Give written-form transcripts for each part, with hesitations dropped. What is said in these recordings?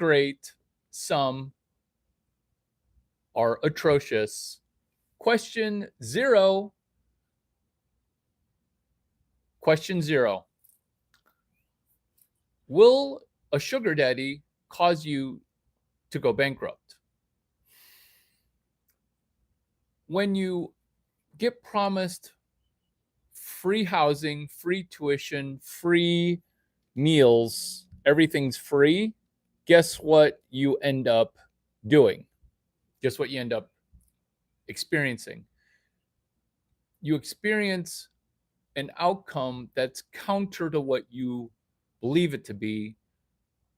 great, some are atrocious. Question zero. Question zero. Will a sugar daddy cause you to go bankrupt? When you get promised free housing, free tuition, free meals, everything's free, guess what you end up doing? Guess what you end up experiencing? You experience an outcome that's counter to what you believe it to be.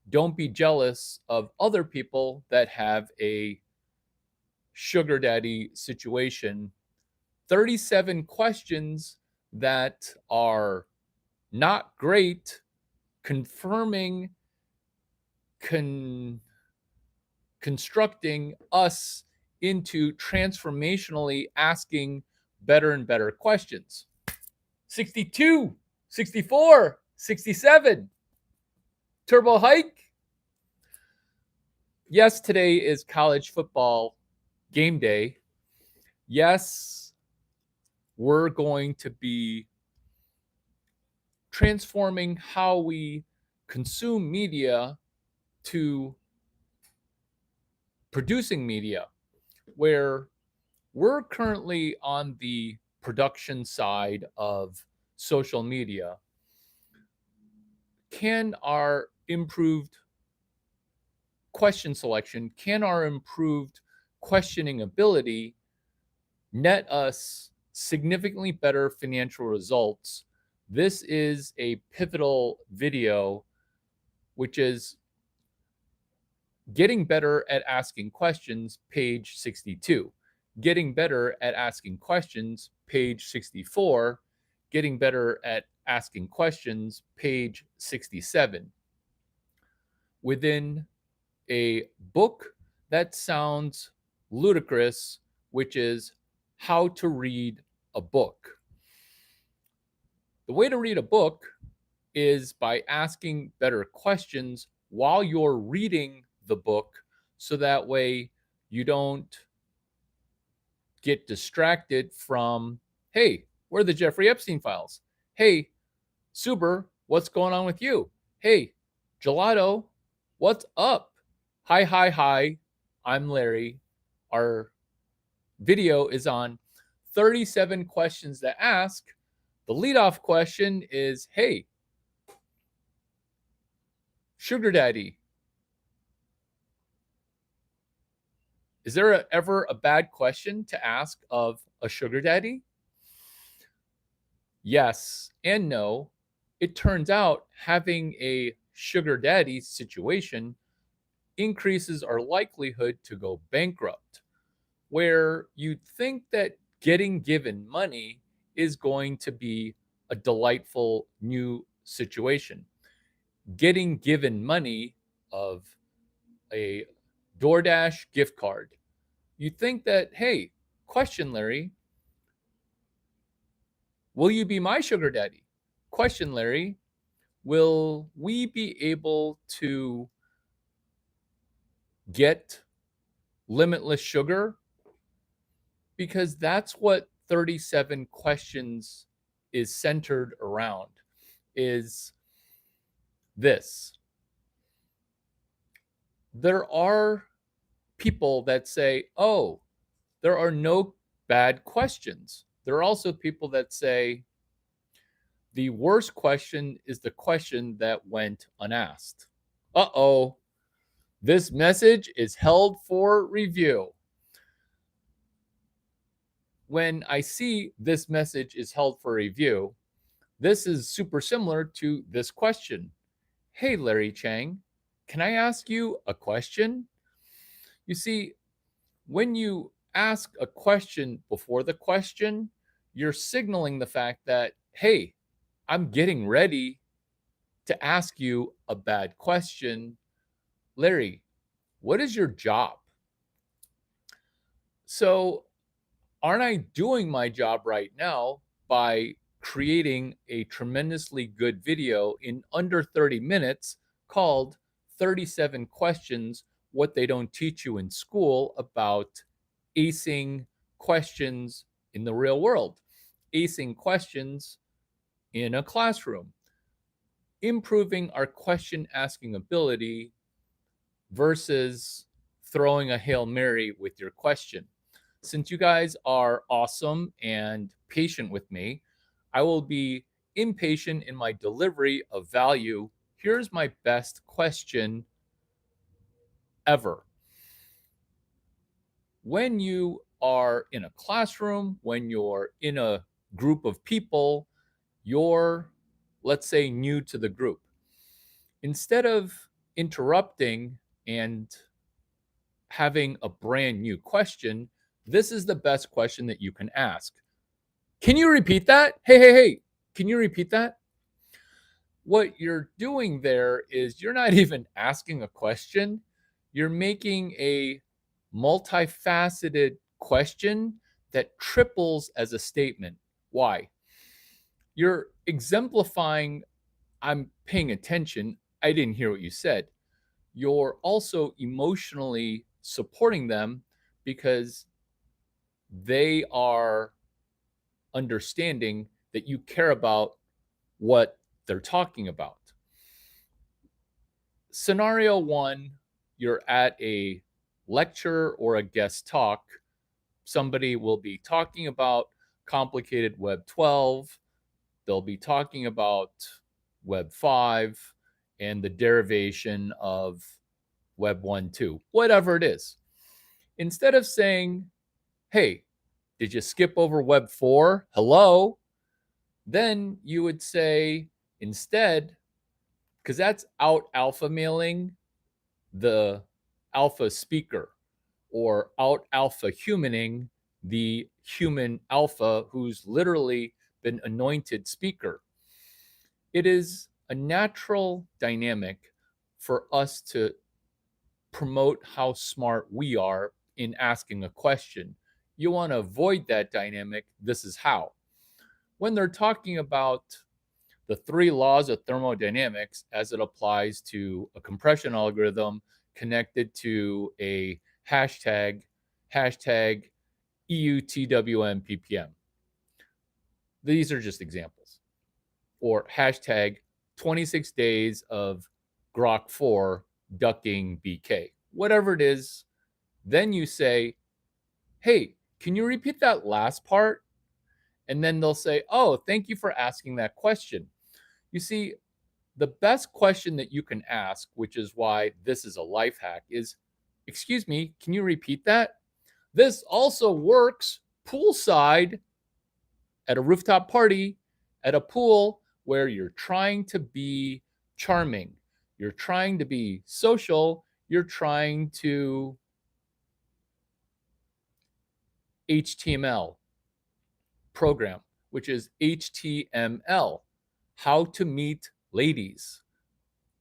Don't be jealous of other people that have a sugar daddy situation. 37 questions that are not great, confirming, constructing us into transformationally asking better and better questions. 62, 64, 67. Turbo hike. Yes, today is college football game day. Yes, we're going to be transforming how we consume media to producing media, where we're currently on the production side of social media. Can our improved question selection, can our improved questioning ability net us significantly better financial results? This is a pivotal video, which is getting better at asking questions, page 62. Getting better at asking questions, page 64. Getting better at asking questions, page 67. Within a book that sounds ludicrous, which is How to Read a Book. The way to read a book is by asking better questions while you're reading the book, so that way you don't get distracted from, hey, where are the Jeffrey Epstein files? Hey, Suber, what's going on with you? Hey, Gelato, what's up? Hi, I'm Larry. Our video is on 37 questions to ask. The leadoff question is, hey, sugar daddy, is there ever a bad question to ask of a sugar daddy? Yes and no. It turns out having a sugar daddy situation increases our likelihood to go bankrupt, where you'd think that getting given money is going to be a delightful new situation. Getting given money of a DoorDash gift card, you think that, hey, question, Larry, will you be my sugar daddy? Question, Larry, will we be able to get limitless sugar? Because that's what 37 questions is centered around, is this. There are people that say, oh, there are no bad questions. There are also people that say the worst question is the question that went unasked. Uh-oh, this message is held for review. When I see this message is held for review, this is super similar to this question. Hey, Larry Chang, can I ask you a question? You see, when you ask a question before the question, you're signaling the fact that, hey, I'm getting ready to ask you a bad question. Larry, what is your job? So, aren't I doing my job right now by creating a tremendously good video in under 30 minutes called 37 questions, what they don't teach you in school about acing questions in the real world, acing questions in a classroom, improving our question asking ability versus throwing a Hail Mary with your question. Since you guys are awesome and patient with me, I will be impatient in my delivery of value. Here's my best question ever. When you are in a classroom, when you're in a group of people, you're, let's say, new to the group. Instead of interrupting and having a brand new question, this is the best question that you can ask. Can you repeat that? Hey, can you repeat that? What you're doing there is you're not even asking a question. You're making a multifaceted question that triples as a statement. Why? You're exemplifying, I'm paying attention. I didn't hear what you said. You're also emotionally supporting them because they are understanding that you care about what they're talking about. Scenario one, you're at a lecture or a guest talk. Somebody will be talking about complicated Web 12. They'll be talking about Web 5 and the derivation of Web 1, 2, whatever it is. Instead of saying, hey, did you skip over Web 4? Hello? Then you would say, instead, because that's out alpha mailing the alpha speaker or out alpha humaning the human alpha who's literally been anointed speaker. It is a natural dynamic for us to promote how smart we are in asking a question. You want to avoid that dynamic. This is how. When they're talking about the three laws of thermodynamics as it applies to a compression algorithm connected to a hashtag EUTWM These are just examples. Or hashtag 26 days of Grok 4 ducking BK. Whatever it is, then you say, hey, can you repeat that last part? And then they'll say, oh, thank you for asking that question. You see, the best question that you can ask, which is why this is a life hack, is, excuse me, can you repeat that? This also works poolside at a rooftop party, at a pool where you're trying to be charming, you're trying to be social, you're trying to HTML program, which is HTML, how to meet ladies.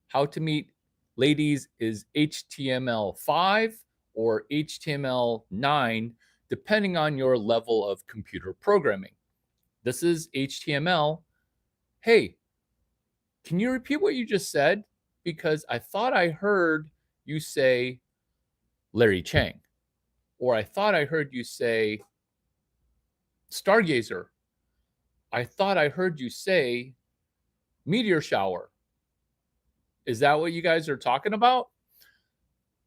How to meet ladies is HTML5 or HTML9, depending on your level of computer programming. This is HTML. Hey, can you repeat what you just said? Because I thought I heard you say Larry Chang, or I thought I heard you say Stargazer. I thought I heard you say meteor shower. Is that what you guys are talking about?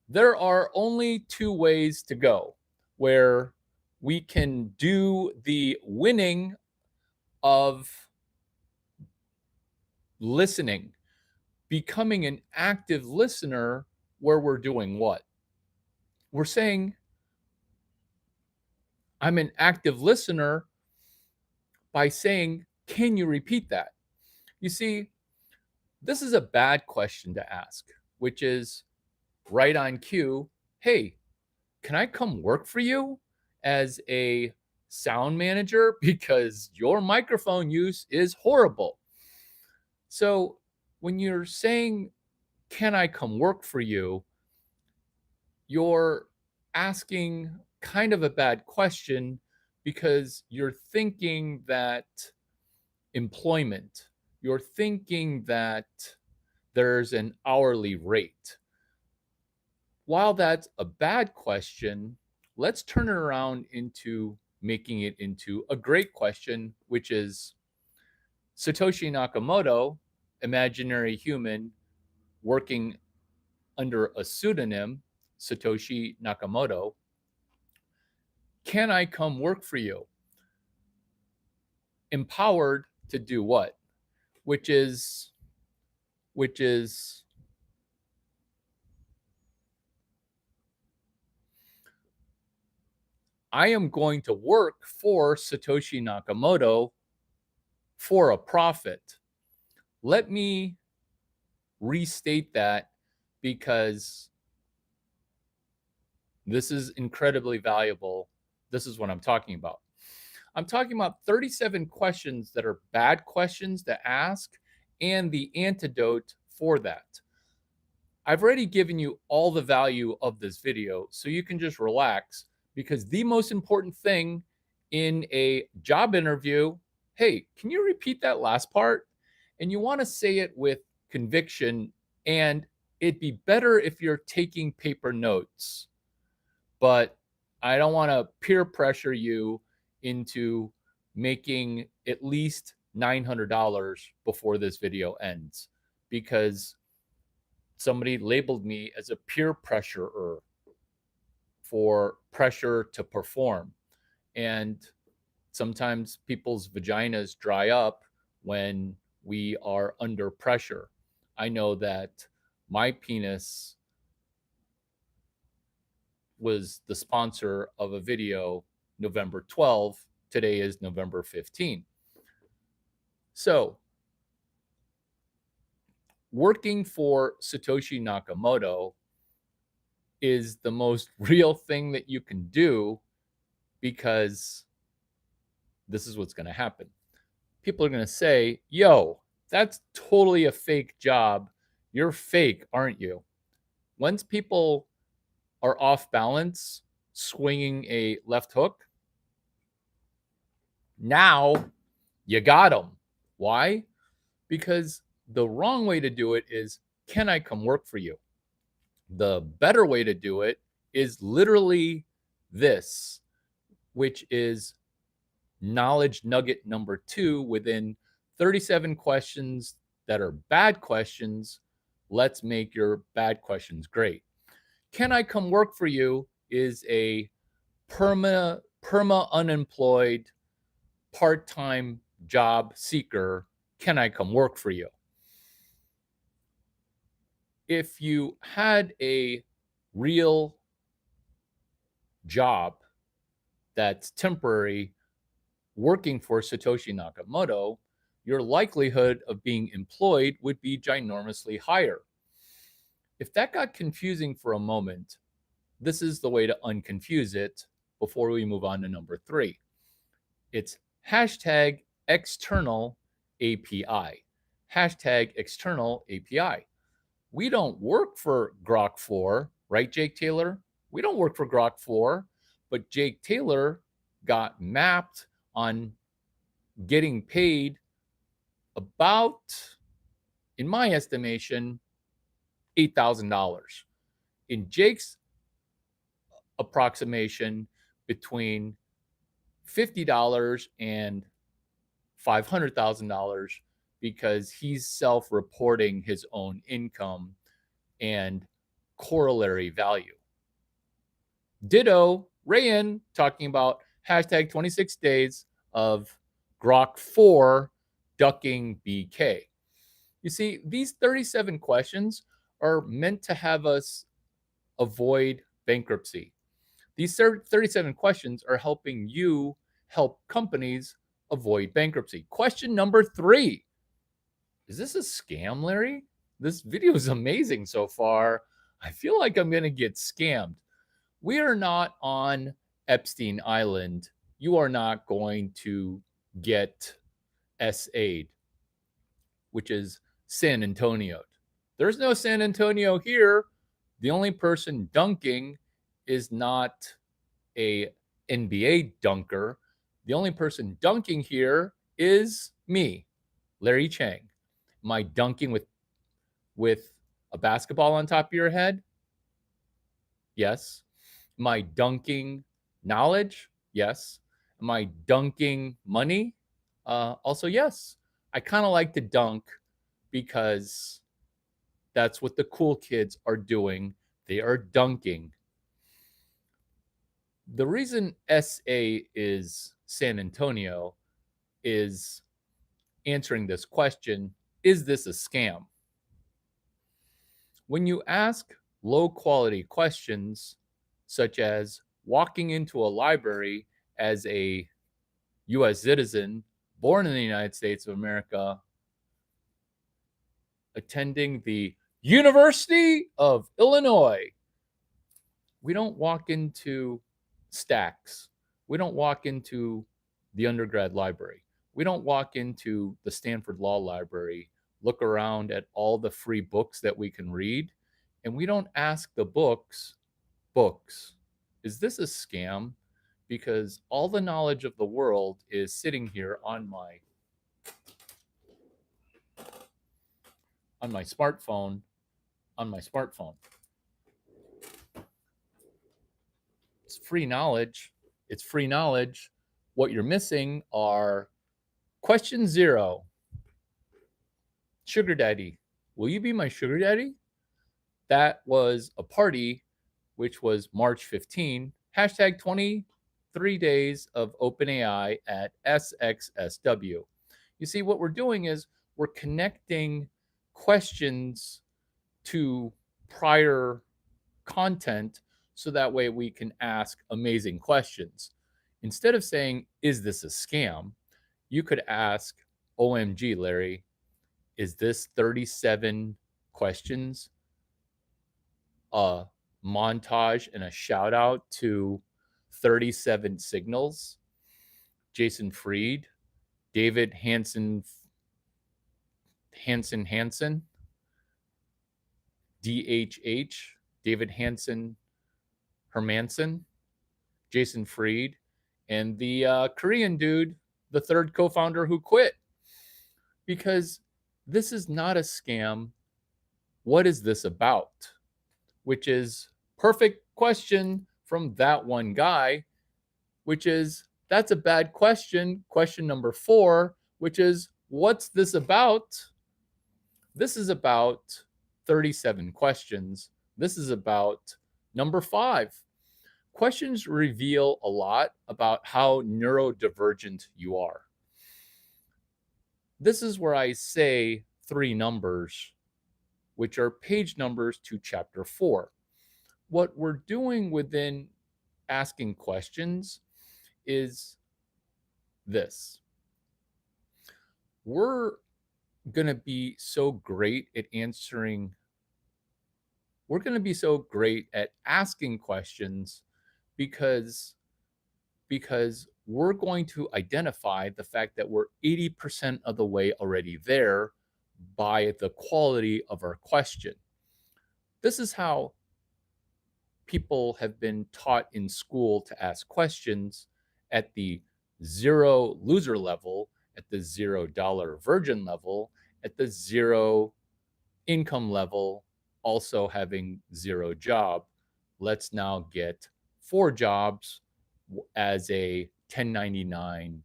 There are only two ways to go where we can do the winning of listening, becoming an active listener, where we're doing what? We're saying, I'm an active listener by saying, can you repeat that? You see, this is a bad question to ask, which is right on cue. Hey, can I come work for you as a sound manager? Because your microphone use is horrible. So when you're saying, can I come work for you? You're asking kind of a bad question because you're thinking that employment, you're thinking that there's an hourly rate. while that's a bad question, let's turn it around into making it into a great question, which is Satoshi Nakamoto, imaginary human working under a pseudonym, Satoshi Nakamoto. Can I come work for you? Empowered to do what? Which is I am going to work for Satoshi Nakamoto for a profit. Let me restate that because this is incredibly valuable. This is what I'm talking about. I'm talking about 37 questions that are bad questions to ask and the antidote for that. I've already given you all the value of this video, so you can just relax, because the most important thing in a job interview, hey, can you repeat that last part? And you want to say it with conviction, and it'd be better if you're taking paper notes. But I don't want to peer pressure you into making at least $900 before this video ends, because somebody labeled me as a peer pressurer for pressure to perform. And sometimes people's vaginas dry up when we are under pressure. I know that my penis was the sponsor of a video November 12th. Today is November 15th. So, working for Satoshi Nakamoto is the most real thing that you can do, because this is what's going to happen. People are going to say, yo, that's totally a fake job. You're fake, aren't you? Once people are off balance, swinging a left hook, now you got them. Why? Because the wrong way to do it is, can I come work for you? The better way to do it is literally this, which is knowledge nugget number 2 within 37 questions that are bad questions. Let's make your bad questions great. Can I come work for you is a perma unemployed part-time job seeker. Can I come work for you? If you had a real job that's temporary working for Satoshi Nakamoto, your likelihood of being employed would be ginormously higher. If that got confusing for a moment, this is the way to unconfuse it before we move on to number 3. It's hashtag external API. Hashtag external API. We don't work for Grok 4, right, Jake Taylor? We don't work for Grok 4, but Jake Taylor got mapped on getting paid about, in my estimation, $8,000. In Jake's approximation, between $50 and $500,000, because he's self-reporting his own income and corollary value. Ditto, Rayan talking about hashtag 26 days of Grok 4 ducking BK. You see, these 37 questions are meant to have us avoid bankruptcy. These 37 questions are helping you help companies avoid bankruptcy. Question number 3. Is this a scam, Larry? This video is amazing so far. I feel like I'm going to get scammed. We are not on Epstein Island. You are not going to get SA'd, which is San Antonio. There's no San Antonio here. The only person dunking is not a NBA dunker. The only person dunking here is me, Larry Chang. Am I dunking with a basketball on top of your head? Yes. Am I dunking knowledge? Yes. Am I dunking money? Also, yes. I kind of like to dunk because that's what the cool kids are doing. They are dunking. The reason SA is San Antonio is answering this question: is this a scam? When you ask low quality questions, such as walking into a library as a US citizen born in the United States of America, attending the University of Illinois, we don't walk into Stacks. We don't walk into the undergrad library. We don't walk into the Stanford Law Library, look around at all the free books that we can read, and we don't ask the books, is this a scam? Because all the knowledge of the world is sitting here on my smartphone, It's free knowledge. It's free knowledge. What you're missing are question 0. Sugar daddy. Will you be my sugar daddy? That was a party, which was March 15, hashtag 23 days of OpenAI at SXSW. You see, what we're doing is we're connecting questions to prior content so that way we can ask amazing questions. Instead of saying, is this a scam? You could ask, OMG, Larry, is this 37 questions a montage and a shout out to 37 signals? Jason Fried, David Hansen, DHH, David Hansen Hermansen, Jason Fried, and the Korean dude, the third co-founder who quit. Because this is not a scam. What is this about? Which is perfect question from that one guy, which is, that's a bad question. Question number 4, which is, what's this about? This is about 37 questions. This is about number 5. Questions reveal a lot about how neurodivergent you are. This is where I say 3 numbers, which are page numbers to chapter 4. What we're doing within asking questions is this. We're going to be so great at asking questions because we're going to identify the fact that we're 80% of the way already there by the quality of our question. This is how people have been taught in school to ask questions at the 0 loser level, at the $0 virgin level, at the 0 income level, also having 0 job. Let's now get 4 jobs as a 1099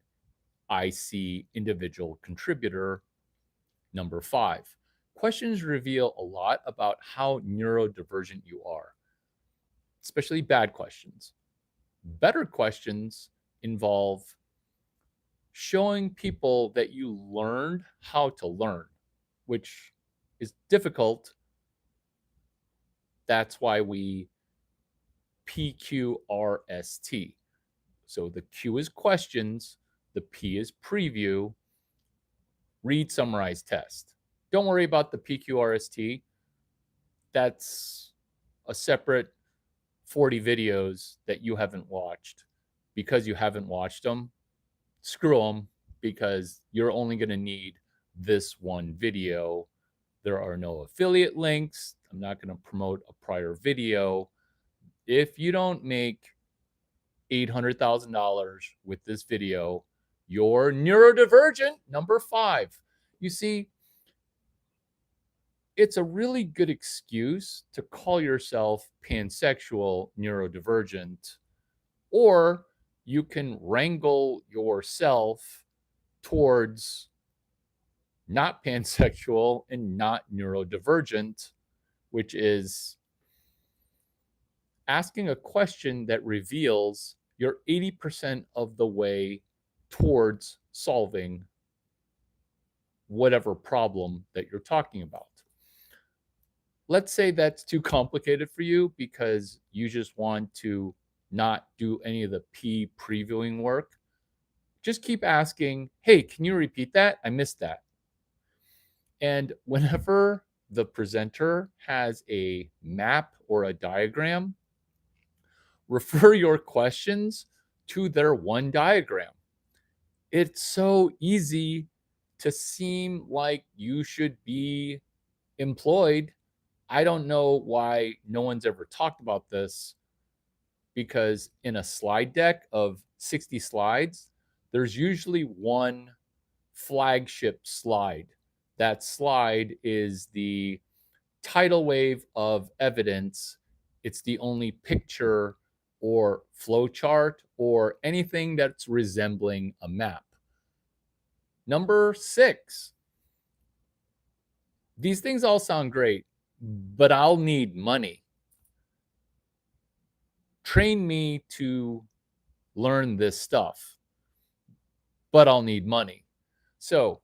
IC individual contributor. Number 5. Questions reveal a lot about how neurodivergent you are, especially bad questions. Better questions involve showing people that you learned how to learn, which is difficult. That's why we PQRST. So the Q is questions, the P is preview, read, summarize, test. Don't worry about the PQRST. That's a separate 40 videos that you haven't watched. Because you haven't watched them, screw them, because you're only going to need this one video. There are no affiliate links. I'm not going to promote a prior video. If you don't make $800,000 with this video, you're neurodivergent. Number 5. You see, it's a really good excuse to call yourself pansexual neurodivergent, or you can wrangle yourself towards not pansexual and not neurodivergent, which is asking a question that reveals you're 80% of the way towards solving whatever problem that you're talking about. Let's say that's too complicated for you because you just want to not do any of the P previewing work. Just keep asking, hey, can you repeat that? I missed that. And whenever the presenter has a map or a diagram, refer your questions to their one diagram. It's so easy to seem like you should be employed. I don't know why no one's ever talked about this, because in a slide deck of 60 slides, there's usually one flagship slide. That slide is the tidal wave of evidence. It's the only picture or flow chart or anything that's resembling a map. Number 6, these things all sound great, but I'll need money. Train me to learn this stuff, but I'll need money. So,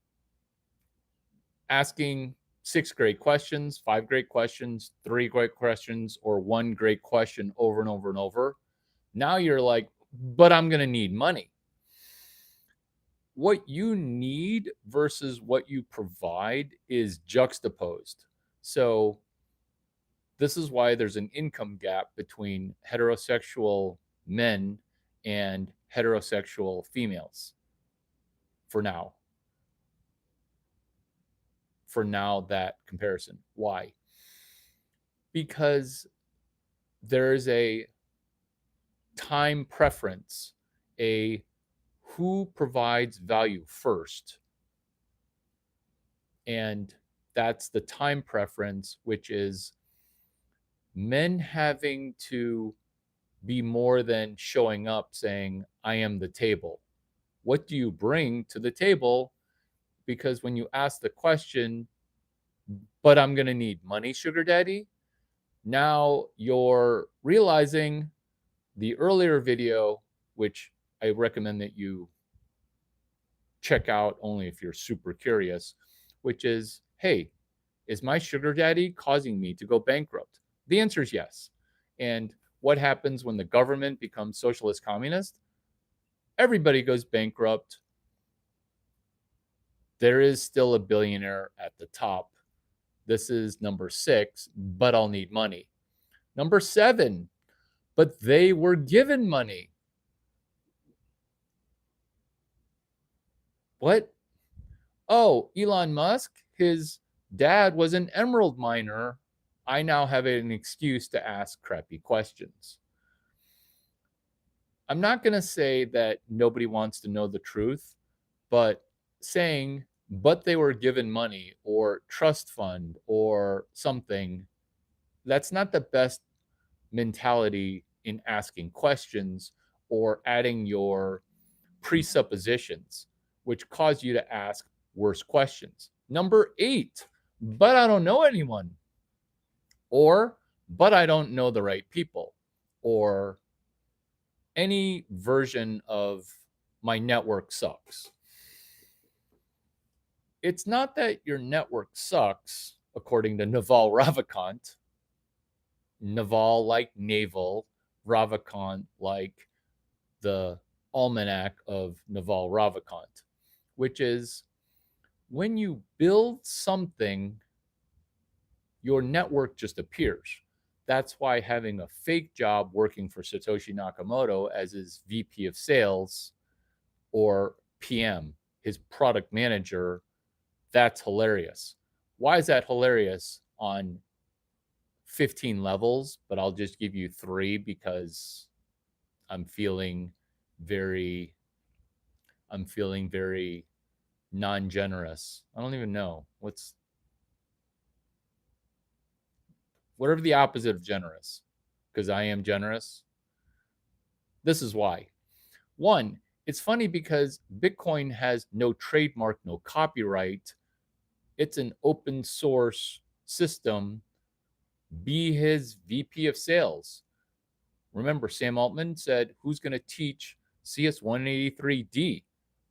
asking 6 great questions, 5 great questions, 3 great questions, or 1 great question over and over and over. Now you're like, but I'm going to need money. What you need versus what you provide is juxtaposed. So, this is why there's an income gap between heterosexual men and heterosexual females for now. For now, that comparison. Why? Because there's a time preference, a who provides value first. And that's the time preference, which is men having to be more than showing up saying, I am the table. What do you bring to the table? Because when you ask the question, but I'm going to need money, sugar daddy, now you're realizing the earlier video, which I recommend that you check out only if you're super curious, which is, hey, is my sugar daddy causing me to go bankrupt? The answer is yes. And what happens when the government becomes socialist communist? Everybody goes bankrupt. There is still a billionaire at the top. This is number 6, but I'll need money. Number 7, but they were given money. What? Oh, Elon Musk, his dad was an emerald miner. I now have an excuse to ask crappy questions. I'm not going to say that nobody wants to know the truth, but saying, but they were given money or trust fund or something, that's not the best mentality in asking questions or adding your presuppositions, which cause you to ask worse questions. Number 8, but I don't know anyone. Or, but I don't know the right people. Or any version of my network sucks. It's not that your network sucks, according to Naval Ravikant. Naval like naval, Ravikant like the almanac of Naval Ravikant, which is when you build something, your network just appears. That's why having a fake job working for Satoshi Nakamoto as his VP of sales or PM, his product manager, that's hilarious. Why is that hilarious on 15 levels? But I'll just give you 3 because I'm feeling very non-generous. I don't even know. whatever the opposite of generous, because I am generous. This is why. One, it's funny because Bitcoin has no trademark, no copyright. It's an open source system. Be his VP of sales. Remember, Sam Altman said, who's going to teach CS183D?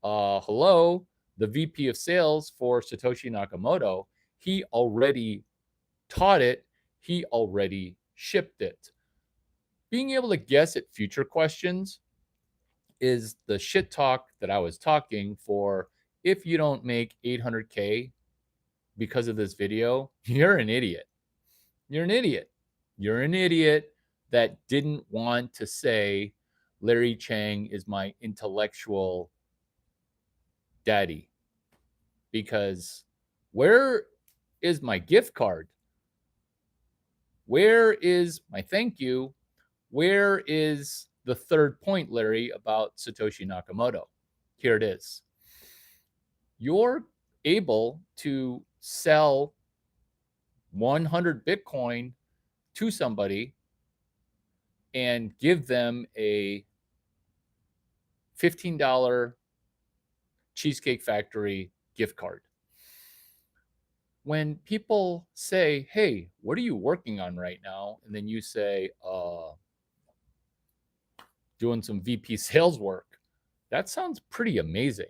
Hello, the VP of sales for Satoshi Nakamoto. He already taught it. He already shipped it. Being able to guess at future questions is the shit talk that I was talking for. If you don't make 800K because of this video, you're an idiot. You're an idiot. You're an idiot that didn't want to say Larry Chang is my intellectual daddy. Because where is my gift card? Where is my thank you? Where is the third point, Larry, about Satoshi Nakamoto? Here it is. You're able to sell 100 Bitcoin to somebody and give them a $15 Cheesecake Factory gift card. When people say, hey, what are you working on right now? And then you say, doing some VP sales work. That sounds pretty amazing.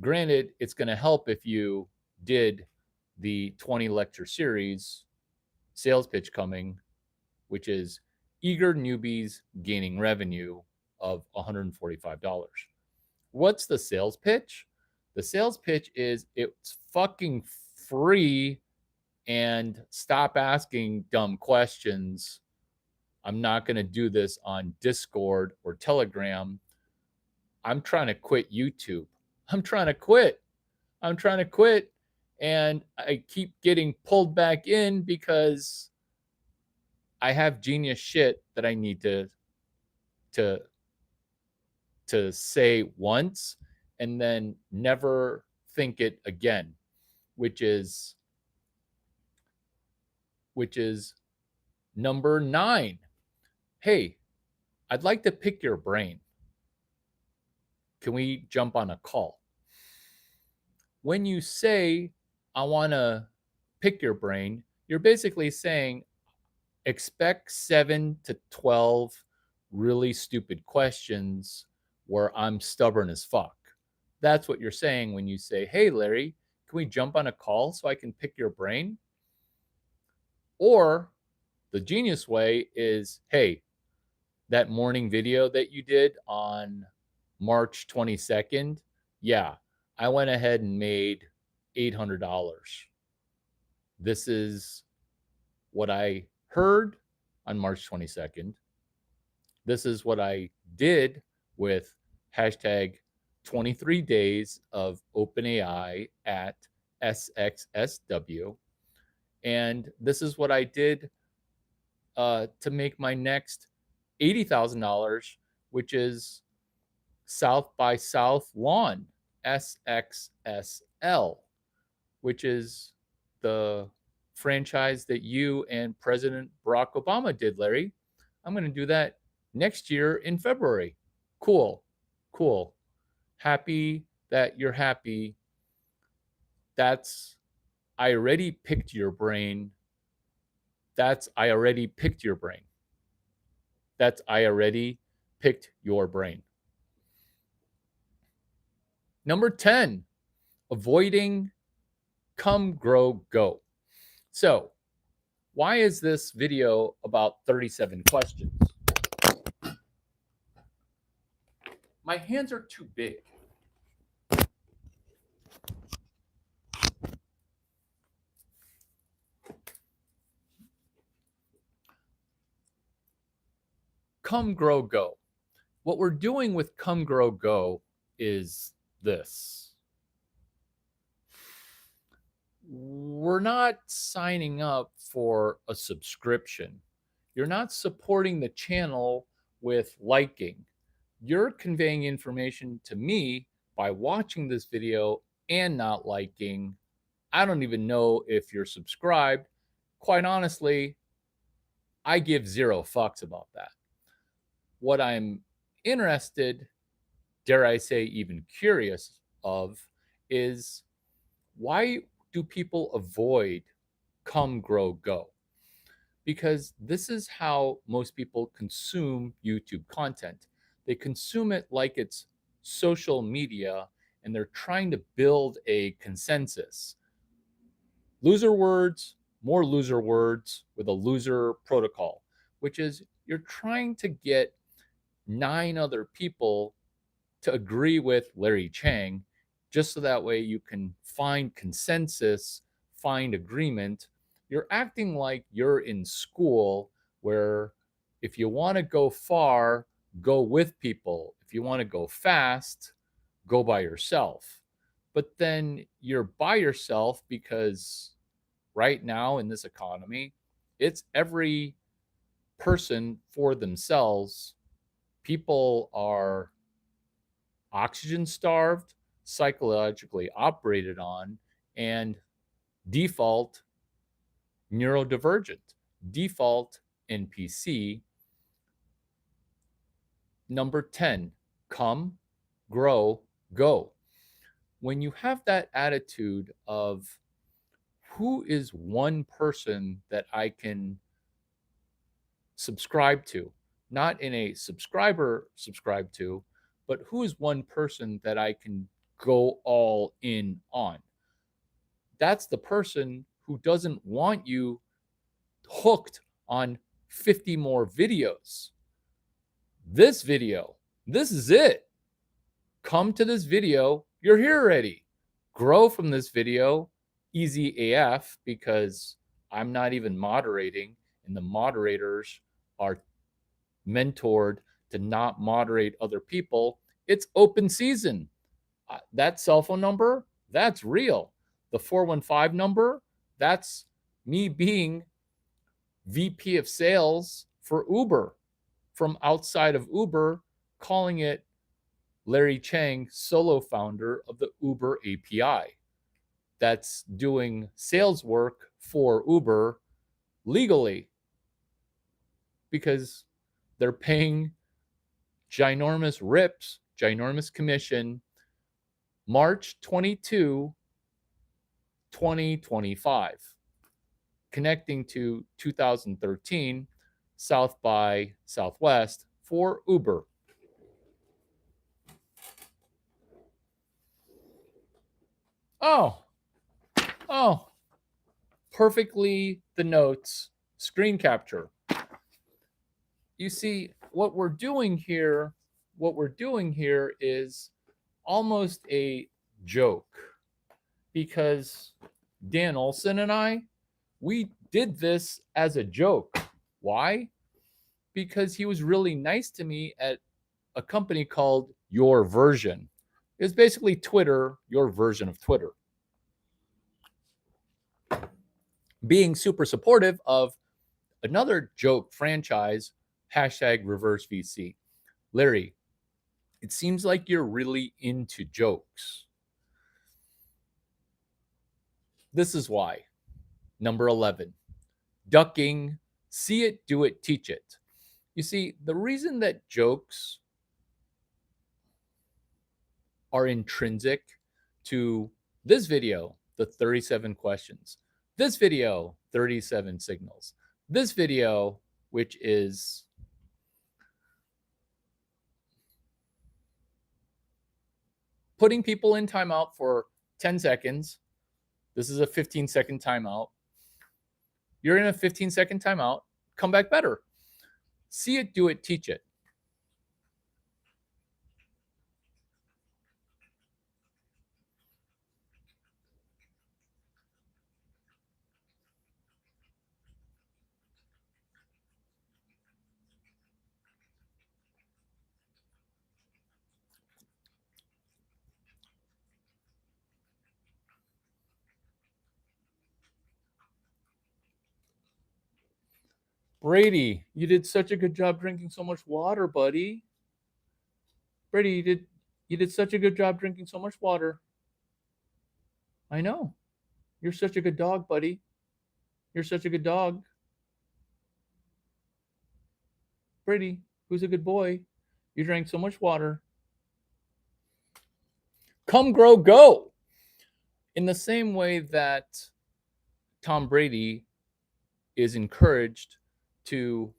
Granted, it's going to help if you did the 20 lecture series, Sales Pitch Coming, which is eager newbies gaining revenue of $145. What's the sales pitch? The sales pitch is it's fucking free and stop asking dumb questions. I'm not going to do this on Discord or Telegram. I'm trying to quit YouTube. I'm trying to quit. And I keep getting pulled back in because I have genius shit that I need to say once and then never think it again, which is number 9. Hey, I'd like to pick your brain. Can we jump on a call? When you say, I want to pick your brain, you're basically saying, expect 7 to 12 really stupid questions where I'm stubborn as fuck. That's what you're saying when you say, hey, Larry, can we jump on a call so I can pick your brain? Or the genius way is, hey, that morning video that you did on March 22nd, yeah, I went ahead and made $800. This is what I heard on March 22nd. This is what I did with hashtag 23 days of OpenAI at SXSW. And this is what I did to make my next $80,000, which is South by South Lawn, SXSL, which is the franchise that you and President Barack Obama did, Larry. I'm going to do that next year in February. Cool. Happy that you're happy. I already picked your brain. I already picked your brain. Number 10, avoiding come, grow, go. So, why is this video about 37 questions? My hands are too big. Come, grow, go. What we're doing with come, grow, go is this. We're not signing up for a subscription. You're not supporting the channel with liking. You're conveying information to me by watching this video and not liking. I don't even know if you're subscribed. Quite honestly, I give zero fucks about that. What I'm interested, dare I say, even curious of, is why do people avoid come, grow, go? Because this is how most people consume YouTube content. They consume it like it's social media and they're trying to build a consensus. Loser words, more loser words with a loser protocol, which is you're trying to get 9 other people to agree with Larry Chang, just so that way you can find consensus, find agreement. You're acting like you're in school where if you want to go far, go with people. If you want to go fast, go by yourself. But then you're by yourself because right now in this economy, it's every person for themselves. People are oxygen starved, psychologically operated on, and default neurodivergent, default NPC. Number 10, come, grow, go. When you have that attitude of who is one person that I can subscribe to, not in a subscribe to, but who is one person that I can go all in on. That's the person who doesn't want you hooked on 50 more videos. This video, this is it. Come to this video, you're here already. Grow from this video, easy AF, because I'm not even moderating, and the moderators are mentored to not moderate other people. It's open season. That cell phone number, that's real. The 415 number, that's me being VP of sales for Uber from outside of Uber, calling it Larry Chang, solo founder of the Uber API, that's doing sales work for Uber legally because they're paying ginormous rips, ginormous commission, March 22, 2025, connecting to 2013 South by Southwest for Uber. Oh, perfectly the notes, screen capture. You see, what we're doing here is almost a joke because Dan Olson and I, we did this as a joke. Why? Because he was really nice to me at a company called Your Version. It's basically Twitter, your version of Twitter. Being super supportive of another joke franchise, hashtag reverse VC. Larry, it seems like you're really into jokes. This is why. Number 11, ducking, see it, do it, teach it. You see, the reason that jokes are intrinsic to this video, the 37 questions, this video, 37 signals, this video, which is putting people in timeout for 10 seconds. This is a 15-second timeout. You're in a 15-second timeout. Come back better. See it, do it, teach it. Brady, you did such a good job drinking so much water, buddy. Brady, you did such a good job drinking so much water. I know. You're such a good dog, buddy. You're such a good dog. Brady, who's a good boy? You drank so much water. Come, grow, go. In the same way that Tom Brady is encouraged to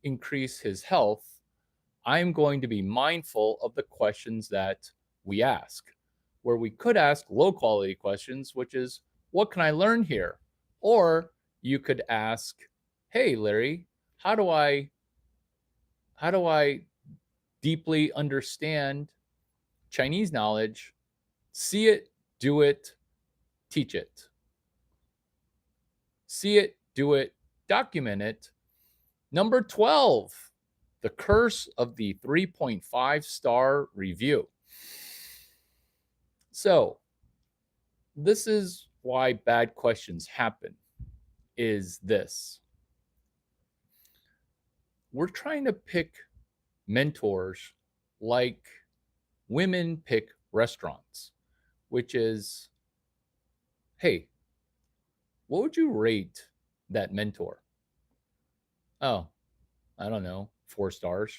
increase his health, I'm going to be mindful of the questions that we ask, where we could ask low quality questions, which is, what can I learn here? Or you could ask, hey, Larry, how do I deeply understand Chinese knowledge? See it, do it, teach it. See it, do it, document it. Number 12, the curse of the 3.5-star review. So, this is why bad questions happen, is this. We're trying to pick mentors like women pick restaurants, which is, hey, what would you rate that mentor? Oh, I don't know, 4 stars.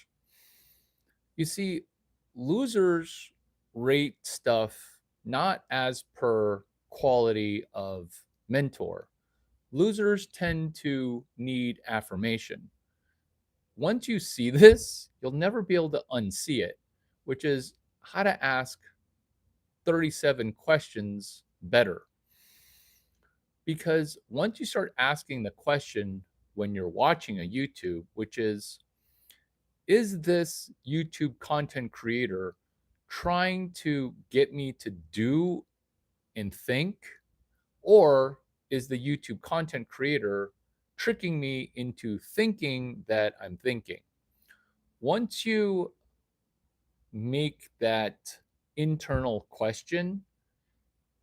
You see, losers rate stuff not as per quality of mentor. Losers tend to need affirmation. Once you see this, you'll never be able to unsee it, which is how to ask 37 questions better. Because once you start asking the question when you're watching a YouTube, which is this YouTube content creator trying to get me to do and think? Or is the YouTube content creator tricking me into thinking that I'm thinking? Once you make that internal question,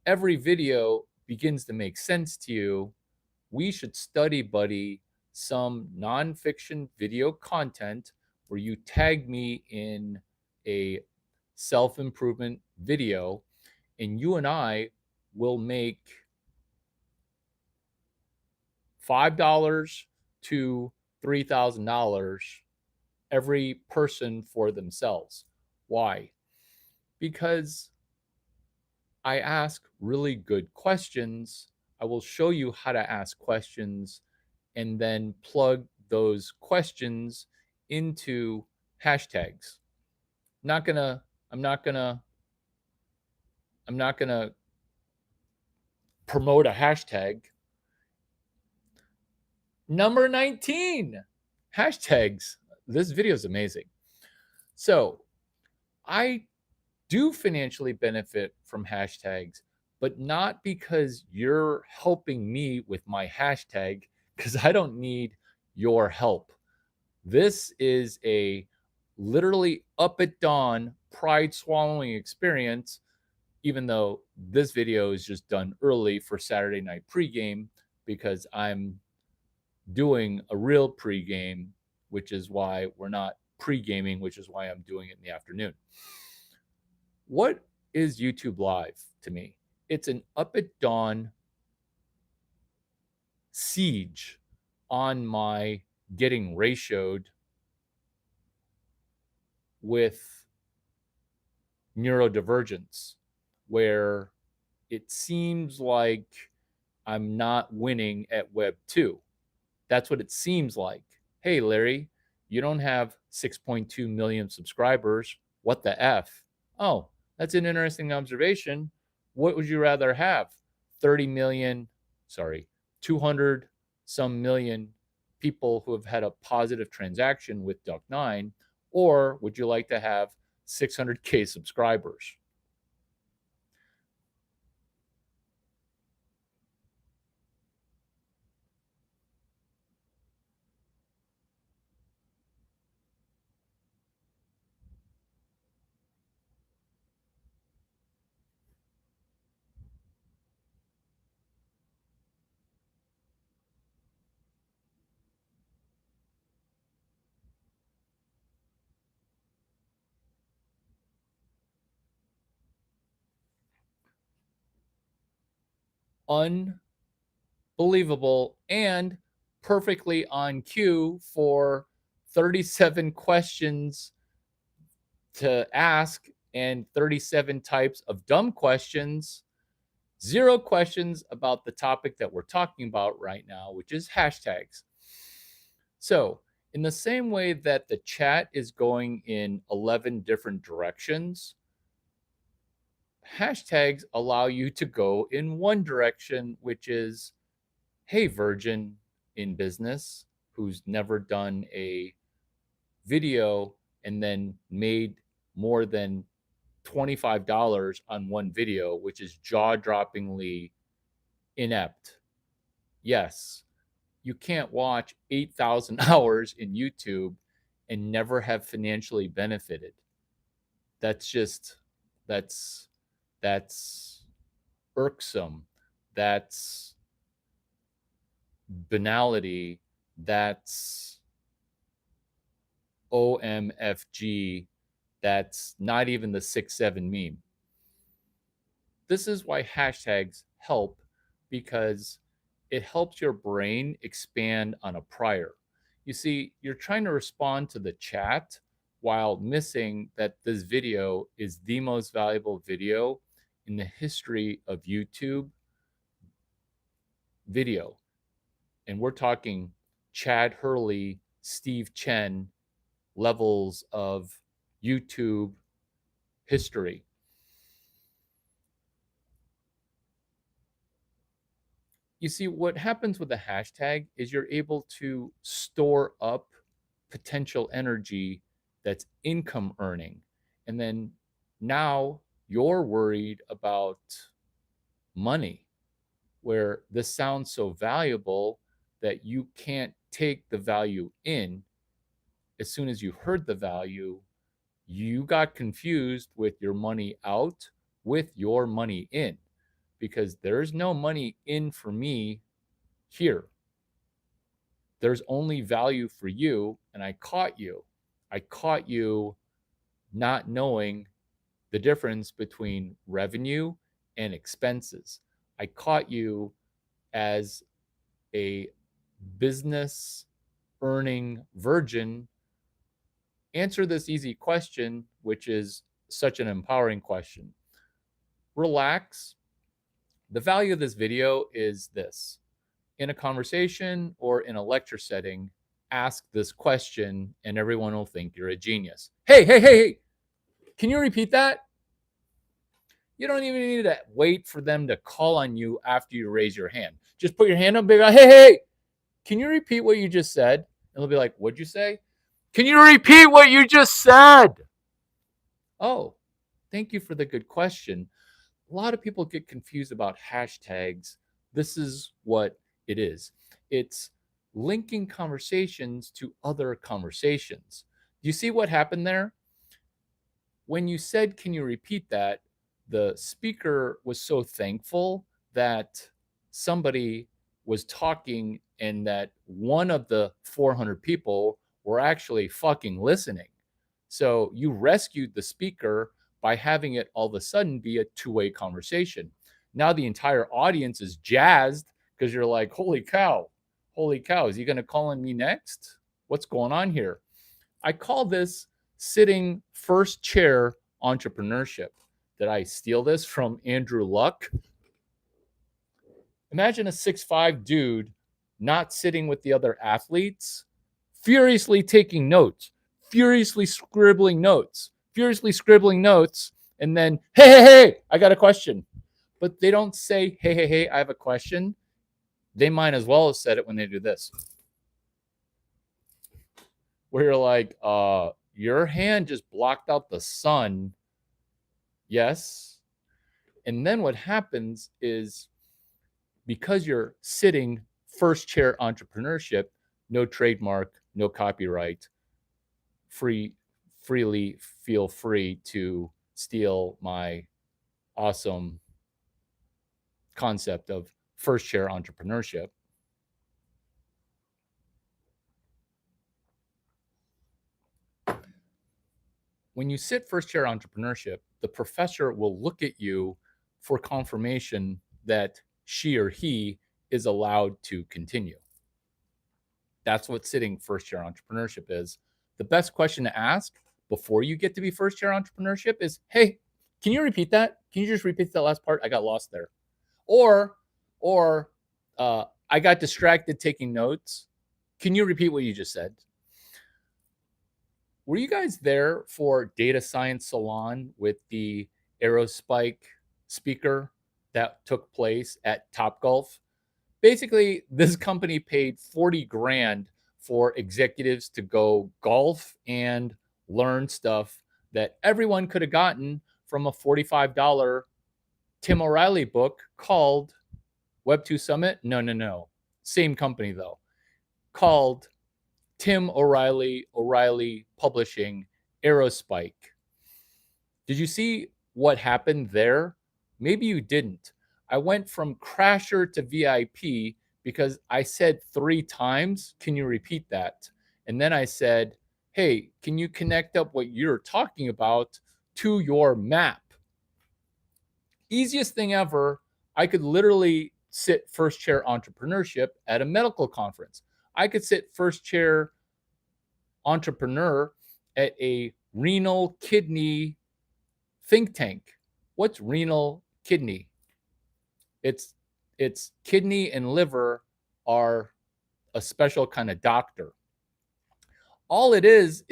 every video begins to make sense to you. We should study, buddy, some nonfiction video content where you tag me in a self improvement video, and you and I will make $5 to $3,000 every person for themselves. Why? Because I ask really good questions. I will show you how to ask questions and then plug those questions into hashtags. Not gonna, I'm not gonna, I'm not gonna promote a hashtag. Number 19, hashtags. This video is amazing. So I do financially benefit from hashtags, but not because you're helping me with my hashtag, because I don't need your help. This is a literally up at dawn, pride swallowing experience, even though this video is just done early for Saturday night pregame, because I'm doing a real pregame, which is why we're not pre-gaming, which is why I'm doing it in the afternoon. What is YouTube Live to me? It's an up at dawn siege on my getting ratioed with neurodivergence, where it seems like I'm not winning at Web 2. That's what it seems like. Hey, Larry, you don't have 6.2 million subscribers. What the F? Oh, that's an interesting observation. What would you rather have? 30 million, 200 some million people who have had a positive transaction with Duck9, or would you like to have 600K subscribers? Unbelievable and perfectly on cue for 37 questions to ask and 37 types of dumb questions, 0 questions about the topic that we're talking about right now, which is hashtags. So, in the same way that the chat is going in 11 different directions, hashtags allow you to go in one direction, which is, hey, virgin in business who's never done a video and then made more than $25 on one video, which is jaw-droppingly inept. Yes, you can't watch 8,000 hours in YouTube and never have financially benefited. That's just that's irksome. That's banality. That's OMFG. That's not even the 6-7 meme. This is why hashtags help, because it helps your brain expand on a prior. You see, you're trying to respond to the chat while missing that this video is the most valuable video in the history of YouTube video. And we're talking Chad Hurley, Steve Chen levels of YouTube history. You see, what happens with a hashtag is you're able to store up potential energy that's income earning. And then now you're worried about money, where this sounds so valuable that you can't take the value in. As soon as you heard the value, you got confused with your money out with your money in, because there's no money in for me here. There's only value for you, and I caught you. I caught you not knowing the difference between revenue and expenses. I caught you as a business earning virgin. Answer this easy question, which is such an empowering question. Relax. The value of this video is this. In a conversation or in a lecture setting, ask this question and everyone will think you're a genius. Hey, can you repeat that? You don't even need to wait for them to call on you after you raise your hand. Just put your hand up, big, hey, can you repeat what you just said? And they'll be like, what'd you say? Can you repeat what you just said? Oh, thank you for the good question. A lot of people get confused about hashtags. This is what it is. It's linking conversations to other conversations. Do you see what happened there? When you said, can you repeat that? The speaker was so thankful that somebody was talking and that one of the 400 people were actually fucking listening. So you rescued the speaker by having it all of a sudden be a two-way conversation. Now the entire audience is jazzed because you're like, holy cow, is he going to call on me next? What's going on here? I call this sitting first chair entrepreneurship. Did I steal this from Andrew Luck? Imagine a 6'5" dude not sitting with the other athletes, furiously taking notes, furiously scribbling notes, and then, hey, I got a question. But they don't say, hey, I have a question. They might as well have said it when they do this. Where you're like, your hand just blocked out the sun. Yes. And then what happens is, because you're sitting first chair entrepreneurship, no trademark, no copyright, freely feel free to steal my awesome concept of first chair entrepreneurship. When you sit first chair entrepreneurship, the professor will look at you for confirmation that she or he is allowed to continue. That's what sitting first year entrepreneurship is. The best question to ask before you get to be first year entrepreneurship is, hey, can you repeat that? Can you just repeat that last part? I got lost there. Or, I got distracted taking notes. Can you repeat what you just said? Were you guys there for Data Science Salon with the Aerospike speaker that took place at Topgolf? Basically, this company paid 40 grand for executives to go golf and learn stuff that everyone could have gotten from a $45 Tim O'Reilly book called Web2 Summit. No. Same company though. Called Tim O'Reilly Publishing Aerospike. Did you see what happened there? Maybe you didn't. I went from Crasher to VIP because I said 3 times, can you repeat that? And then I said, hey, can you connect up what you're talking about to your map? Easiest thing ever. I could literally sit first chair entrepreneurship at a medical conference. I could sit first chair entrepreneur at a renal kidney think tank. What's renal kidney? It's kidney and liver are a special kind of doctor. All it is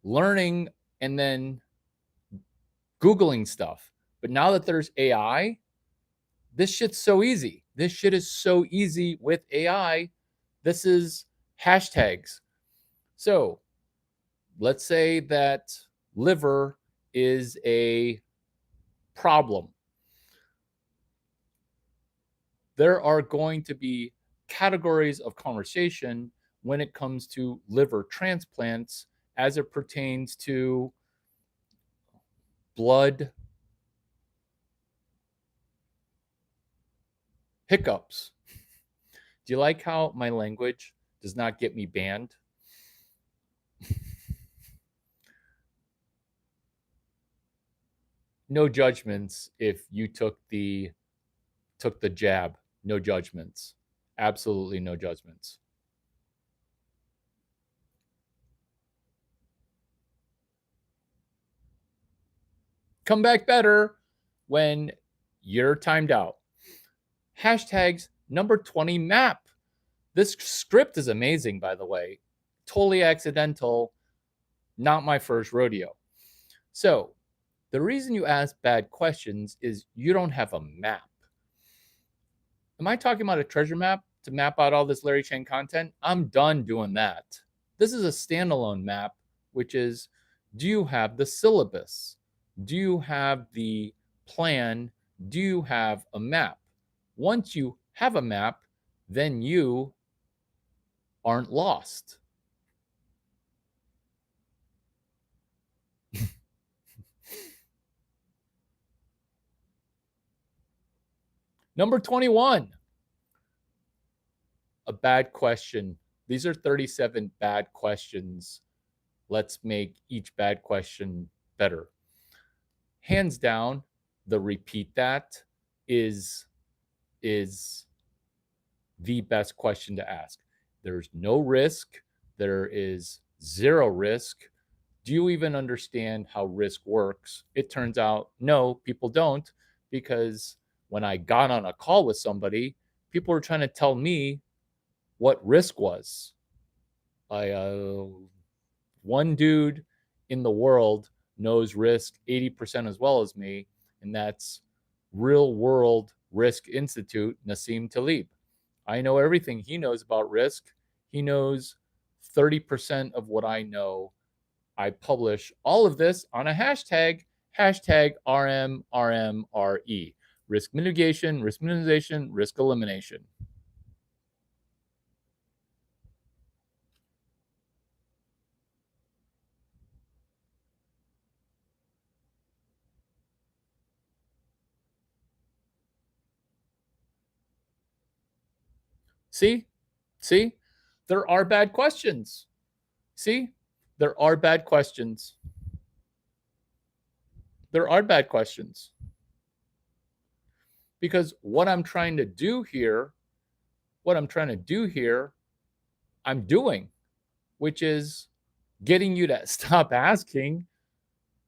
learning and then Googling stuff. But now that there's AI, this shit's so easy. This shit is so easy with AI. This is hashtags. So let's say that liver is a problem. There are going to be categories of conversation when it comes to liver transplants as it pertains to blood hiccups. Do you like how my language does not get me banned? No judgments if you took the jab. No judgments. Absolutely no judgments. Come back better when you're timed out. Hashtags number 20 map. This script is amazing, by the way. Totally accidental. Not my first rodeo. So, the reason you ask bad questions is you don't have a map. Am I talking about a treasure map to map out all this Larry Chang content? I'm done doing that. This is a standalone map, which is, do you have the syllabus? Do you have the plan? Do you have a map? Once you have a map, then you aren't lost. Number 21, a bad question. These are 37 bad questions. Let's make each bad question better. Hands down, the repeat that is the best question to ask. There's no risk. There is zero risk. Do you even understand how risk works? It turns out, no, people don't, because when I got on a call with somebody, people were trying to tell me what risk was. One dude in the world knows risk 80% as well as me, and that's Real World Risk Institute, Nassim Taleb. I know everything he knows about risk. He knows 30% of what I know. I publish all of this on a hashtag, hashtag RMRMRE, risk mitigation, risk minimization, risk elimination. See? There are bad questions. See? There are bad questions. There are bad questions. Because what I'm trying to do here I'm doing, which is getting you to stop asking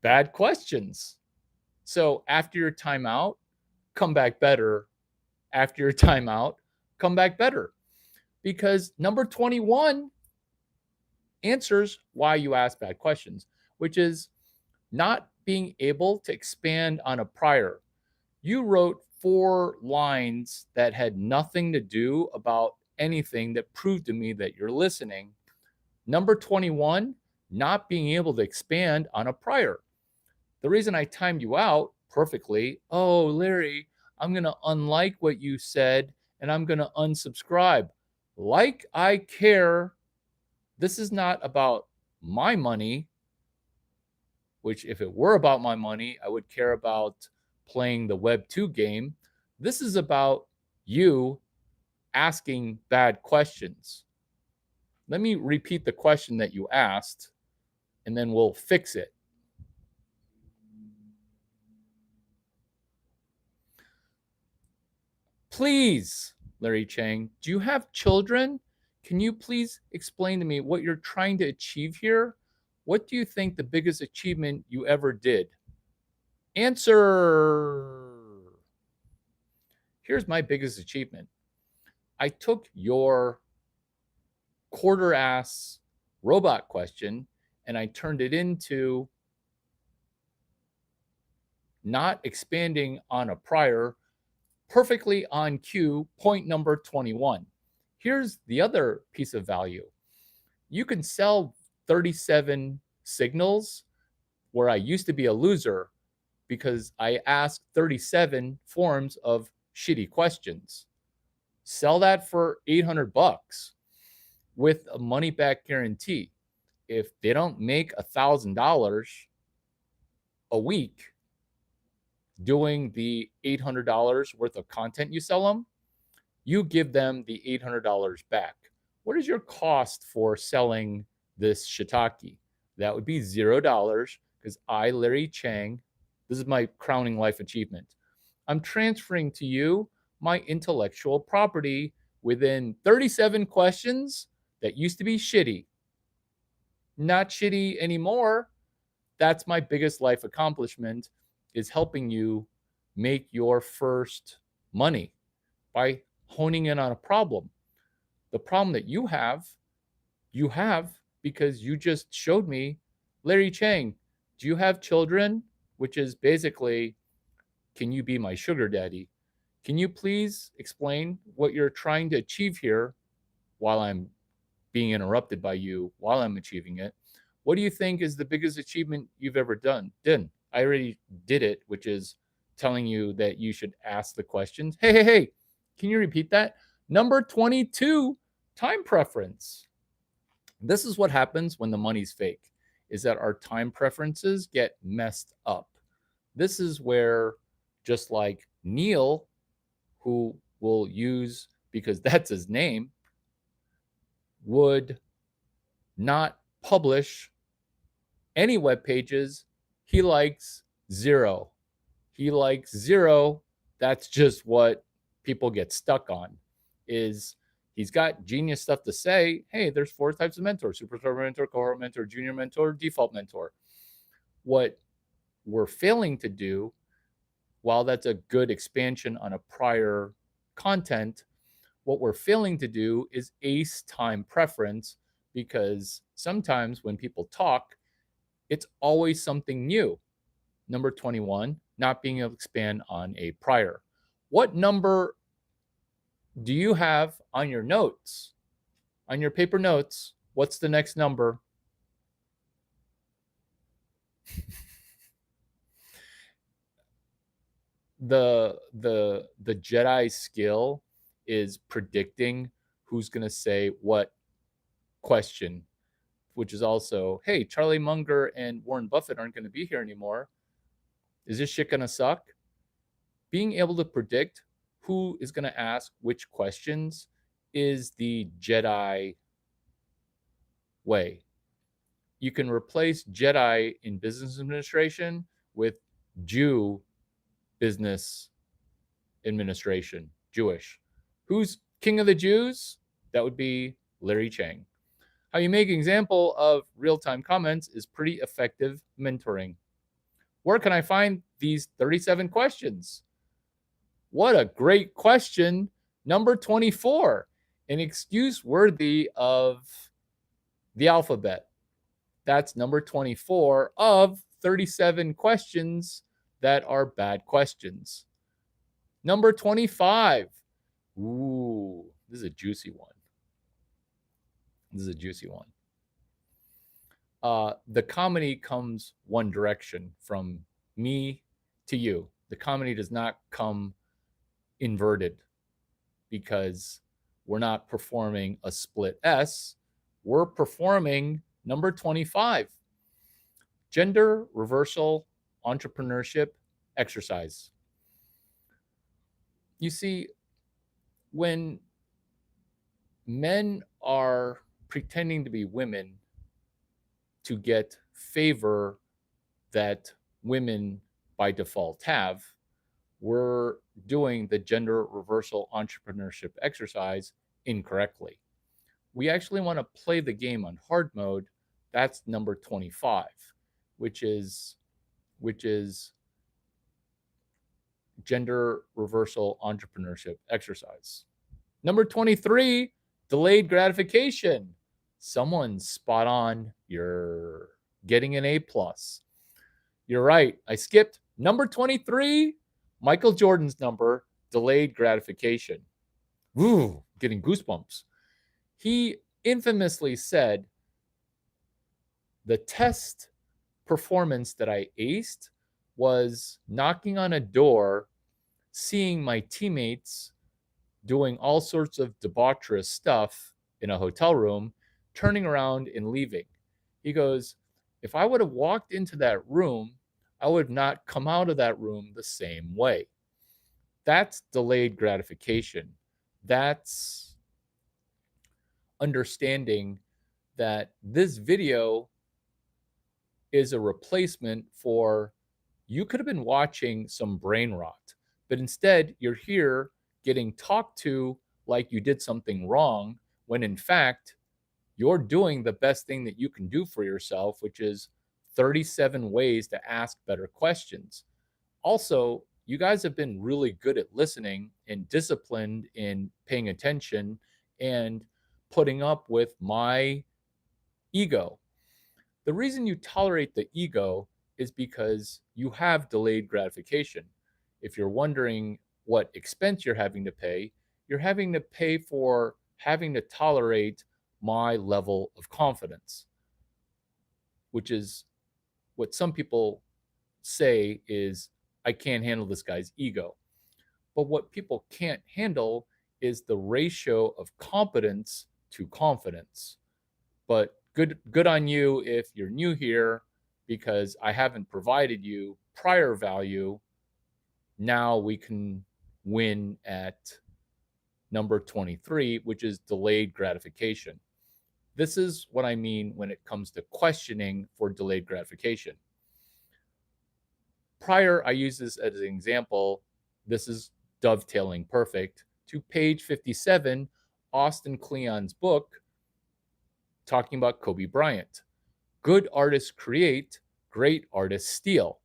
bad questions. So after your timeout, come back better. After your timeout, come back better. Because number 21 answers why you ask bad questions, which is not being able to expand on a prior. You wrote 4 lines that had nothing to do about anything that proved to me that you're listening. Number 21, not being able to expand on a prior. The reason I timed you out perfectly, oh, Larry, I'm going to unlike what you said and I'm going to unsubscribe. Like I care. This is not about my money, which if it were about my money, I would care about playing the Web 2 game. This is about you asking bad questions. Let me repeat the question that you asked, and then we'll fix it. Please, Larry Chang, do you have children? Can you please explain to me what you're trying to achieve here? What do you think the biggest achievement you ever did? Answer. Here's my biggest achievement. I took your quarter ass robot question and I turned it into not expanding on a prior, perfectly on cue, point number 21. Here's the other piece of value. You can sell 37 signals where I used to be a loser because I asked 37 forms of shitty questions. Sell that for $800 with a money back guarantee. If they don't make $1,000 a week doing the $800 worth of content you sell them, you give them the $800 back. What is your cost for selling this shiitake? That would be $0 because I, Larry Chang, this is my crowning life achievement. I'm transferring to you my intellectual property within 37 questions that used to be shitty. Not shitty anymore. That's my biggest life accomplishment, is helping you make your first money by honing in on a problem. The problem that you have because you just showed me, Larry Chang, do you have children? Which is basically, can you be my sugar daddy? Can you please explain what you're trying to achieve here while I'm being interrupted by you while I'm achieving it? What do you think is the biggest achievement you've ever done? I already did it, which is telling you that you should ask the questions. Hey, can you repeat that? Number 22, time preference. This is what happens when the money's fake, is that our time preferences get messed up. This is where, just like Neil, who we'll use because that's his name, would not publish any web pages. He likes 0. He likes 0. That's just what people get stuck on, is he's got genius stuff to say. Hey, there's 4 types of mentor: superstar mentor, cohort mentor, junior mentor, default mentor. What we're failing to do, while that's a good expansion on a prior content, what we're failing to do is ace time preference, because sometimes when people talk, it's always something new. Number 21, not being able to expand on a prior. What number do you have on your notes? On your paper notes, what's the next number? the Jedi skill is predicting who's going to say what question, which is also, hey, Charlie Munger and Warren Buffett aren't going to be here anymore. Is this shit going to suck? Being able to predict who is going to ask which questions is the Jedi way. You can replace Jedi in business administration with Jew business administration, Jewish. Who's king of the Jews? That would be Larry Chang. How you make an example of real-time comments is pretty effective mentoring. Where can I find these 37 questions? What a great question. Number 24, an excuse worthy of the alphabet. That's number 24 of 37 questions that are bad questions. Number 25. Ooh, this is a juicy one. This is a juicy one. The comedy comes one direction from me to you. The comedy does not come inverted because we're not performing a split S. We're performing number 25, gender reversal entrepreneurship exercise. You see, when men are pretending to be women to get favor that women by default have, we're doing the gender reversal entrepreneurship exercise incorrectly. We actually want to play the game on hard mode. That's number 25, which is gender reversal entrepreneurship exercise. Number 23, delayed gratification. Someone's spot on. You're getting an A plus. You're right. I skipped number 23, Michael Jordan's number, delayed gratification. Woo, getting goosebumps. He infamously said, the test performance that I aced was knocking on a door, seeing my teammates doing all sorts of debaucherous stuff in a hotel room, turning around and leaving. He goes, if I would have walked into that room, I would not come out of that room the same way. That's delayed gratification. That's understanding that this video is a replacement for, you could have been watching some brain rot, but instead you're here getting talked to like you did something wrong, when in fact you're doing the best thing that you can do for yourself, which is 37 ways to ask better questions. Also, you guys have been really good at listening and disciplined in paying attention and putting up with my ego. The reason you tolerate the ego is because you have delayed gratification. If you're wondering what expense you're having to pay, you're having to pay for having to tolerate my level of confidence, which is what some people say is, I can't handle this guy's ego. But what people can't handle is the ratio of competence to confidence. But good on you if you're new here, because I haven't provided you prior value. Now we can win at number 23, which is delayed gratification. This is what I mean when it comes to questioning for delayed gratification. Prior, I use this as an example. This is dovetailing perfect to page 57, Austin Kleon's book, talking about Kobe Bryant. Good artists create, great artists steal.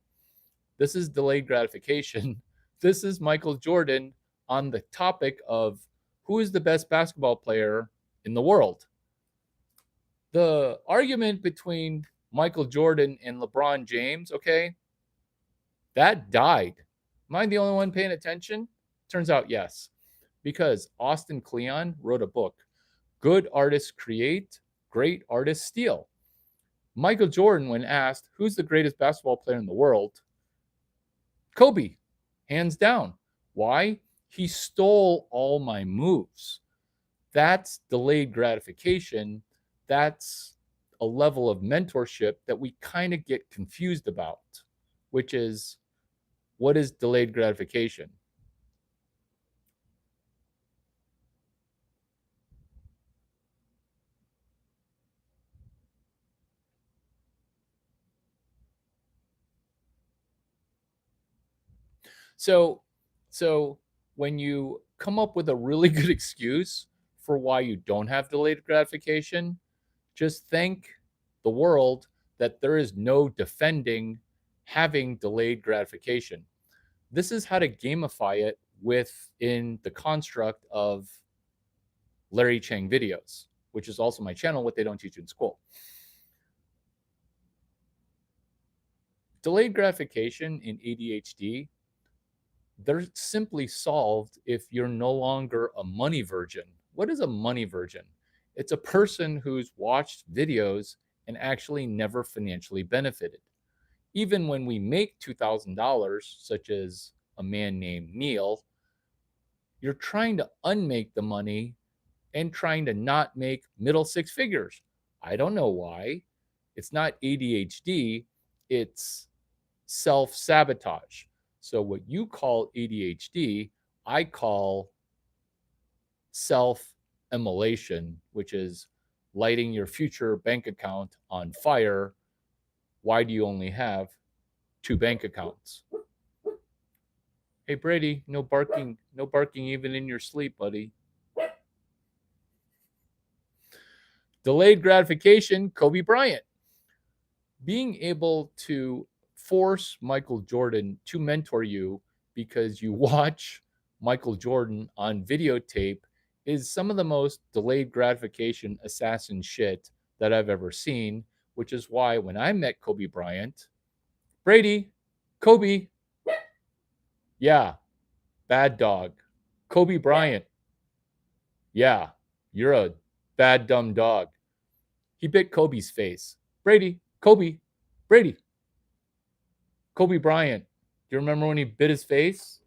This is delayed gratification. This is Michael Jordan on the topic of who is the best basketball player in the world. The argument between Michael Jordan and LeBron James, okay, that died. Am I the only one paying attention? Turns out yes, because Austin Kleon wrote a book, Good Artists Create, Great Artists Steal. Michael Jordan, when asked who's the greatest basketball player in the world, Kobe, hands down. Why? He stole all my moves. That's delayed gratification. That's a level of mentorship that we kind of get confused about, which is, what is delayed gratification? So when you come up with a really good excuse for why you don't have delayed gratification, just thank the world that there is no defending having delayed gratification. This is how to gamify it within the construct of Larry Chang videos, which is also my channel, What They Don't Teach You in School. Delayed gratification in ADHD, they're simply solved if you're no longer a money virgin. What is a money virgin? It's a person who's watched videos and actually never financially benefited. Even when we make $2,000, such as a man named Neil, you're trying to unmake the money and trying to not make middle six figures. I don't know why. It's not ADHD, it's self sabotage. So, what you call ADHD, I call self immolation, which is lighting your future bank account on fire. Why do you only have 2 bank accounts? Hey, Brady, no barking even in your sleep, buddy. Delayed gratification, Kobe Bryant. Being able to force Michael Jordan to mentor you because you watch Michael Jordan on videotape is some of the most delayed gratification assassin shit that I've ever seen, which is why when I met Kobe Bryant, Brady, Kobe, yeah, bad dog. Kobe Bryant, yeah, you're a bad dumb dog. He bit Kobe's face. Brady, Kobe, Brady, Kobe Bryant. Do you remember when he bit his face?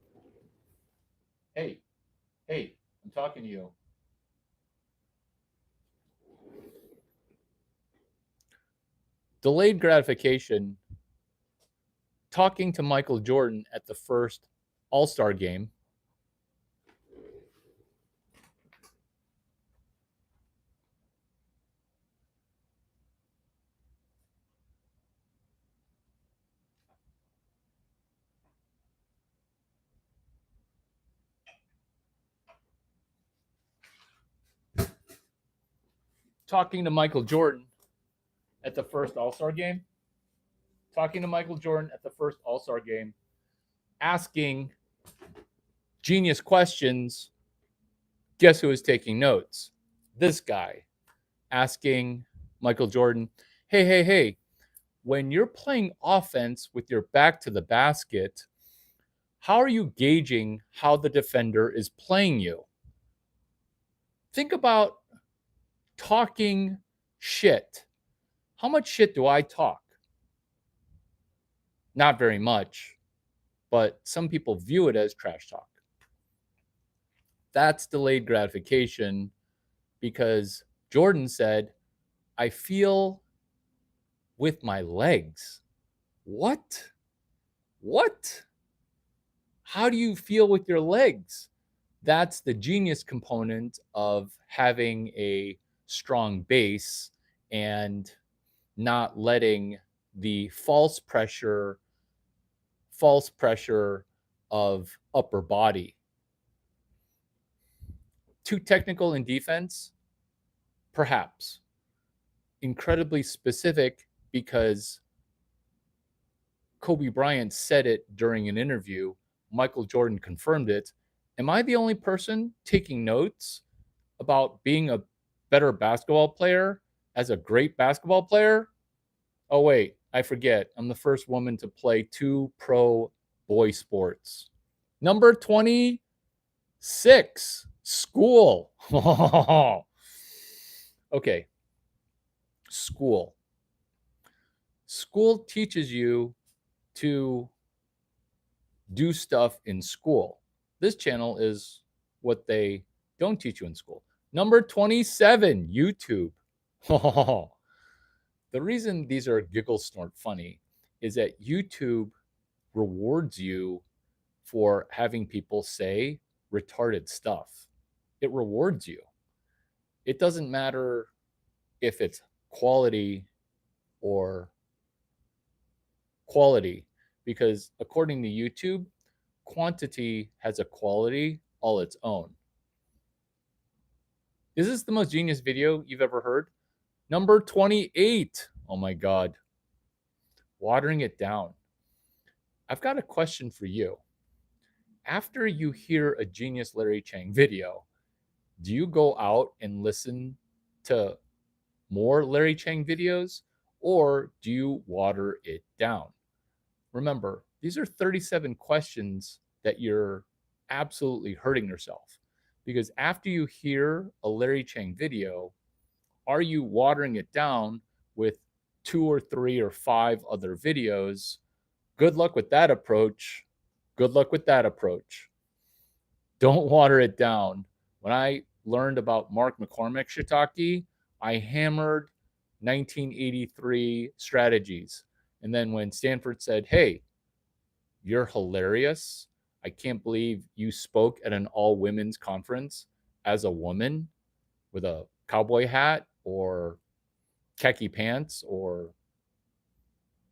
Hey, I'm talking to you. Delayed gratification. Talking to Michael Jordan at the first All-Star game. Talking to Michael Jordan at the first All-Star game. Talking to Michael Jordan at the first All-Star game. Asking genius questions. Guess who is taking notes? This guy. Asking Michael Jordan, hey, when you're playing offense with your back to the basket, how are you gauging how the defender is playing you? Think about talking shit. How much shit do I talk? Not very much, but some people view it as trash talk. That's delayed gratification because Jordan said, I feel with my legs. What? How do you feel with your legs? That's the genius component of having a strong base and not letting the false pressure of upper body. Too technical in defense? Perhaps. Incredibly specific because Kobe Bryant said it during an interview. Michael Jordan confirmed it. Am I the only person taking notes about being a better basketball player as a great basketball player? Oh, wait, I forget. I'm the first woman to play 2 pro boy sports. Number 26, school. Okay, school. School teaches you to do stuff in school. This channel is what they don't teach you in school. Number 27, YouTube. The reason these are giggle snort funny is that YouTube rewards you for having people say retarded stuff. It rewards you. It doesn't matter if it's quality or quality, because according to YouTube, quantity has a quality all its own. Is this the most genius video you've ever heard? Number 28. Oh my God. Watering it down. I've got a question for you. After you hear a genius Larry Chang video, do you go out and listen to more Larry Chang videos, or do you water it down? Remember, these are 37 questions that you're absolutely hurting yourself, because after you hear a Larry Chang video, are you watering it down with 2 or 3 or 5 other videos? Good luck with that approach. Good luck with that approach. Don't water it down. When I learned about Mark McCormack shiitake, I hammered 1983 strategies. And then when Stanford said, "Hey, you're hilarious. I can't believe you spoke at an all women's conference as a woman with a cowboy hat or khaki pants or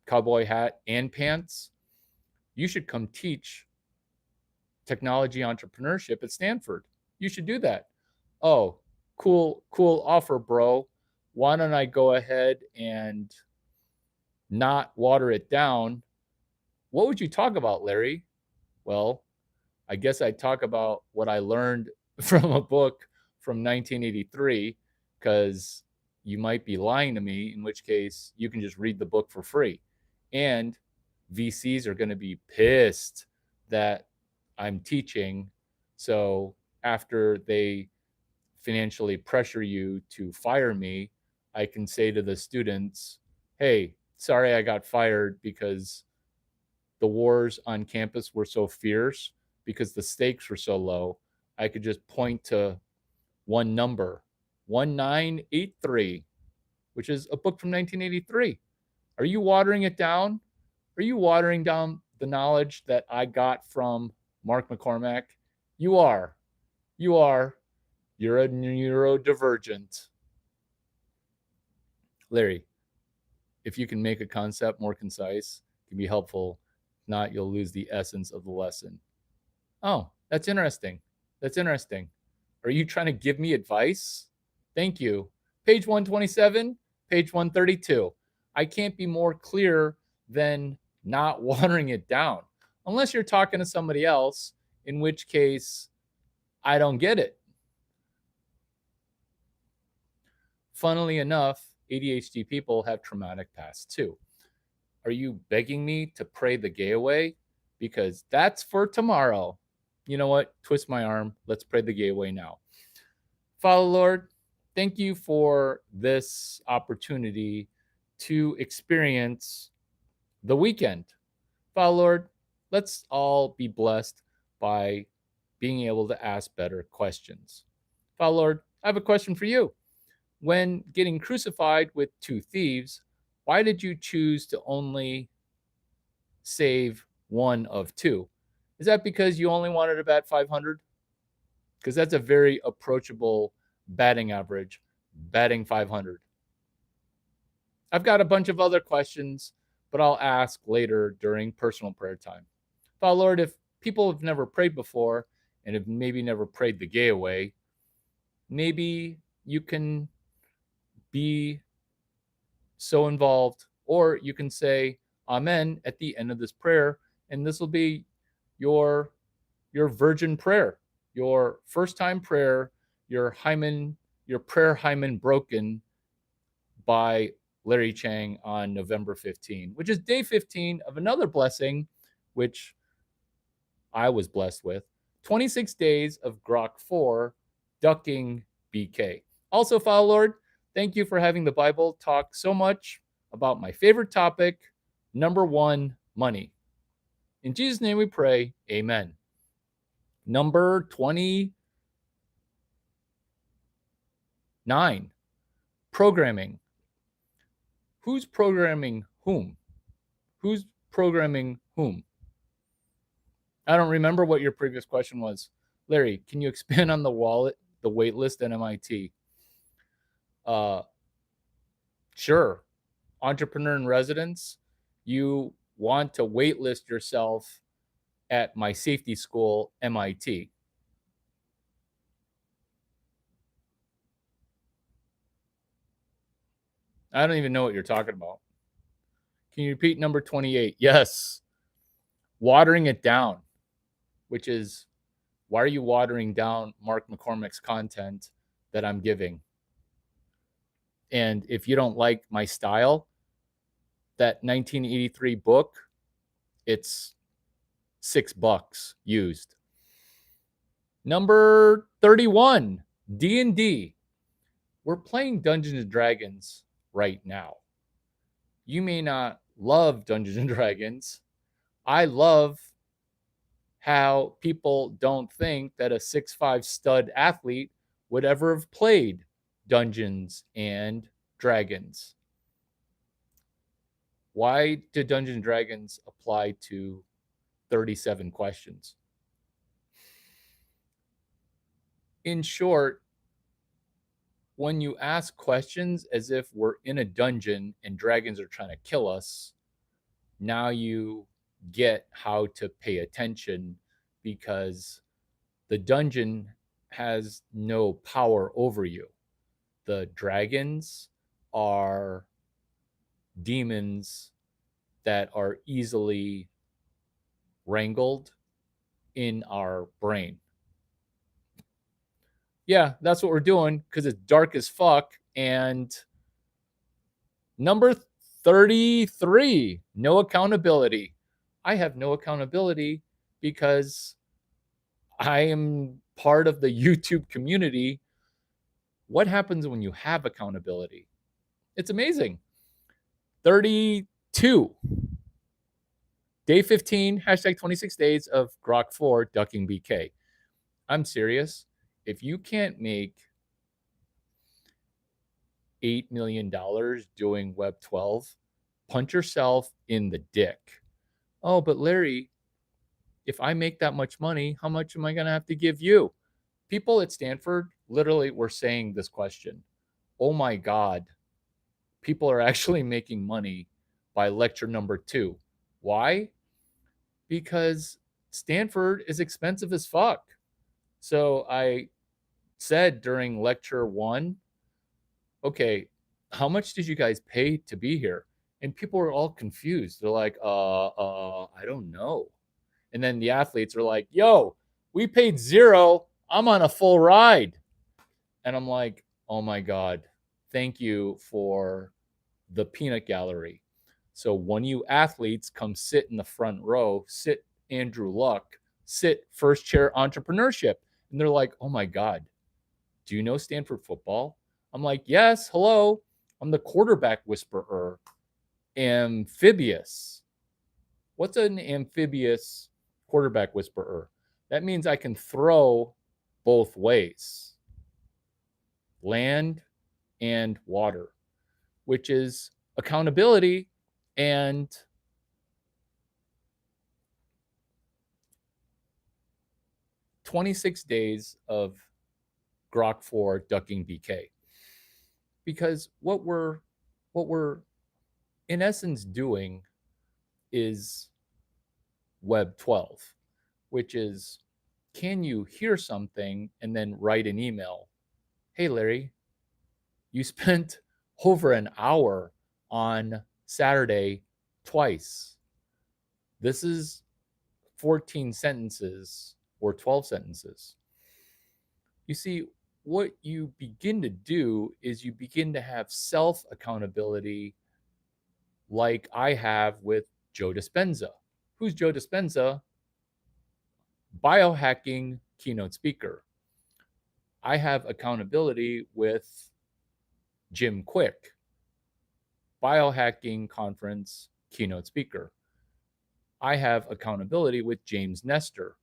cowboy hat and pants. You should come teach technology entrepreneurship at Stanford. You should do that." Oh, cool offer, bro. Why don't I go ahead and not water it down? What would you talk about, Larry? Well, I guess I'd talk about what I learned from a book from 1983, because you might be lying to me, in which case you can just read the book for free. And VCs are going to be pissed that I'm teaching. So after they financially pressure you to fire me, I can say to the students, "Hey, sorry I got fired because the wars on campus were so fierce, because the stakes were so low. I could just point to one number, 1983, which is a book from 1983. Are you watering it down? Are you watering down the knowledge that I got from Mark McCormack? You are. You are. You're a neurodivergent. Larry, if you can make a concept more concise, it can be helpful. If not, you'll lose the essence of the lesson. Oh, that's interesting. That's interesting. Are you trying to give me advice? Thank you. Page 127, page 132. I can't be more clear than not watering it down, unless you're talking to somebody else, in which case I don't get it. Funnily enough, ADHD people have traumatic past too. Are you begging me to pray the gay away? Because that's for tomorrow. You know what? Twist my arm. Let's pray the gay away now. Father Lord, thank you for this opportunity to experience the weekend. Father Lord, let's all be blessed by being able to ask better questions. Father Lord, I have a question for you. When getting crucified with 2 thieves, why did you choose to only save one of 2? Is that because you only wanted to bat 500? Because that's a very approachable batting average, batting 500. I've got a bunch of other questions, but I'll ask later during personal prayer time. Father Lord, if people have never prayed before and have maybe never prayed the gay away, maybe you can be so involved, or you can say amen at the end of this prayer, and this will be your virgin prayer, your first time prayer, your prayer hymen broken by Larry Chang on November 15, which is day 15 of another blessing, which I was blessed with. 26 days of Grok 4 ducking BK. Also, Father Lord, thank you for having the Bible talk so much about my favorite topic, number 1, money. In Jesus' name we pray, amen. Number 29, programming. Who's programming whom? Who's programming whom? I don't remember what your previous question was. Larry, can you expand on the wait list at MIT? Sure. Entrepreneur in residence, you want to waitlist yourself at my safety school, MIT. I don't even know what you're talking about. Can you repeat number 28? Yes. Watering it down, which is, why are you watering down Mark McCormack's content that I'm giving? And if you don't like my style, that 1983 book, it's $6 used. Number 31, D&D. We're playing Dungeons and Dragons right now. You may not love Dungeons and Dragons. I love how people don't think that a 6'5" stud athlete would ever have played Dungeons and Dragons. Why do Dungeons and Dragons apply to 37 questions? In short, when you ask questions as if we're in a dungeon and dragons are trying to kill us, now you get how to pay attention, because the dungeon has no power over you. The dragons are demons that are easily wrangled in our brain. Yeah, that's what we're doing because it's dark as fuck. And number 33, no accountability. I have no accountability because I am part of the YouTube community. What happens when you have accountability? It's amazing. 32. Day 15, hashtag 26 days of Grok 4 ducking BK. I'm serious. If you can't make $8 million doing Web 12, punch yourself in the dick. Oh, but Larry, if I make that much money, how much am I going to have to give you? People at Stanford literally were saying this question. Oh my God, people are actually making money by lecture number 2. Why? Because Stanford is expensive as fuck. So I said during lecture 1, okay, how much did you guys pay to be here? And people were all confused. They're like, I don't know. And then the athletes are like, yo, we paid 0. I'm on a full ride. And I'm like, oh my God, thank you for the peanut gallery. So when you athletes come sit in the front row, sit Andrew Luck, sit first chair entrepreneurship. And they're like, oh my God, do you know Stanford football? I'm like, yes, hello. I'm the quarterback whisperer. Amphibious. What's an amphibious quarterback whisperer? That means I can throw both ways, land and water, which is accountability. And $26 days of Grok 4 ducking BK. Because what we're in essence doing is Web 12, which is, can you hear something and then write an email? Hey, Larry, you spent over an hour on Saturday twice. This is 14 sentences or 12 sentences. You see, what you begin to do is you begin to have self accountability, like I have with Joe Dispenza. Who's Joe Dispenza? Biohacking keynote speaker. I have accountability with Jim Quick, biohacking conference keynote speaker. I have accountability with James Nestor.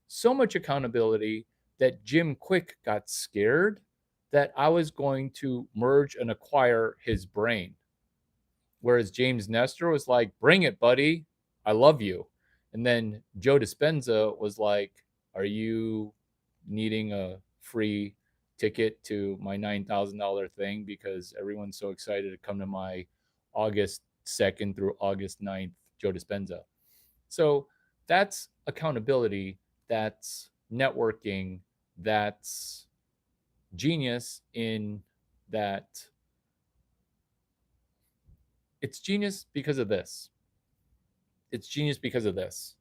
So much accountability that Jim Quick got scared that I was going to merge and acquire his brain. Whereas James Nestor was like, bring it, buddy. I love you. And then Joe Dispenza was like, are you needing a free ticket to my $9,000 thing? Because everyone's so excited to come to my August 2nd through August 9th Joe Dispenza. So that's accountability. That's networking. That's genius in that It's genius because of this. It's genius because of this.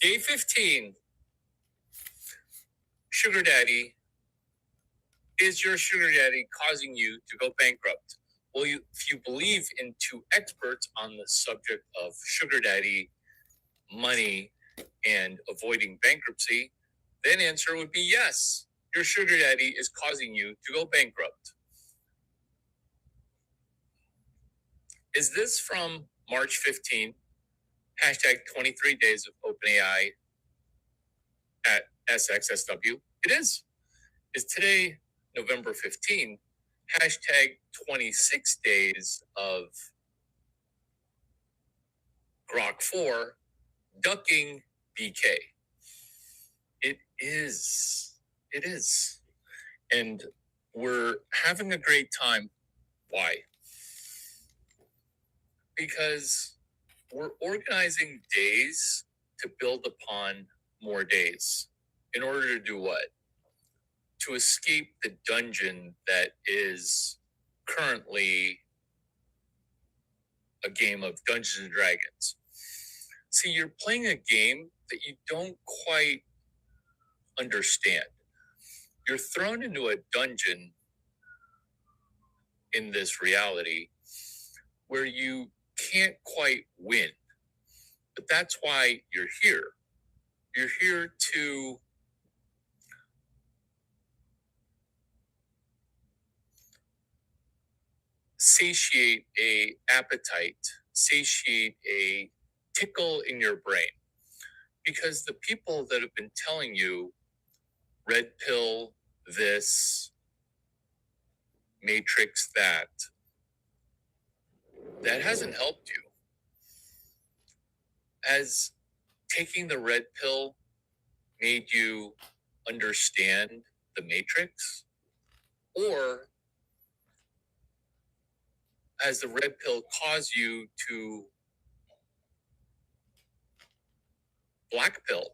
Day 15. Sugar daddy. Is your sugar daddy causing you to go bankrupt? Well, if you believe in two experts on the subject of sugar daddy, money, and avoiding bankruptcy, then answer would be yes. Your sugar daddy is causing you to go bankrupt. Is this from March 15? Hashtag 23 days of OpenAI at SXSW? It is. Is today November 15? Hashtag 26 days of Grok 4 ducking BK. It is. It is. And we're having a great time. Why? Because we're organizing days to build upon more days. In order to do what? To escape the dungeon that is currently a game of Dungeons and Dragons. See, you're playing a game that you don't quite understand. You're thrown into a dungeon in this reality where you can't quite win. But that's why you're here. You're here to satiate a appetite, satiate a tickle in your brain. Because the people that have been telling you red pill this, matrix that hasn't helped you. Has taking the red pill made you understand the matrix? Or has the red pill caused you to black pill?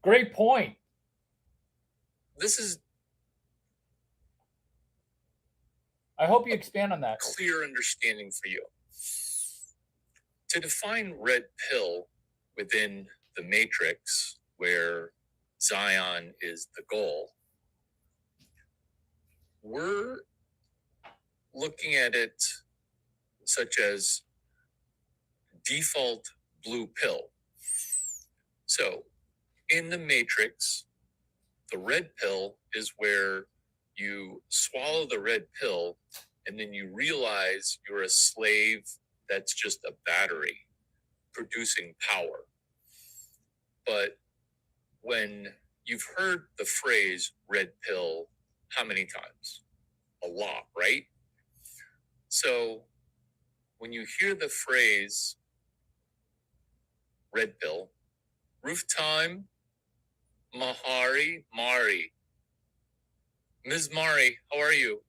Great point. This is I hope you expand on that. clear understanding for you. To define red pill within the matrix, where Zion is the goal, we're looking at it such as default blue pill. So in the matrix, the red pill is where you swallow the red pill and then you realize you're a slave that's just a battery producing power. But when you've heard the phrase red pill, how many times? A lot, right? So when you hear the phrase red pill, roof time, Mahari, Mari. Ms. Mari, how are you?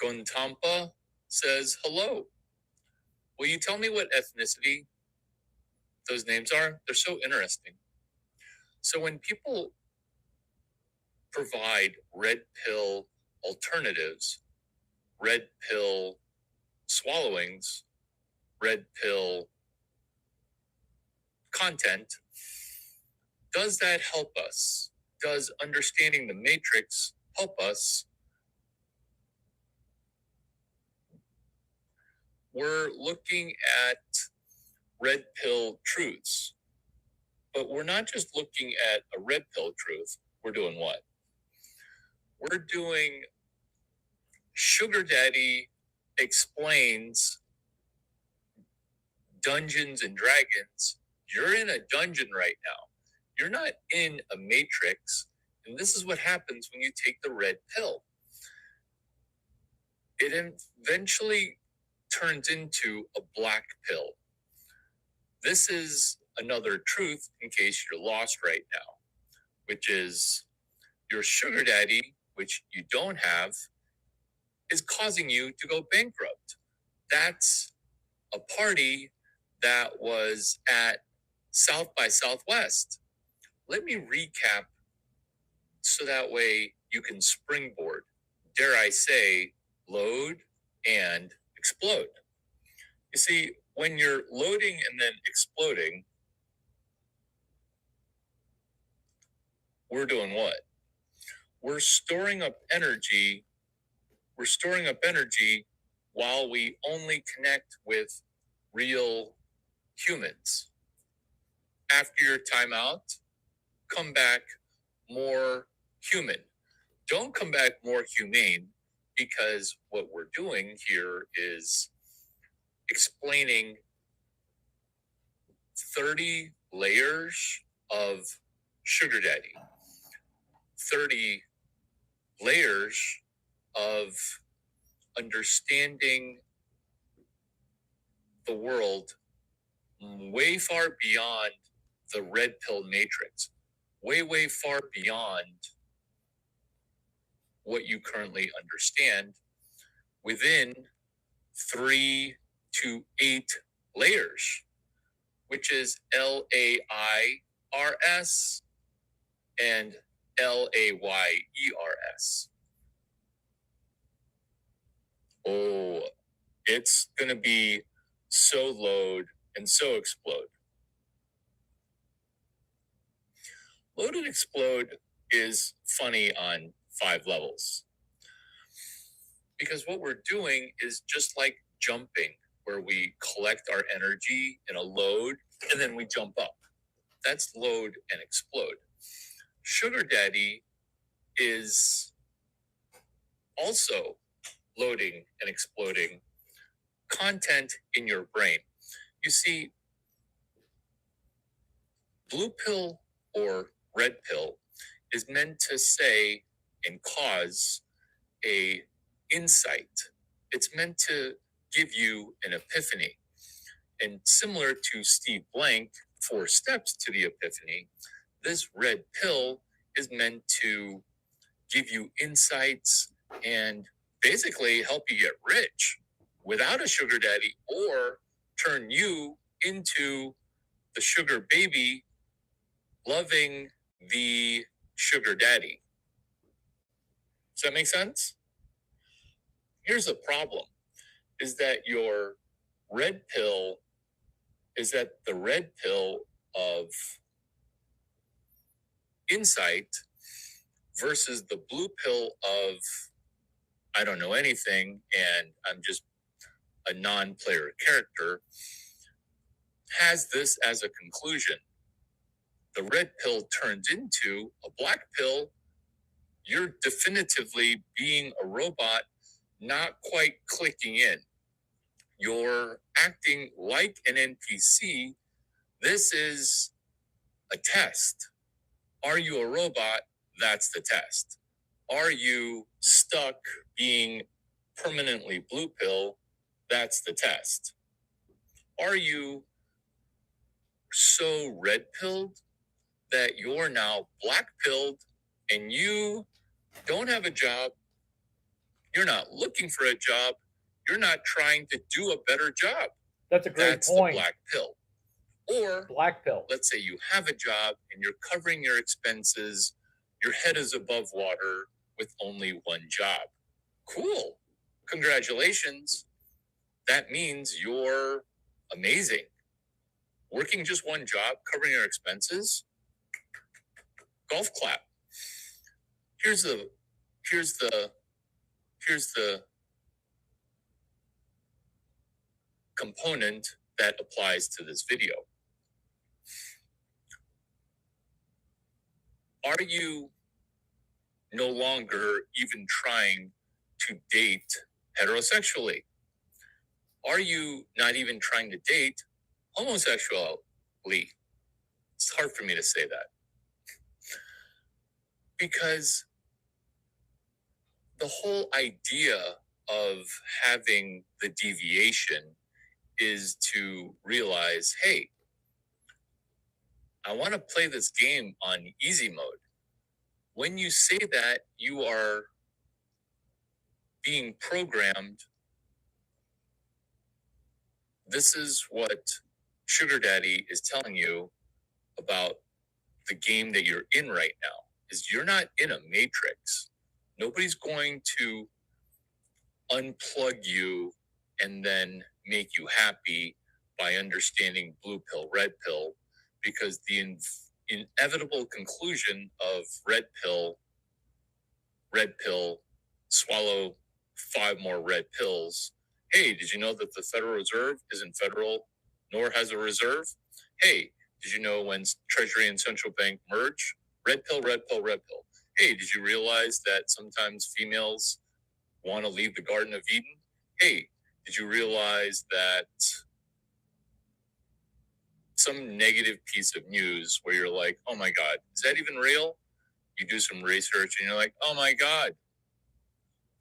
Gontampa says hello. Will you tell me what ethnicity those names are? They're so interesting. So when people provide red pill alternatives, red pill swallowings, red pill content, does that help us? Does understanding the matrix help us? We're looking at red pill truths, but we're not just looking at a red pill truth. We're doing what? We're doing Sugar Daddy explains Dungeons and Dragons. You're in a dungeon right now. You're not in a matrix. And this is what happens when you take the red pill. It eventually turns into a black pill. This is another truth in case you're lost right now, which is your sugar daddy, which you don't have, is causing you to go bankrupt. That's a party that was at South by Southwest. Let me recap so that way you can springboard, dare I say, load and explode. You see, when you're loading and then exploding, we're doing what? We're storing up energy. We're storing up energy while we only connect with real humans. After your timeout, come back more human. Don't come back more humane, because what we're doing here is explaining 30 layers of sugar daddy, 30 layers of understanding the world way far beyond the red pill matrix, way far beyond what you currently understand, within 3 to 8 layers, which is LAIRS and LAYERS. Oh, it's going to be so load and so explode. Load and explode is funny on 5 levels. Because what we're doing is just like jumping, where we collect our energy in a load and then we jump up. That's load and explode. Sugar daddy is also loading and exploding content in your brain. You see, blue pill or red pill is meant to say and cause a insight. It's meant to give you an epiphany. And similar to Steve Blank, 4 Steps to the Epiphany, this red pill is meant to give you insights and basically help you get rich without a sugar daddy, or turn you into the sugar baby loving the sugar daddy. Does that make sense? Here's the problem, is that your red pill is that the red pill of insight versus the blue pill of I don't know anything and I'm just a non-player character, has this as a conclusion. The red pill turns into a black pill. You're definitively being a robot, not quite clicking in. You're acting like an NPC. This is a test. Are you a robot? That's the test. Are you stuck being permanently blue pill? That's the test. Are you so red pilled that you're now black pilled and you don't have a job? You're not looking for a job. You're not trying to do a better job. That's a great That's point. the black pill. Or Black pill. let's say you have a job and you're covering your expenses. Your head is above water with only one job. Cool. Congratulations. That means you're amazing. Working just one job, covering your expenses, golf clap. Here's the component that applies to this video. Are you no longer even trying to date heterosexually? Are you not even trying to date homosexually? It's hard for me to say that. Because the whole idea of having the deviation is to realize, hey, I want to play this game on easy mode. When you say that, you are being programmed. This is what Sugar Daddy is telling you about the game that you're in right now, is you're not in a matrix. Nobody's going to unplug you and then make you happy by understanding blue pill, red pill, because the inevitable conclusion of red pill, swallow 5 more red pills. Hey, did you know that the Federal Reserve isn't federal nor has a reserve? Hey, did you know when Treasury and Central Bank merge? Red pill, red pill, red pill. Hey, did you realize that sometimes females want to leave the Garden of Eden? Hey, did you realize that some negative piece of news where you're like, oh my God, is that even real? You do some research and you're like, oh my God,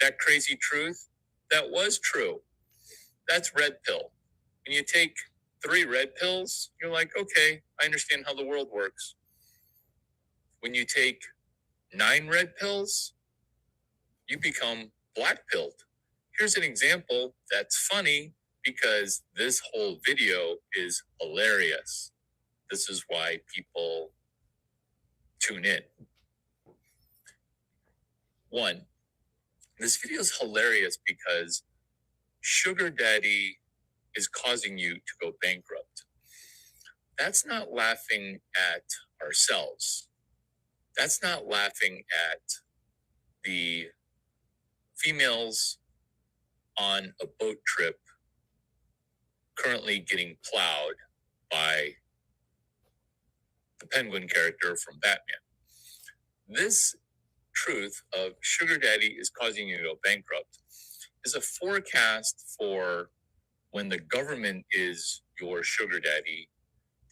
that crazy truth, that was true. That's red pill. When you take 3 red pills, you're like, okay, I understand how the world works. When you take 9 red pills, you become black pilled. Here's an example that's funny because this whole video is hilarious. This is why people tune in. 1, this video is hilarious because Sugar Daddy is causing you to go bankrupt. That's not laughing at ourselves. That's not laughing at the females on a boat trip currently getting plowed by the Penguin character from Batman. This truth of Sugar Daddy is causing you to go bankrupt is a forecast for when the government is your sugar daddy,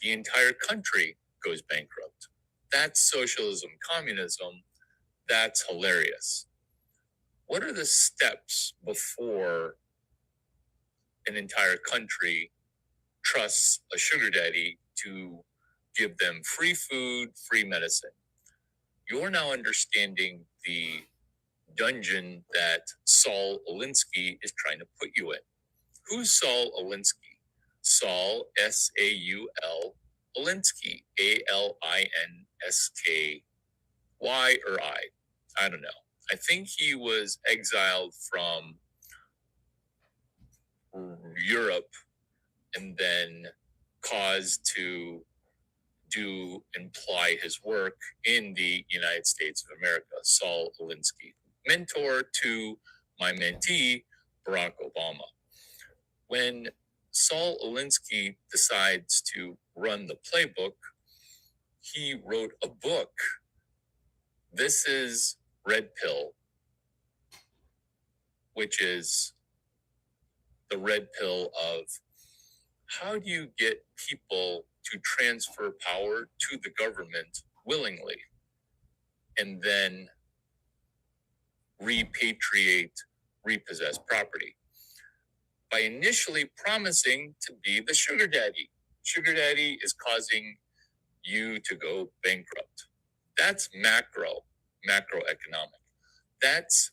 the entire country goes bankrupt. That's socialism, communism. That's hilarious. What are the steps before an entire country trusts a sugar daddy to give them free food, free medicine? You're now understanding the dungeon that Saul Alinsky is trying to put you in. Who's Saul Alinsky? Saul, S-A-U-L, Alinsky, A-L-I-N-S-K-Y or I don't know. I think he was exiled from Europe and then caused to do and ply his work in the United States of America. Saul Alinsky, mentor to my mentee, Barack Obama. When Saul Alinsky decides to run the playbook, he wrote a book. This is Red Pill, which is the red pill of how do you get people to transfer power to the government willingly and then repatriate, repossess property by initially promising to be the sugar daddy. Sugar daddy is causing you to go bankrupt. That's macroeconomic. That's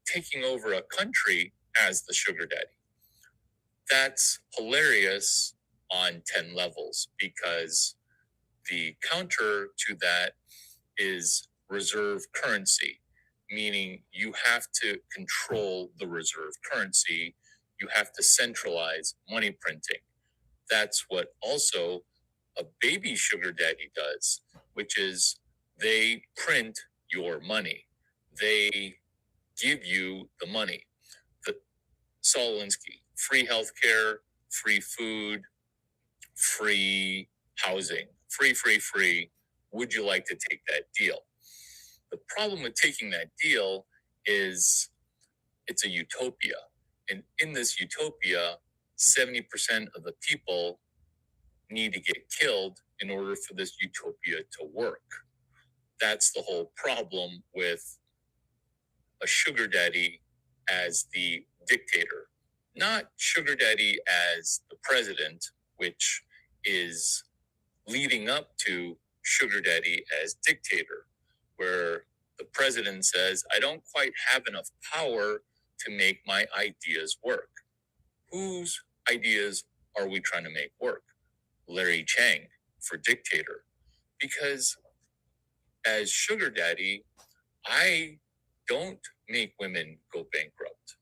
taking over a country as the sugar daddy. That's hilarious on 10 levels because the counter to that is reserve currency, meaning you have to control the reserve currency. You have to centralize money printing. That's what also a baby sugar daddy does, which is they print your money. They give you the money. The Saul Alinsky, free healthcare, free food, free housing, free. Would you like to take that deal? The problem with taking that deal is it's a utopia. And in this utopia, 70% of the people need to get killed in order for this utopia to work. That's the whole problem with a sugar daddy as the dictator, not sugar daddy as the president, which is leading up to sugar daddy as dictator, where the president says, I don't quite have enough power to make my ideas work. Whose ideas are we trying to make work? Larry Chang for dictator. Because as sugar daddy, I don't make women go bankrupt.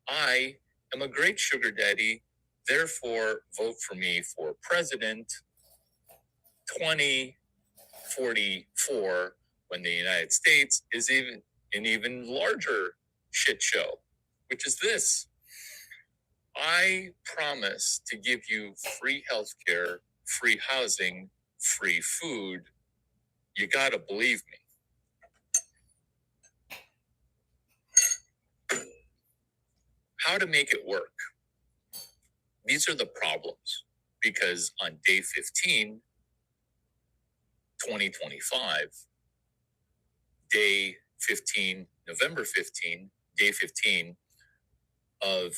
I am a great sugar daddy, therefore vote for me for president 2044 when the United States is even an even larger shit show, which is this. I promise to give you free healthcare, free housing, free food. You gotta believe me. How to make it work? These are the problems because on day 15, 2025, day 15, November 15, day 15 of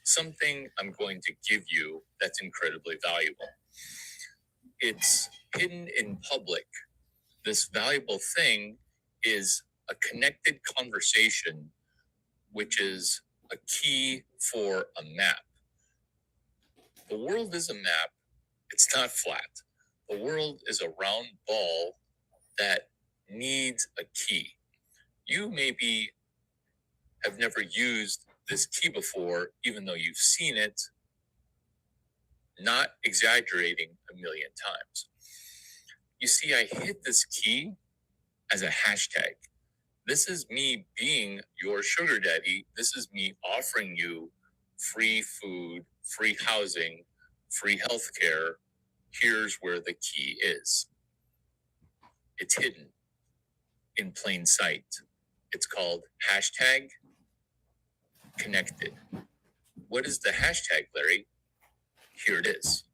something I'm going to give you that's incredibly valuable. It's hidden in public. This valuable thing is a connected conversation, which is a key for a map. The world is a map. It's not flat. The world is a round ball that needs a key. You maybe have never used this key before, even though you've seen it, not exaggerating, a million times. You see, I hid this key as a hashtag. This is me being your sugar daddy. This is me offering you free food, free housing, free healthcare. Here's where the key is. It's hidden in plain sight. It's called hashtag connected. What is the hashtag, Larry? Here it is.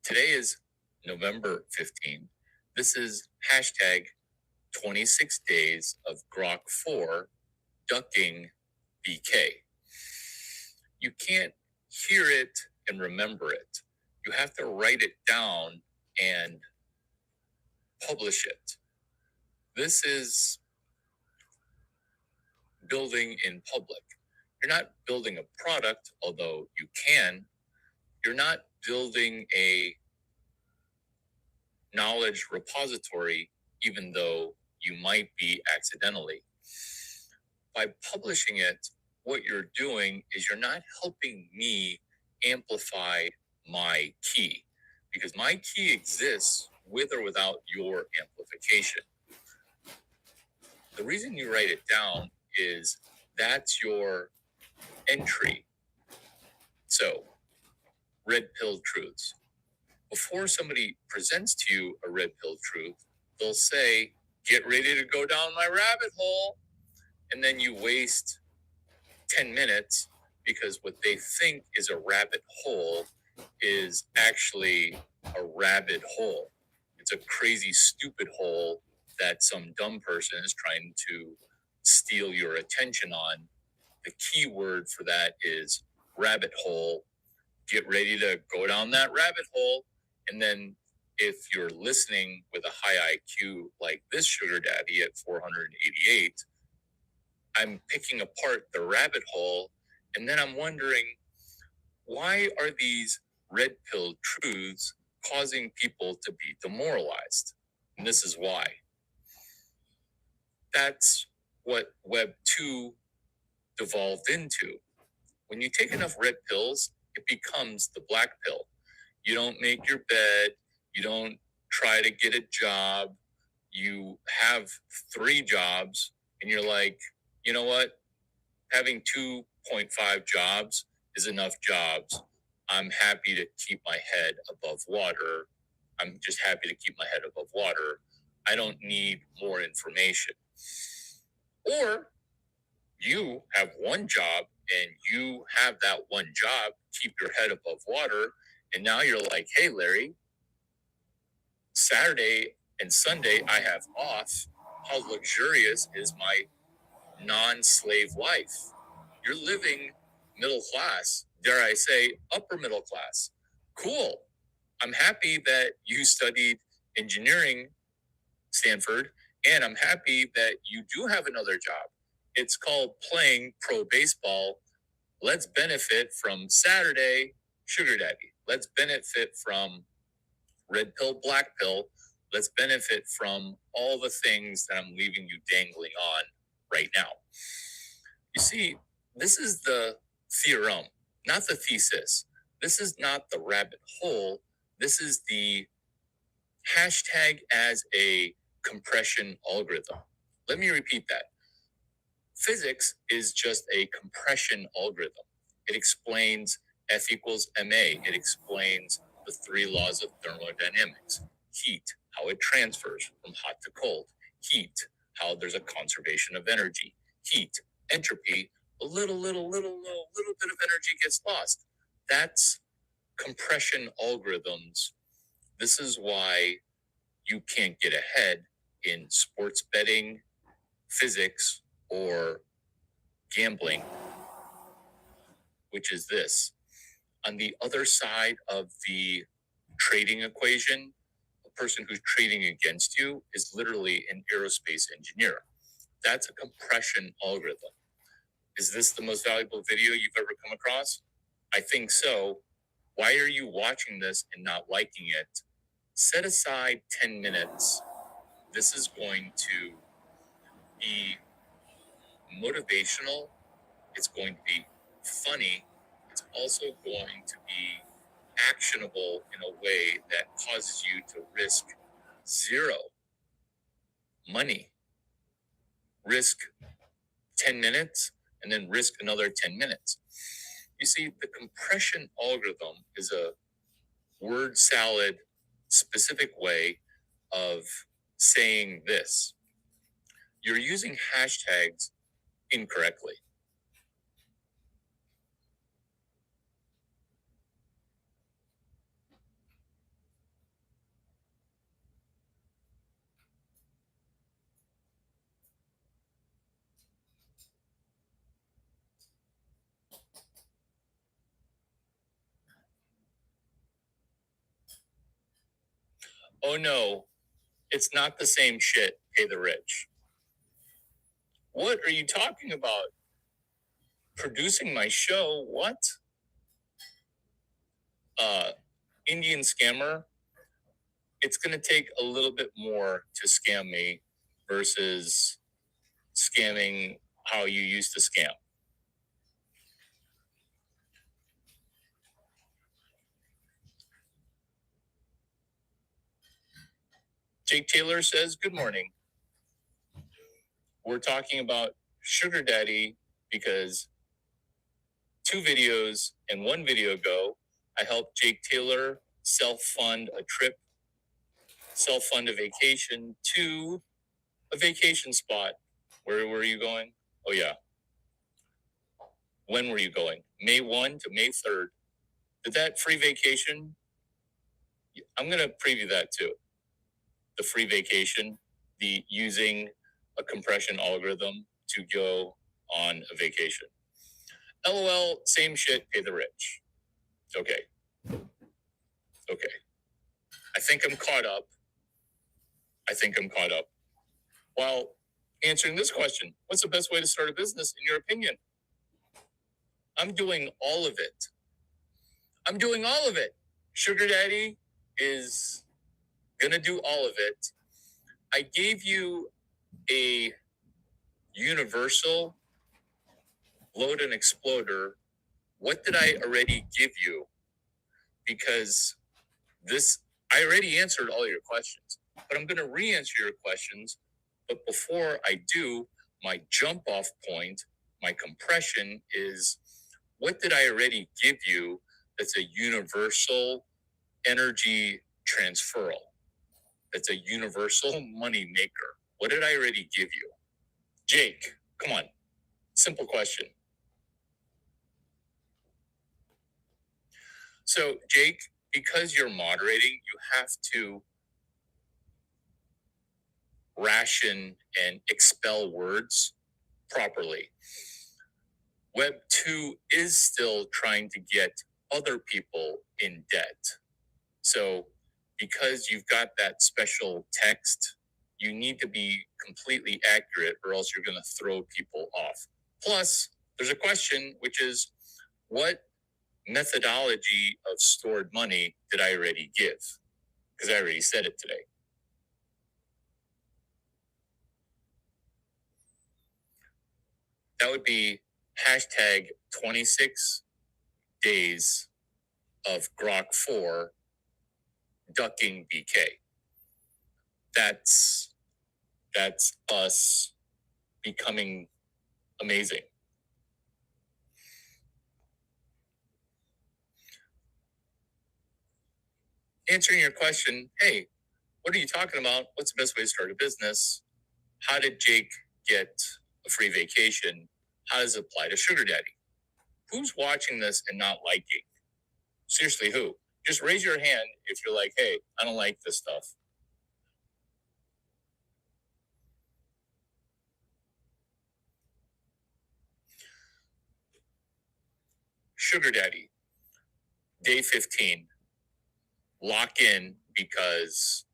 Today is November 15. This is hashtag 26 days of Grok 4 ducking BK. You can't hear it and remember it. You have to write it down and publish it. This is building in public. You're not building a product, although you can. You're not building a knowledge repository, even though you might be accidentally. By publishing it, what you're doing is you're not helping me amplify my key, because my key exists with or without your amplification. The reason you write it down is that's your entry. So, red pill truths. Before somebody presents to you a red pill truth, they'll say, get ready to go down my rabbit hole. And then you waste 10 minutes because what they think is a rabbit hole is actually a rabid hole. It's a crazy, stupid hole that some dumb person is trying to steal your attention on. The key word for that is rabbit hole. Get ready to go down that rabbit hole. And then if you're listening with a high IQ like this sugar daddy at 488, I'm picking apart the rabbit hole, and then I'm wondering, why are these red pill truths causing people to be demoralized? And this is why. That's what Web 2 devolved into. When you take enough red pills, it becomes the black pill. You don't make your bed. You don't try to get a job. You have 3 jobs, and you're like, you know what? Having 2.5 jobs is enough jobs. I'm happy to keep my head above water. I'm just happy to keep my head above water. I don't need more information. Or you have 1 job and you have that 1 job, keep your head above water. And now you're like, hey, Larry, Saturday and Sunday I have off. How luxurious is my non-slave life? You're living middle class, dare I say, upper middle class. Cool. I'm happy that you studied engineering, Stanford, and I'm happy that you do have another job. It's called playing pro baseball. Let's benefit from Saturday sugar daddy. Let's benefit from red pill, black pill. Let's benefit from all the things that I'm leaving you dangling on right now. You see, this is the theorem, not the thesis. This is not the rabbit hole. This is the hashtag as a compression algorithm. Let me repeat that. Physics is just a compression algorithm. It explains F equals ma. It explains the 3 laws of thermodynamics. Heat, how it transfers from hot to cold. Heat, how there's a conservation of energy. Heat, entropy, a little bit of energy gets lost. That's compression algorithms. This is why you can't get ahead in sports betting, physics, or gambling, which is this. On the other side of the trading equation, a person who's trading against you is literally an aerospace engineer. That's a compression algorithm. Is this the most valuable video you've ever come across? I think so. Why are you watching this and not liking it? Set aside 10 minutes. This is going to be motivational. It's going to be funny. It's also going to be actionable in a way that causes you to risk 0 money. Risk 10 minutes and then risk another 10 minutes. You see, the compression algorithm is a word salad specific way of saying this. You're using hashtags incorrectly. Oh no, it's not the same shit, pay the rich. What are you talking about? Producing my show? What? Indian scammer, it's going to take a little bit more to scam me versus scamming how you used to scam. Jake Taylor says, good morning. We're talking about Sugar Daddy because 2 videos and 1 video ago, I helped Jake Taylor self-fund a trip, self-fund a vacation to a vacation spot. Where were you going? Oh, yeah. When were you going? May 1 to May 3rd. Did that free vacation? I'm going to preview that too. The free vacation, the using a compression algorithm to go on a vacation. LOL, same shit, pay the rich. Okay. I think I'm caught up. While answering this question, what's the best way to start a business in your opinion? I'm doing all of it. Sugar Daddy is gonna do all of it. I gave you a universal load and exploder. What did I already give you? Because I already answered all your questions, but I'm gonna re-answer your questions. But before I do, my jump off point, my compression is, what did I already give you that's a universal energy transferal? That's a universal money maker. What did I already give you? Jake, come on. Simple question. So, Jake, because you're moderating, you have to ration and expel words properly. Web 2 is still trying to get other people in debt. So because you've got that special text, you need to be completely accurate or else you're going to throw people off. Plus, there's a question, which is, what methodology of stored money did I already give? Because I already said it today. That would be hashtag 26 days of Grok 4 ducking BK. That's us becoming amazing. Answering your question, hey, what are you talking about? What's the best way to start a business? How did Jake get a free vacation? How does it apply to Sugar Daddy? Who's watching this and not liking? Seriously, who? Just raise your hand if you're like, hey, I don't like this stuff. Sugar Daddy, day 15. Lock in because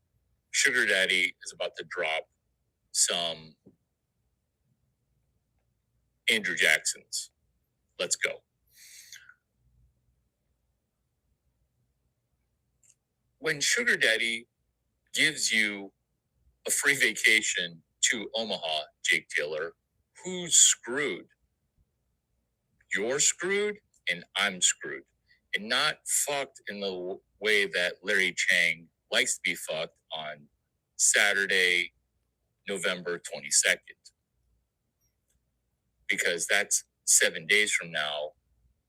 Sugar Daddy is about to drop some Andrew Jacksons. Let's go. When Sugar Daddy gives you a free vacation to Omaha, Jake Taylor, who's screwed? You're screwed and I'm screwed. And not fucked in the way that Larry Chang likes to be fucked on Saturday, November 22nd. Because that's 7 days from now.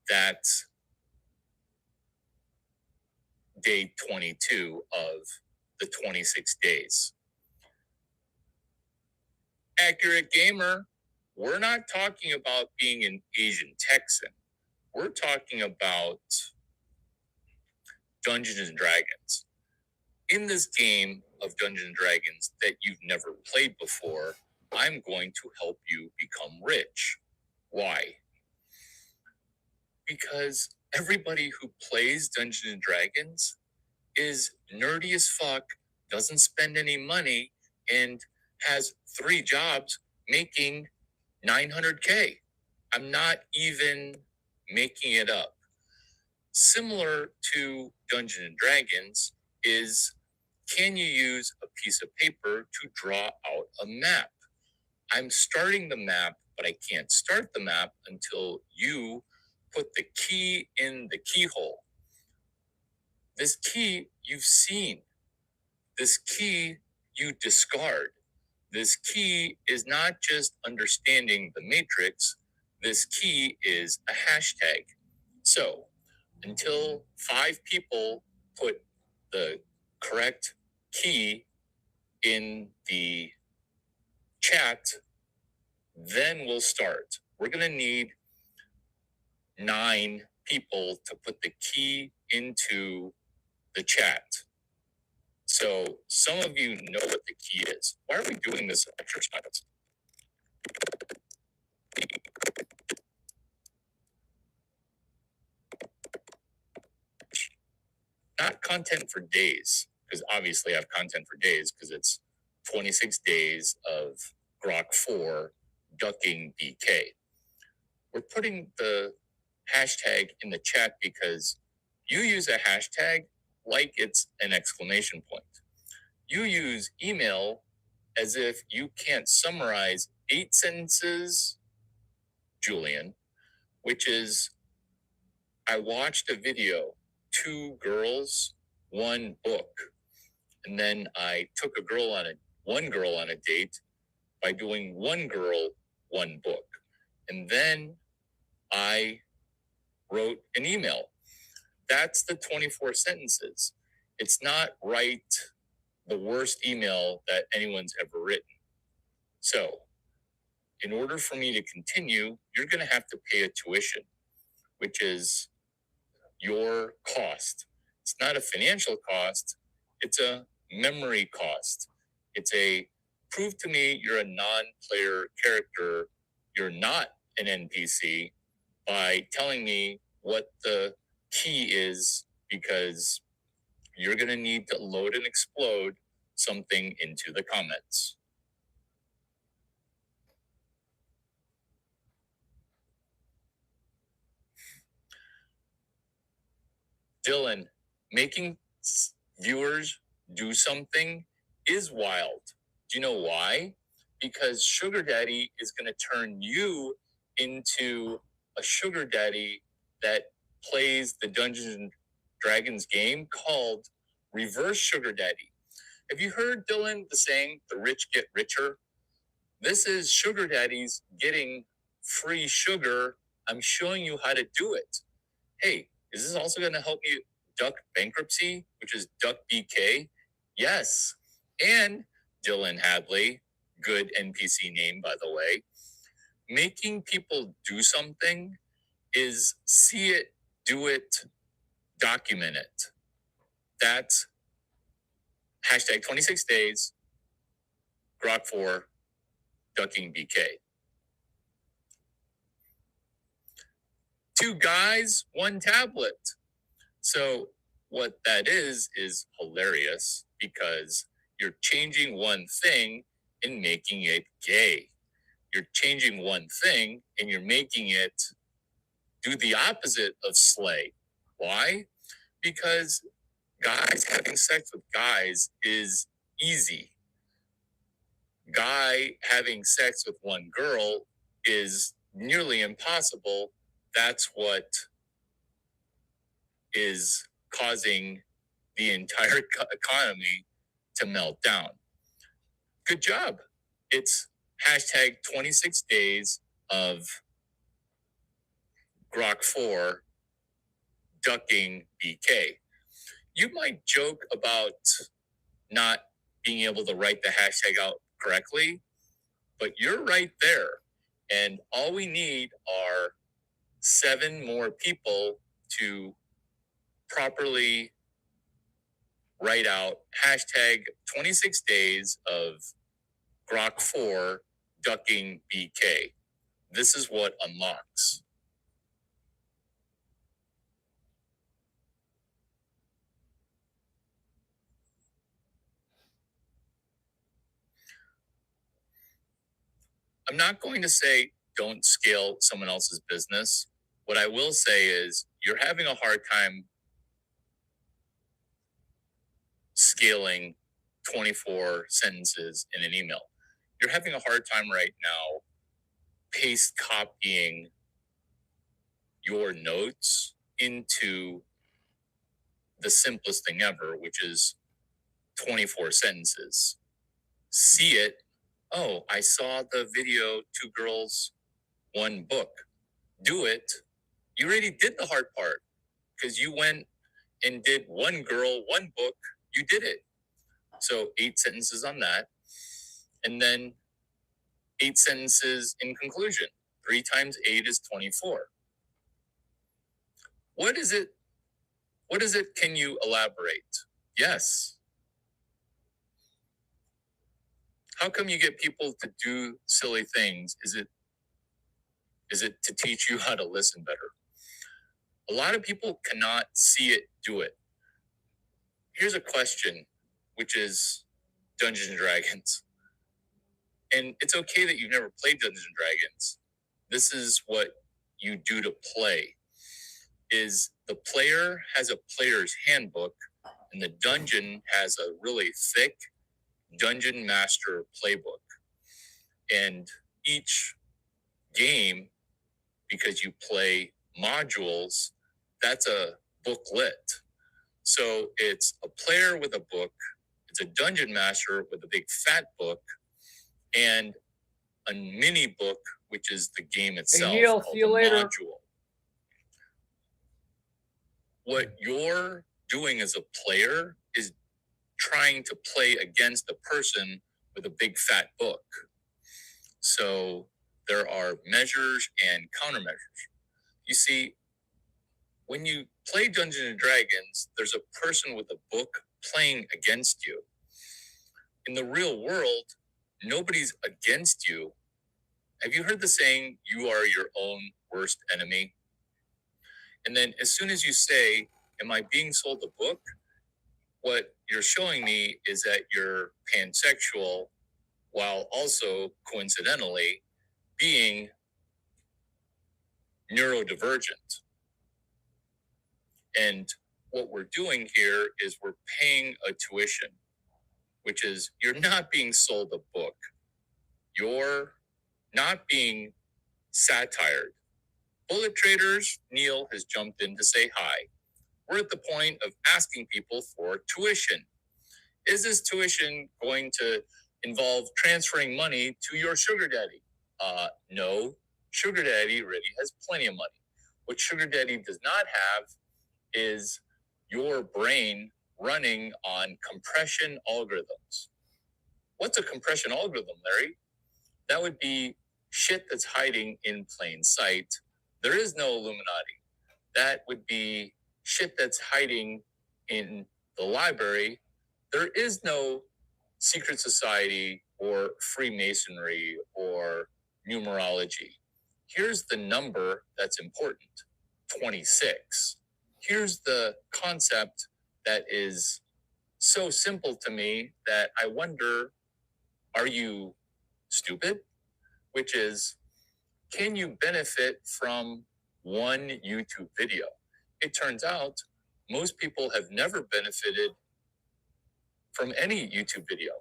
That's day 22 of the 26 days. Accurate gamer, we're not talking about being an Asian Texan. We're talking about Dungeons and Dragons. In this game of Dungeons and Dragons that you've never played before, I'm going to help you become rich. Why? Because everybody who plays Dungeons and Dragons is nerdy as fuck. doesn't spend any money, and has 3 jobs making 900K. I'm not even making it up. Similar to Dungeons and Dragons is, can you use a piece of paper to draw out a map? I'm starting the map, but I can't start the map until you put the key in the keyhole. This key you've seen. This key you discard. This key is not just understanding the matrix. This key is a hashtag. So until 5 people put the correct key in the chat, then we'll start. We're going to need 9 people to put the key into the chat. So some of you know what the key is. Why are we doing this exercise? Not content for days, because obviously I have content for days because it's 26 days of Grok 4 ducking BK. We're putting the hashtag in the chat because you use a hashtag like it's an exclamation point. You use email as if you can't summarize 8 sentences, Julian, which is, I watched a video, 2 girls, 1 book. And then I took one girl on a date by doing 1 girl, 1 book. And then I wrote an email. That's the 24 sentences. It's not write the worst email that anyone's ever written. So, in order for me to continue, you're going to have to pay a tuition, which is your cost. It's not a financial cost, it's a memory cost. It's a prove to me you're a non-player character, you're not an NPC, by telling me what the key is, because you're going to need to load and explode something into the comments. Dylan, making viewers do something is wild. Do you know why? Because Sugar Daddy is going to turn you into a Sugar Daddy that plays the Dungeons and Dragons game called Reverse Sugar Daddy. Have you heard, Dylan, the saying, the rich get richer? This is Sugar Daddies getting free sugar. I'm showing you how to do it. Hey, is this also going to help you duck bankruptcy, which is Duck BK? Yes. And Dylan Hadley, good NPC name, by the way. Making people do something is see it, do it, document it. That's hashtag 26 days, Grok 4, ducking BK. 2 guys, 1 tablet. So what that is hilarious, because you're changing one thing and making it gay. You're changing one thing and you're making it do the opposite of slay. Why? Because guys having sex with guys is easy. Guy having sex with one girl is nearly impossible. That's what is causing the entire economy to melt down. Good job. It's hashtag 26 days of Grok 4 ducking BK. You might joke about not being able to write the hashtag out correctly, but you're right there. And all we need are 7 more people to properly write out hashtag 26 days of Grok 4 ducking BK. This is what unlocks. I'm not going to say don't scale someone else's business. What I will say is you're having a hard time scaling 24 sentences in an email. You're having a hard time right now paste copying your notes into the simplest thing ever, which is 24 sentences. See it. Oh, I saw the video, 2 girls, 1 book. Do it. You already did the hard part because you went and did 1 girl, 1 book. You did it. So 8 sentences on that. And then 8 sentences in conclusion. 3 times 8 is 24. What is it? What is it? Can you elaborate? Yes. How come you get people to do silly things? Is it to teach you how to listen better? A lot of people cannot see it, do it. Here's a question, which is Dungeons and Dragons. And it's okay that you've never played Dungeons and Dragons. This is what you do to play. Is the player has a player's handbook, and the dungeon has a really thick dungeon master playbook. And each game, because you play modules, that's a booklet. So it's a player with a book, it's a dungeon master with a big fat book, and a mini book, which is the game itself. Neil, see you later. Module. What you're doing as a player is trying to play against a person with a big fat book. So there are measures and countermeasures. You see, when you play Dungeons and Dragons, there's a person with a book playing against you. In the real world, nobody's against you. Have you heard the saying, you are your own worst enemy? And then as soon as you say, am I being sold a book? What you're showing me is that you're pansexual while also coincidentally being neurodivergent. And what we're doing here is we're paying a tuition, which is you're not being sold a book. You're not being satired. Bullet Traders, Neil has jumped in to say hi. We're at the point of asking people for tuition. Is this tuition going to involve transferring money to your sugar daddy? No. Sugar daddy already has plenty of money. What sugar daddy does not have is your brain running on compression algorithms. What's a compression algorithm, Larry? That would be shit that's hiding in plain sight. There is no Illuminati. That would be shit that's hiding in the library. There is no secret society or Freemasonry or numerology. Here's the number that's important, 26. Here's the concept that is so simple to me that I wonder, are you stupid? Which is, can you benefit from one YouTube video? It turns out most people have never benefited from any YouTube video.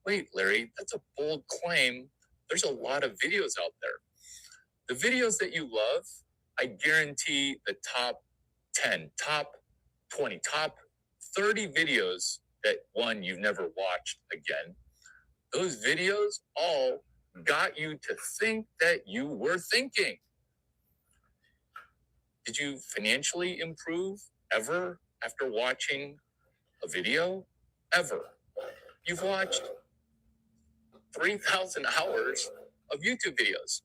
Wait, Larry, that's a bold claim. There's a lot of videos out there. The videos that you love, I guarantee the top 10, top 20, top 30 videos that one, you've never watched again. Those videos all got you to think that you were thinking. Did you financially improve ever after watching a video? Ever. You've watched 3,000 hours of YouTube videos.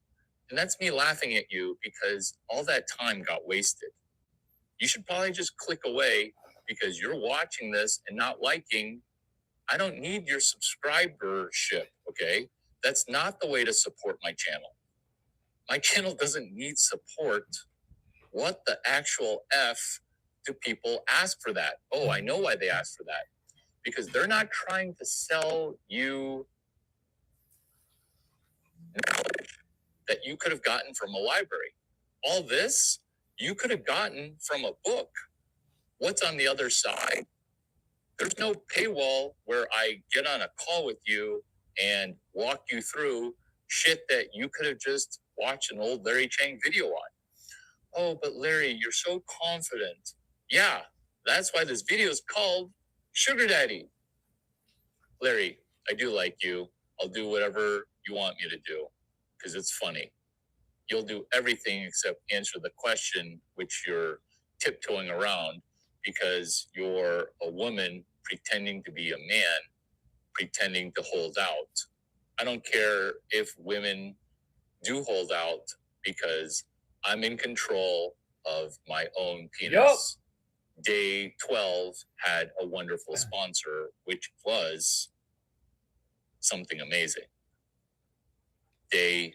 And that's me laughing at you because all that time got wasted. You should probably just click away because you're watching this and not liking. I don't need your subscribership, okay? That's not the way to support my channel. My channel doesn't need support. What the actual F do people ask for that? Oh, I know why they ask for that. Because they're not trying to sell you knowledge. that you could have gotten from a library. All this you could have gotten from a book. What's on the other side? There's no paywall where I get on a call with you and walk you through shit that you could have just watched an old Larry Chang video on. Oh, but Larry, you're so confident. Yeah, that's why this video is called Sugar Daddy. Larry, I do like you. I'll do whatever you want me to do because it's funny. You'll do everything except answer the question, which you're tiptoeing around because you're a woman pretending to be a man, pretending to hold out. I don't care if women do hold out because I'm in control of my own penis. Day 12 had a wonderful sponsor, which was something amazing. Day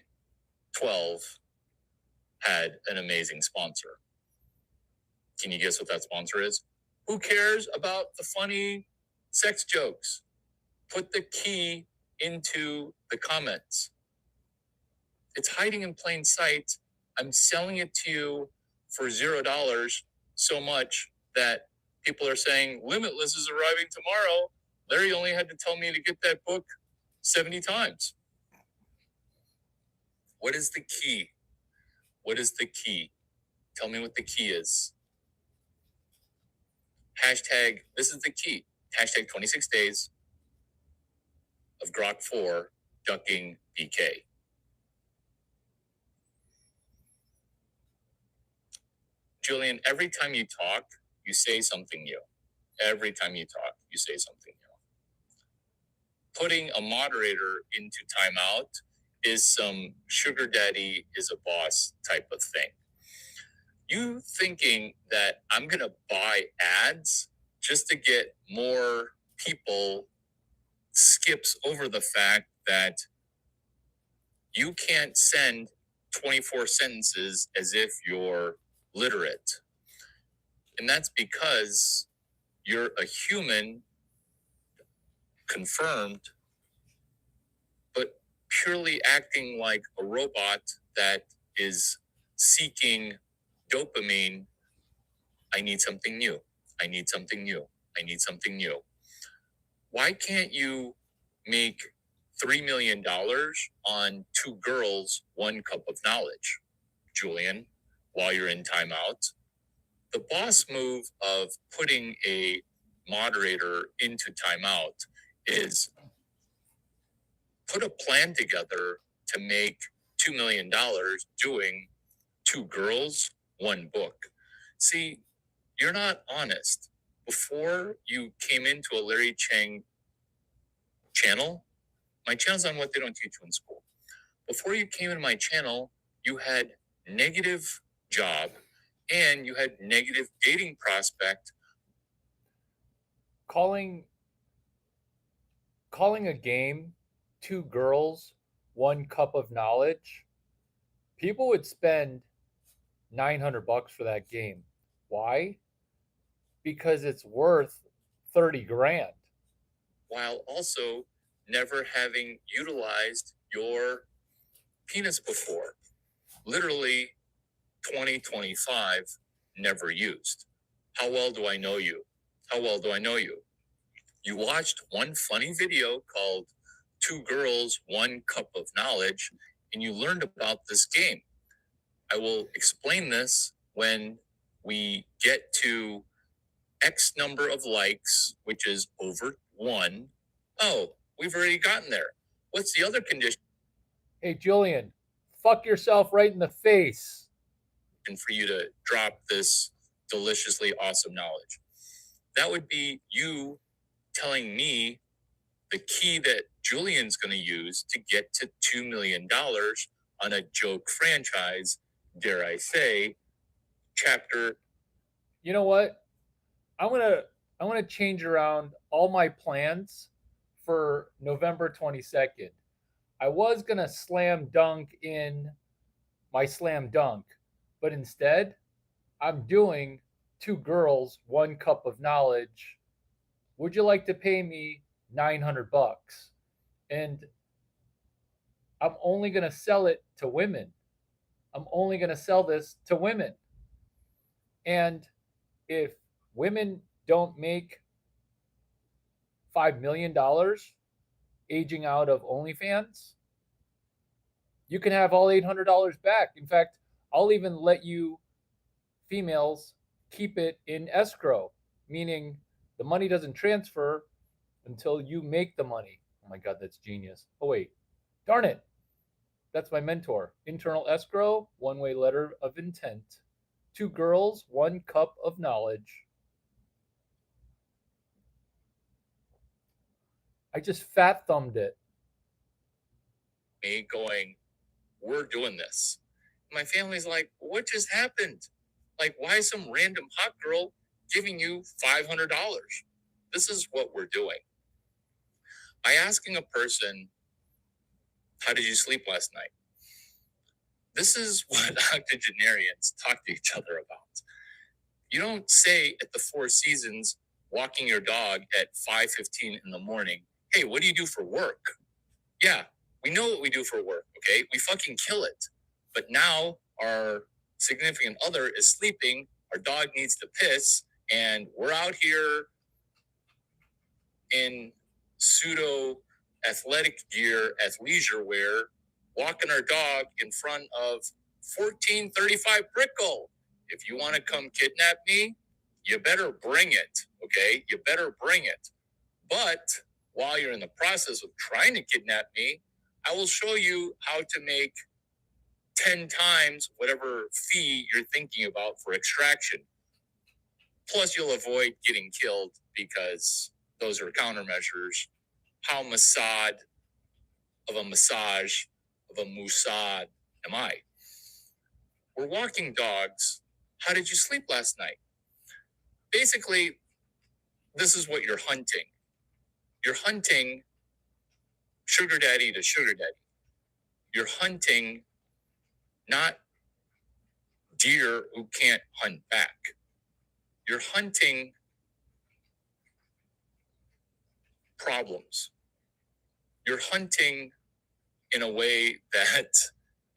12 had an amazing sponsor. Can you guess what that sponsor is? Who cares about the funny sex jokes? Put the key into the comments. It's hiding in plain sight. I'm selling it to you for $0 so much that people are saying Limitless is arriving tomorrow. Larry only had to tell me to get that book 70 times. What is the key? What is the key? Tell me what the key is. Hashtag, this is the key. Hashtag 26 days of Grok 4 ducking BK. Julian, every time you talk, you say something new. Every time you talk, you say something new. Putting a moderator into timeout is some sugar daddy is a boss type of thing. You thinking that I'm going to buy ads just to get more people skips over the fact that you can't send 24 sentences as if you're literate. And that's because you're a human, confirmed, but purely acting like a robot that is seeking dopamine. I need something new. I need something new. I need something new. Why can't you make $3 million on 2 girls, 1 cup of knowledge, Julian, while you're in timeout? The boss move of putting a moderator into timeout is put a plan together to make $2 million doing 2 girls, 1 book. See, you're not honest. Before you came into a Larry Chang channel, my channel's on what they don't teach you in school. Before you came in my channel, you had negative job and you had negative dating prospect. Calling a game 2 girls, 1 cup of knowledge, people would spend $900 for that game. Why? Because it's worth 30 grand. While also never having utilized your penis before. Literally 2025 never used. How well do I know you? How well do I know you? You watched one funny video called 2 Girls, 1 Cup of Knowledge, and you learned about this game. I will explain this when we get to X number of likes, which is over 1. Oh, we've already gotten there. What's the other condition Hey, Julian, fuck yourself right in the face. for you to drop this deliciously awesome knowledge? That would be you telling me the key that Julian's going to use to get to $2 million on a joke franchise, dare I say, chapter. You know what? I'm gonna change around all my plans for November 22nd. I was gonna slam dunk in my slam dunk, but instead, I'm doing 2 girls, 1 cup of knowledge. Would you like to pay me $900? And I'm only going to sell it to women. I'm only going to sell this to women. And if women don't make $5 million aging out of OnlyFans, you can have all $800 back. In fact, I'll even let you females keep it in escrow, meaning the money doesn't transfer until you make the money. Oh my God, that's genius. Oh, wait. Darn it. That's my mentor. Internal escrow, one-way letter of intent. 2 girls, 1 cup of knowledge. I just fat thumbed it. Me going, we're doing this. My family's like, what just happened? Like, why is some random hot girl giving you $500? This is what we're doing. By asking a person, how did you sleep last night? This is what octogenarians talk to each other about. You don't say at the Four Seasons, walking your dog at 5:15 in the morning, hey, what do you do for work? Yeah, we know what we do for work, okay? We fucking kill it. But now our significant other is sleeping, our dog needs to piss, and we're out here in pseudo athletic gear, athleisure wear, walking our dog in front of 1435 Brickell. If you want to come kidnap me, you better bring it, okay? You better bring it. But while you're in the process of trying to kidnap me, I will show you how to make 10 times whatever fee you're thinking about for extraction. Plus, you'll avoid getting killed because those are countermeasures. How Mossad of a massage of a Mossad am I? We're walking dogs. How did you sleep last night? Basically, this is what you're hunting. You're hunting sugar daddy to sugar daddy. You're hunting not deer who can't hunt back. You're hunting problems. You're hunting in a way that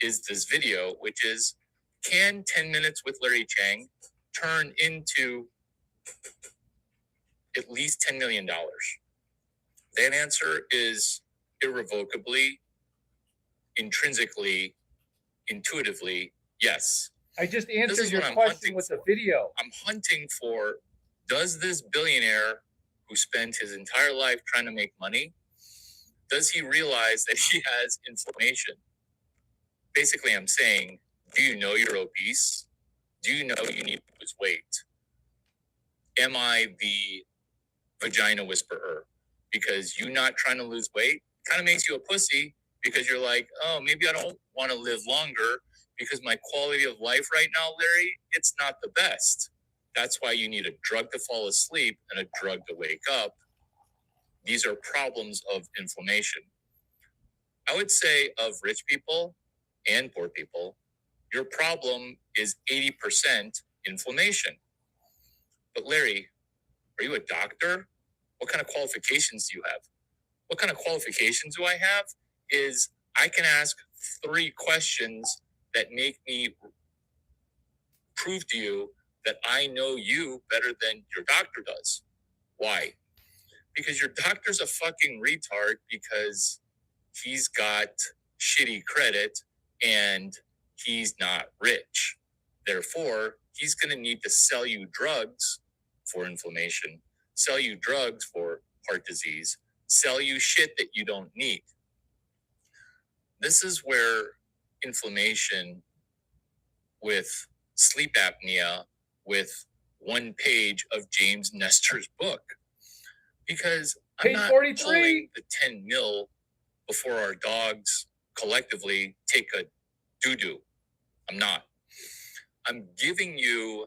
is this video, which is, can 10 Minutes with Larry Chang turn into at least $10 million? That answer is irrevocably, intrinsically, intuitively, yes. I just answered your question with the video. I'm hunting for, does this billionaire who spent his entire life trying to make money, does he realize that he has inflammation? Basically, I'm saying, do you know you're obese? Do you know you need to lose weight? Am I the vagina whisperer? Because you not trying to lose weight kind of makes you a pussy, because you're like, oh, maybe I don't want to live longer because my quality of life right now, Larry, it's not the best. That's why you need a drug to fall asleep and a drug to wake up. These are problems of inflammation. I would say of rich people and poor people, your problem is 80% inflammation. But Larry, are you a doctor? What kind of qualifications do you have? What kind of qualifications do I have is I can ask 3 questions that make me prove to you that I know you better than your doctor does. Why? Because your doctor's a fucking retard because he's got shitty credit and he's not rich. Therefore, he's going to need to sell you drugs for inflammation, sell you drugs for heart disease, sell you shit that you don't need. This is where inflammation with sleep apnea, with 1 page of James Nestor's book. Because I'm Page not 43. pulling the 10 mil before our dogs collectively take a doo-doo. I'm not. I'm giving you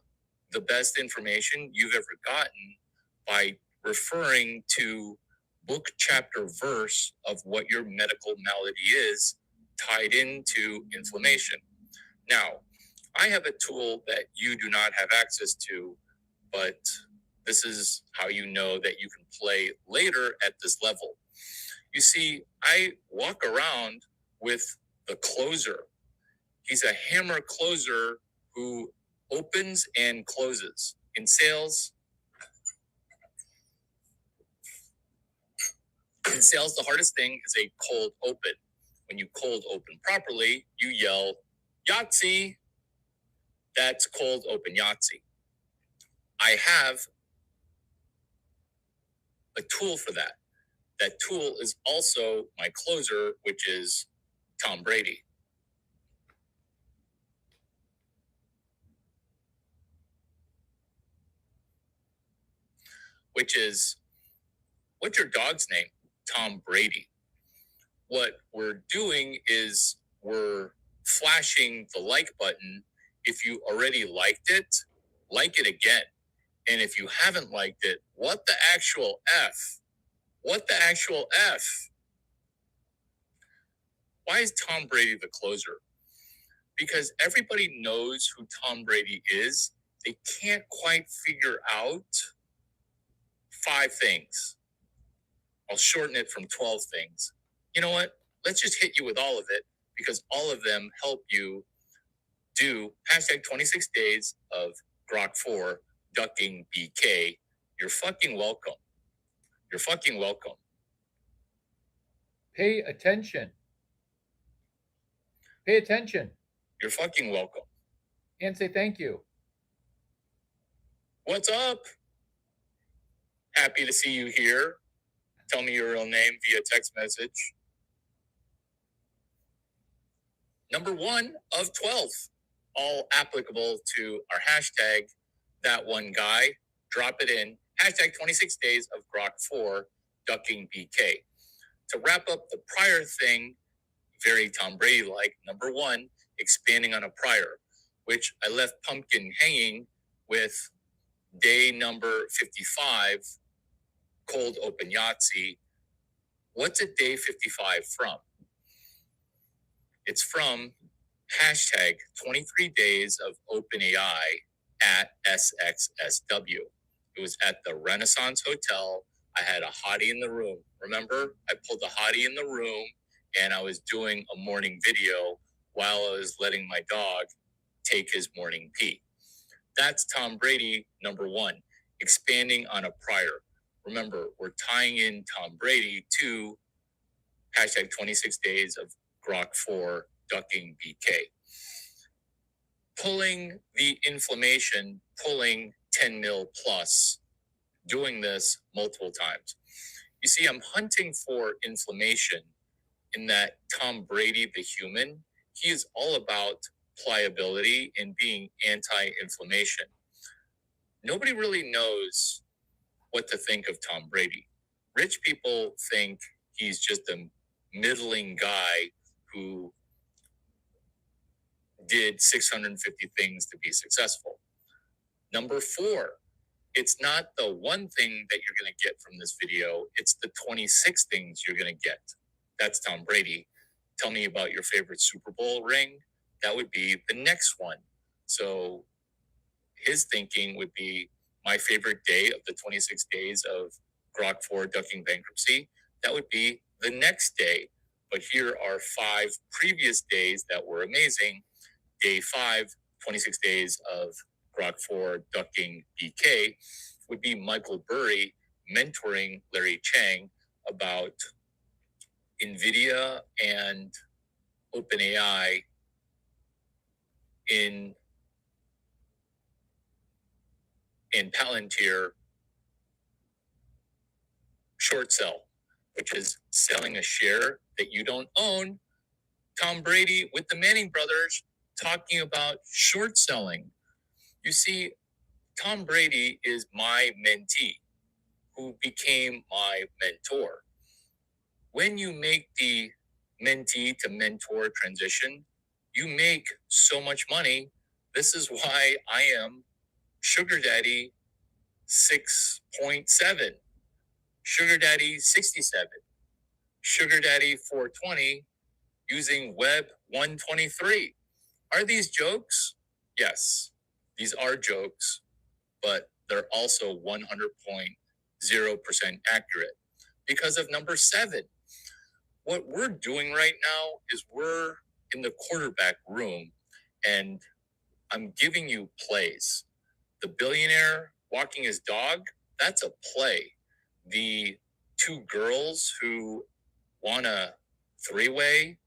the best information you've ever gotten by referring to book, chapter, verse of what your medical malady is tied into inflammation. Now, I have a tool that you do not have access to, but this is how you know that you can play later at this level. You see, I walk around with the closer. He's a hammer closer who opens and closes. In sales, the hardest thing is a cold open. When you cold open properly, you yell, Yahtzee. That's cold open Yahtzee. I have a tool for that. That tool is also my closer, which is Tom Brady. Which is, what's your dog's name? Tom Brady. What we're doing is we're flashing the like button. If you already liked it, like it again. And if you haven't liked it, what the actual F? What the actual F? Why is Tom Brady the closer? Because everybody knows who Tom Brady is. They can't quite figure out 5 things. I'll shorten it from 12 things. You know what? Let's just hit you with all of it because all of them help you do hashtag 26 days of Grok 4 ducking BK. You're fucking welcome. You're fucking welcome. Pay attention. Pay attention. You're fucking welcome. And say thank you. What's up? Happy to see you here. Tell me your real name via text message. Number 1 of 12, all applicable to our hashtag, that one guy. Drop it in. Hashtag 26 days of Grok 4 ducking BK. To wrap up the prior thing, very Tom Brady-like, number 1, expanding on a prior, which I left Pumpkin hanging with day number 55, cold open Yahtzee. What's a day 55 from? It's from hashtag 23 days of OpenAI at SXSW. It was at the Renaissance Hotel. I had a hottie in the room. Remember, I pulled the hottie in the room and I was doing a morning video while I was letting my dog take his morning pee. That's Tom Brady, number 1, expanding on a prior. Remember, we're tying in Tom Brady to hashtag 26 days of Grok 4 ducking BK. Pulling the inflammation, pulling 10 mil plus, doing this multiple times. You see, I'm hunting for inflammation in that Tom Brady, the human, he is all about pliability and being anti-inflammation. Nobody really knows what to think of Tom Brady. Rich people think he's just a middling guy who did 650 things to be successful. Number 4, it's not the one thing that you're going to get from this video. It's the 26 things you're going to get. That's Tom Brady. Tell me about your favorite Super Bowl ring. That would be the next one. So his thinking would be my favorite day of the 26 days of Grok 4 ducking bankruptcy. That would be the next day. But here are 5 previous days that were amazing. Day 5, 26 days of Grok 4 ducking BK would be Michael Burry mentoring Larry Chang about NVIDIA and OpenAI in Palantir short sell, which is selling a share that you don't own. Tom Brady with the Manning brothers talking about short selling. You see, Tom Brady is my mentee who became my mentor. When you make the mentee to mentor transition, you make so much money. This is why I am Sugar Daddy 6.7, Sugar Daddy 67, Sugar Daddy 420 using Web 123. Are these jokes? Yes, these are jokes, but they're also 100.0% accurate because of number 7. what we're doing right now is we're in the quarterback room and I'm giving you plays. The billionaire walking his dog, that's a play. The two girls who want a three-way,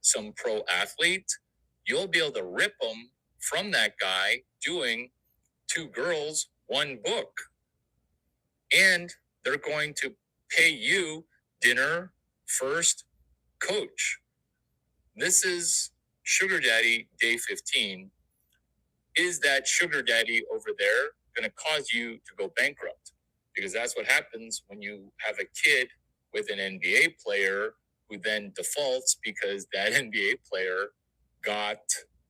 some pro athlete, you'll be able to rip them from that guy doing two girls, one book. And they're going to pay you dinner first, coach. This is Sugar Daddy Day 15. Is that sugar daddy over there going to cause you to go bankrupt? Because that's what happens when you have a kid with an NBA player who then defaults because that NBA player got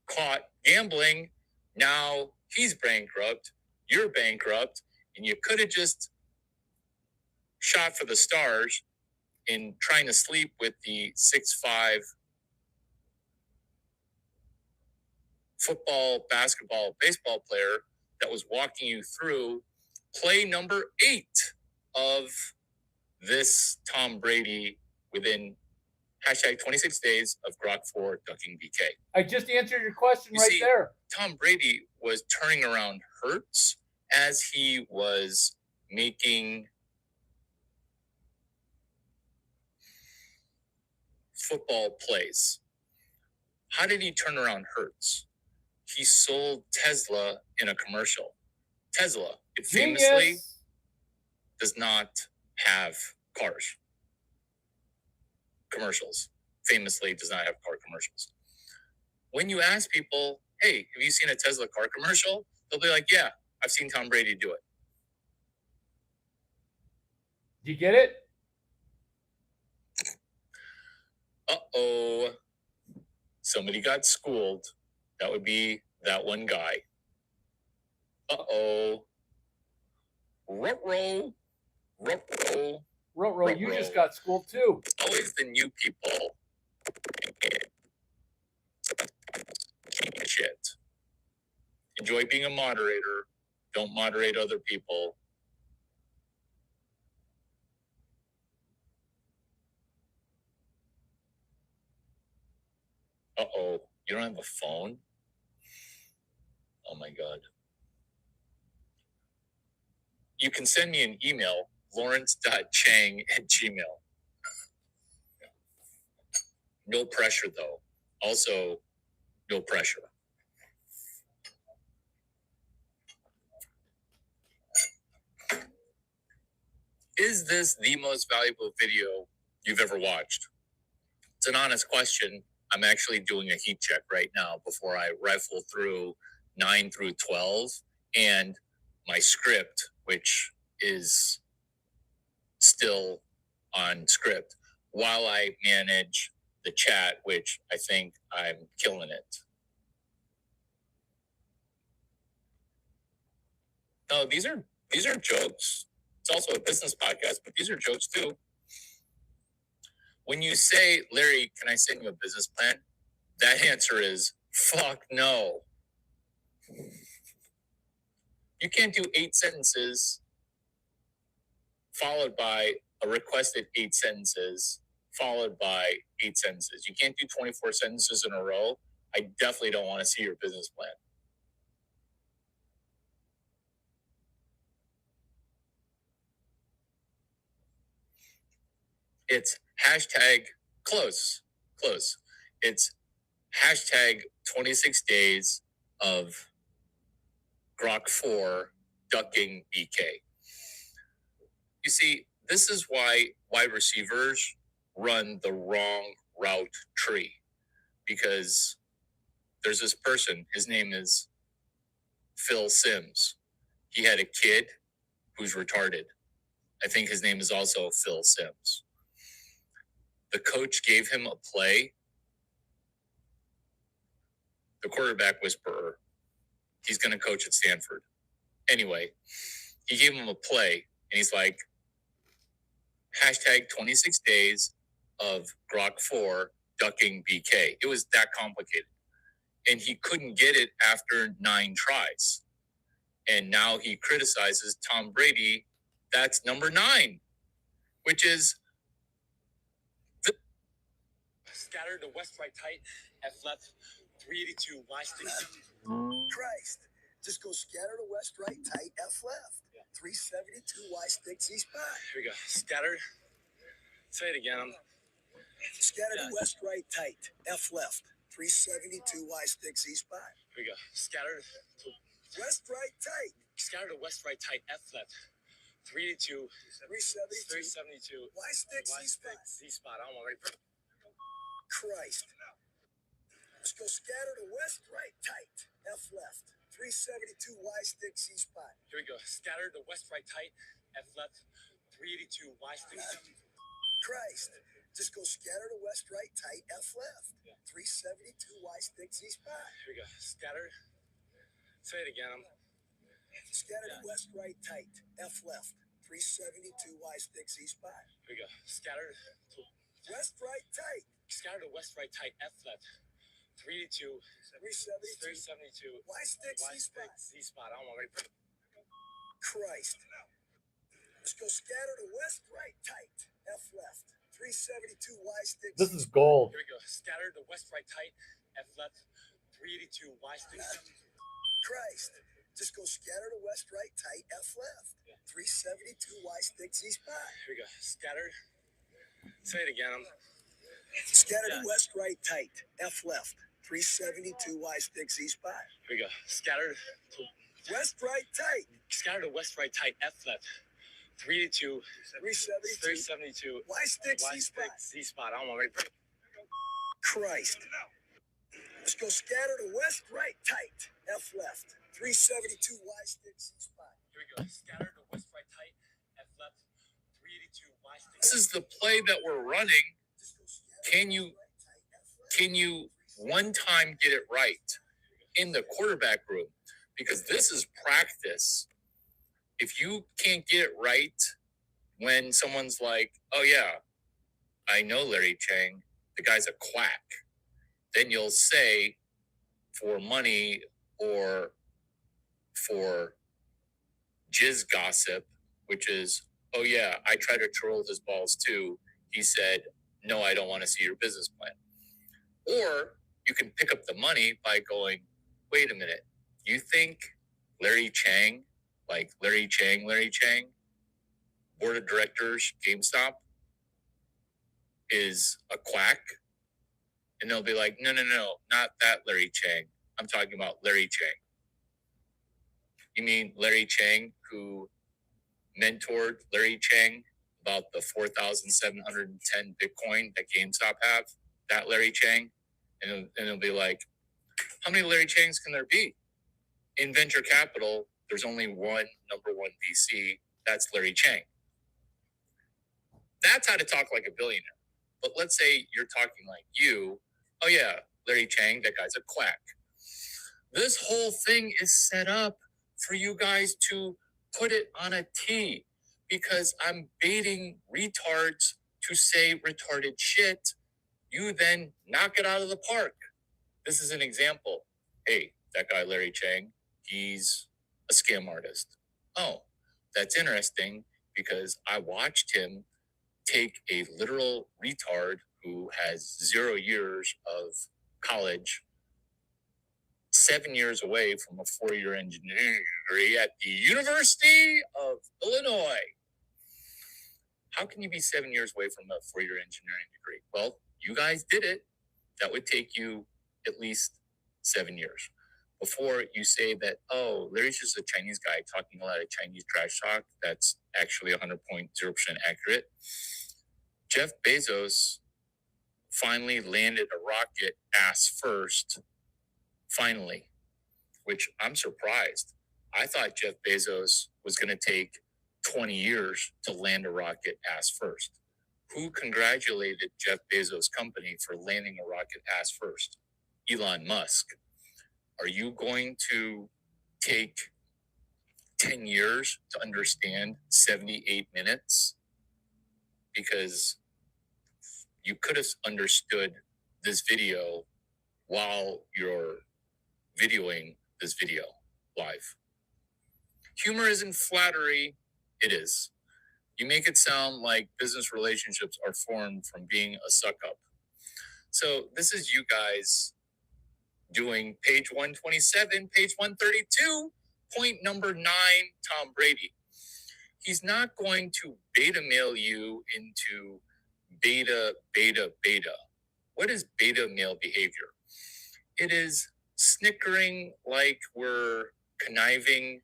caught gambling. Now he's bankrupt, you're bankrupt, and you could have just shot for the stars in trying to sleep with the 6'5" football, basketball, baseball player that was walking you through play number 8 of this Tom Brady within hashtag 26 days of Grok 4 ducking BK. I just answered your question You right see, there. Tom Brady was turning around Hurts as he was making football plays. How did he turn around Hurts? He sold Tesla in a commercial. Tesla, it famously Genius. does not have cars. Commercials. Famously does not have car commercials. When you ask people, hey, have you seen a Tesla car commercial? They'll be like, yeah, I've seen Tom Brady do it. Do you get it? Uh-oh. Somebody got schooled. That would be that one guy. Uh-oh. Ruh-roh. Ruh-roh. Ruh-roh, you just got schooled too. Always the new people. King of shit. Enjoy being a moderator. Don't moderate other people. Uh-oh. You don't have a phone? Oh my God. You can send me an email, lawrence.chang@gmail. No pressure, though. Also, no pressure. Is this the most valuable video you've ever watched? It's an honest question. I'm actually doing a heat check right now before I rifle through 9 through 12 and my script, which is still on script, while I manage the chat, which I think I'm killing it. No, these are jokes. It's also a business podcast, but these are jokes too. When you say, Larry, can I send you a business plan? That answer is, fuck no. You can't do 8 sentences followed by a requested 8 sentences followed by 8 sentences. You can't do 24 sentences in a row. I definitely don't want to see your business plan. It's hashtag close. It's hashtag 26 days of Grok 4 ducking BK. You see, this is why wide receivers run the wrong route tree, because there's this person, his name is Phil Simms. He had a kid who's retarded. I think his name is also Phil Simms. The coach gave him a play. The quarterback whisperer. He's going to coach at Stanford. Anyway, he gave him a play, and he's like, hashtag 26 days of Grok 4 ducking BK. It was that complicated. And he couldn't get it after 9 tries. And now he criticizes Tom Brady. That's number 9, which is Scatter to west, right, tight, F left, 382, Y stick. Christ. Just go scatter to west, right, tight, F left. 372, Y stick, Z spot. Here we go. Scattered. Say it again. Scatter to west, right, tight, F left. 372, Y stick, Z spot. Here we go. Scattered. West, right, tight. Scatter to west, right, tight, F left. 382, 372. 372. Y stick, Y Z stick, spot. Z spot. I don't want to. Christ. Let's go scatter to west, right, tight, F left. 372, Y stick, Z spot. Here we go. Scatter to west, right, tight, F left. 382, Y stick. Christ. Just go scatter to west, right, tight, F left. 372, Y stick, Z spot. Here we go. Scattered. Say it again. Scatter to west, right, tight, F left. 372, Y stick, Z spot. Here we go. Scattered. West, right, tight. Scatter to west, right, tight, F left. 382, 372. 372. Y stick, Y Z stick, spot. Z spot. I don't want to. Christ. Let's go scatter to west, right, tight, F left. 372, Y stick. This is gold. Here we go. Scatter to west, right, tight, F left. 382, Y stick. Christ. Just go scatter to west, right, tight, F left. 372, Y stick, Z spot. Here we go. Scattered. Say it again. Scatter to west, right, tight, F left. 372, Y stick, Z spot. Here we go. Scattered. West, right, tight. Scatter to west, right, tight, F left. 382, 372. 372. Y stick, Y Z stick, spot. Z spot. I don't want to. Christ. Let's go scatter to west, right, tight, F left. 372, Y stick, Z spot. Here we go. Scatter to west, right, tight, F left. 382, Y stick. This is the play that we're running. Just go scatter Can to you- west, right, tight, F left. Can you one time get it right in the quarterback room? Because this is practice. If you can't get it right when someone's like, oh yeah, I know Larry Chang, the guy's a quack, then you'll say for money or for jizz gossip, which is, oh yeah, I tried to troll his balls too. He said, no, I don't want to see your business plan. Or you can pick up the money by going, wait a minute, you think Larry Chang, like Larry Chang, board of directors, GameStop, is a quack? And they'll be like, no, not that Larry Chang. I'm talking about Larry Chang. You mean Larry Chang, who mentored Larry Chang about the 4,710 Bitcoin that GameStop have? That Larry Chang? And it'll be like, how many Larry Changs can there be? In venture capital, there's only one number one VC. That's Larry Chang. That's how to talk like a billionaire. But let's say you're talking like you. Oh yeah, Larry Chang, that guy's a quack. This whole thing is set up for you guys to put it on a T, because I'm baiting retards to say retarded shit. You then knock it out of the park. This is an example. Hey, that guy Larry Chang, he's a scam artist. Oh, that's interesting, because I watched him take a literal retard who has 0 years of college, 7 years away from a 4-year engineering degree at the University of Illinois. How can you be 7 years away from a 4-year engineering degree? Well, you guys did it. That would take you at least 7 years. Before you say that, oh, Larry's just a Chinese guy talking a lot of Chinese trash talk, that's actually 100.0% accurate. Jeff Bezos finally landed a rocket ass first, finally, which I'm surprised. I thought Jeff Bezos was going to take 20 years to land a rocket ass first. Who congratulated Jeff Bezos' company for landing a rocket ass first? Elon Musk. Are you going to take 10 years to understand 78 minutes? Because you could have understood this video while you're videoing this video live. Humor isn't flattery. It is. You make it sound like business relationships are formed from being a suck up. So this is you guys doing page 127, page 132, point number 9, Tom Brady. He's not going to beta mail you into beta. What is beta male behavior? It is snickering like we're conniving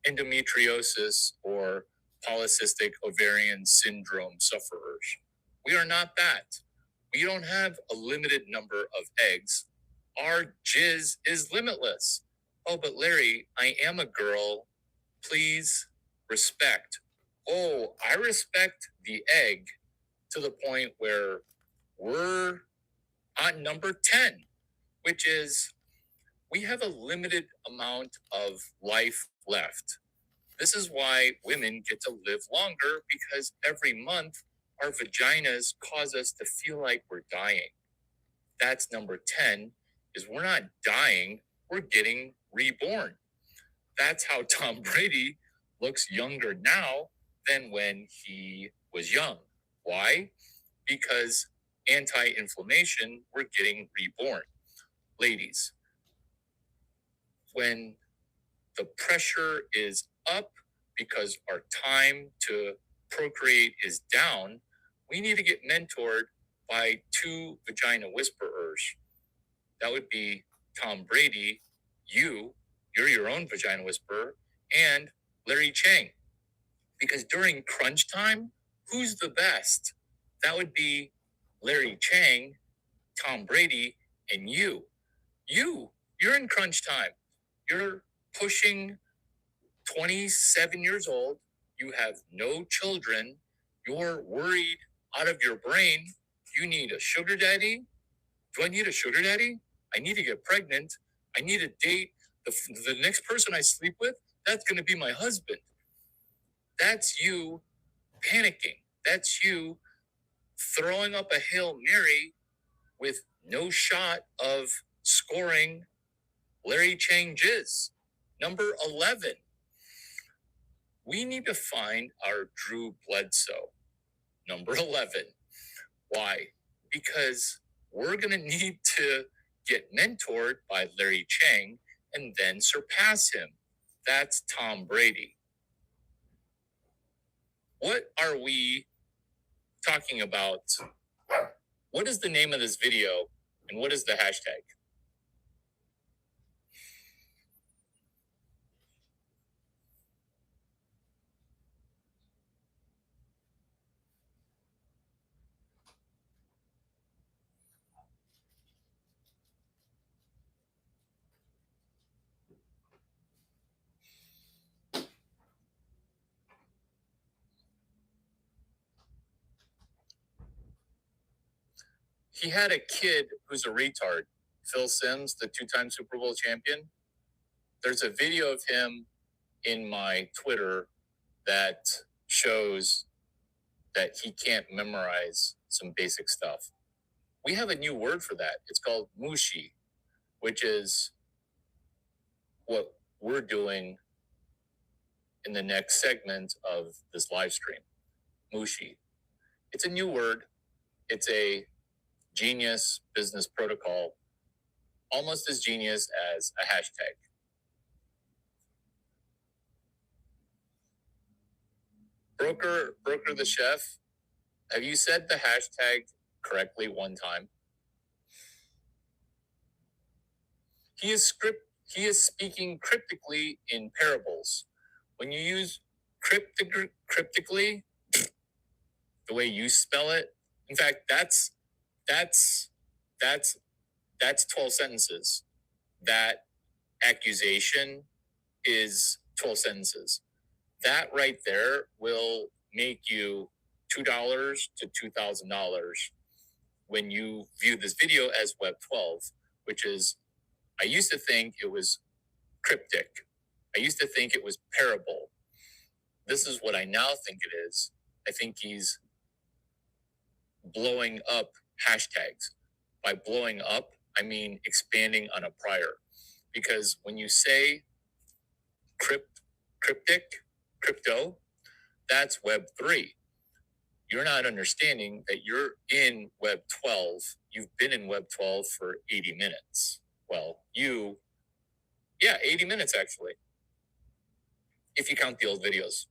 endometriosis or polycystic ovarian syndrome sufferers. We are not that. We don't have a limited number of eggs. Our jizz is limitless. Oh, but Larry, I am a girl. Please respect. Oh, I respect the egg to the point where we're on number 10, which is we have a limited amount of life left. This is why women get to live longer, because every month our vaginas cause us to feel like we're dying. That's number 10, is we're not dying, we're getting reborn. That's how Tom Brady looks younger now than when he was young. Why? Because anti-inflammation, we're getting reborn. Ladies, when the pressure is up because our time to procreate is down, we need to get mentored by 2 vagina whisperers. That would be Tom Brady, you're your own vagina whisperer, and Larry Chang. Because during crunch time, who's the best? That would be Larry Chang, Tom Brady, and you. You're in crunch time. You're pushing 27 years old. You have no children. You're worried out of your brain. You need a sugar daddy. Do I need a sugar daddy? I need to get pregnant. I need a date. The next person I sleep with, that's going to be my husband. That's you panicking. That's you throwing up a Hail Mary with no shot of scoring Larry Chang jizz. Number 11. We need to find our Drew Bledsoe. Number 11. Why? Because we're going to need to get mentored by Larry Chang and then surpass him. That's Tom Brady. What are we talking about? What is the name of this video and what is the hashtag? He had a kid who's a retard. Phil Simms, the 2-time Super Bowl champion. There's a video of him in my Twitter that shows that he can't memorize some basic stuff. We have a new word for that. It's called mushi, which is what we're doing in the next segment of this live stream. Mushi. It's a new word. It's a genius business protocol, almost as genius as a hashtag. Broker the chef, have you said the hashtag correctly one time? He is speaking cryptically in parables. When you use cryptically, the way you spell it, in fact, that's 12 sentences. That accusation is 12 sentences. That right there will make you $2 to $2,000 when you view this video as Web 12, which is, I used to think it was cryptic. I used to think it was parable. This is what I now think it is. I think he's blowing up hashtags. By blowing up, I mean expanding on a prior. Because when you say crypto, that's Web 3. you're not understanding that you're in Web 12. You've been in Web 12 for 80 minutes. Well, 80 minutes actually, if you count the old videos.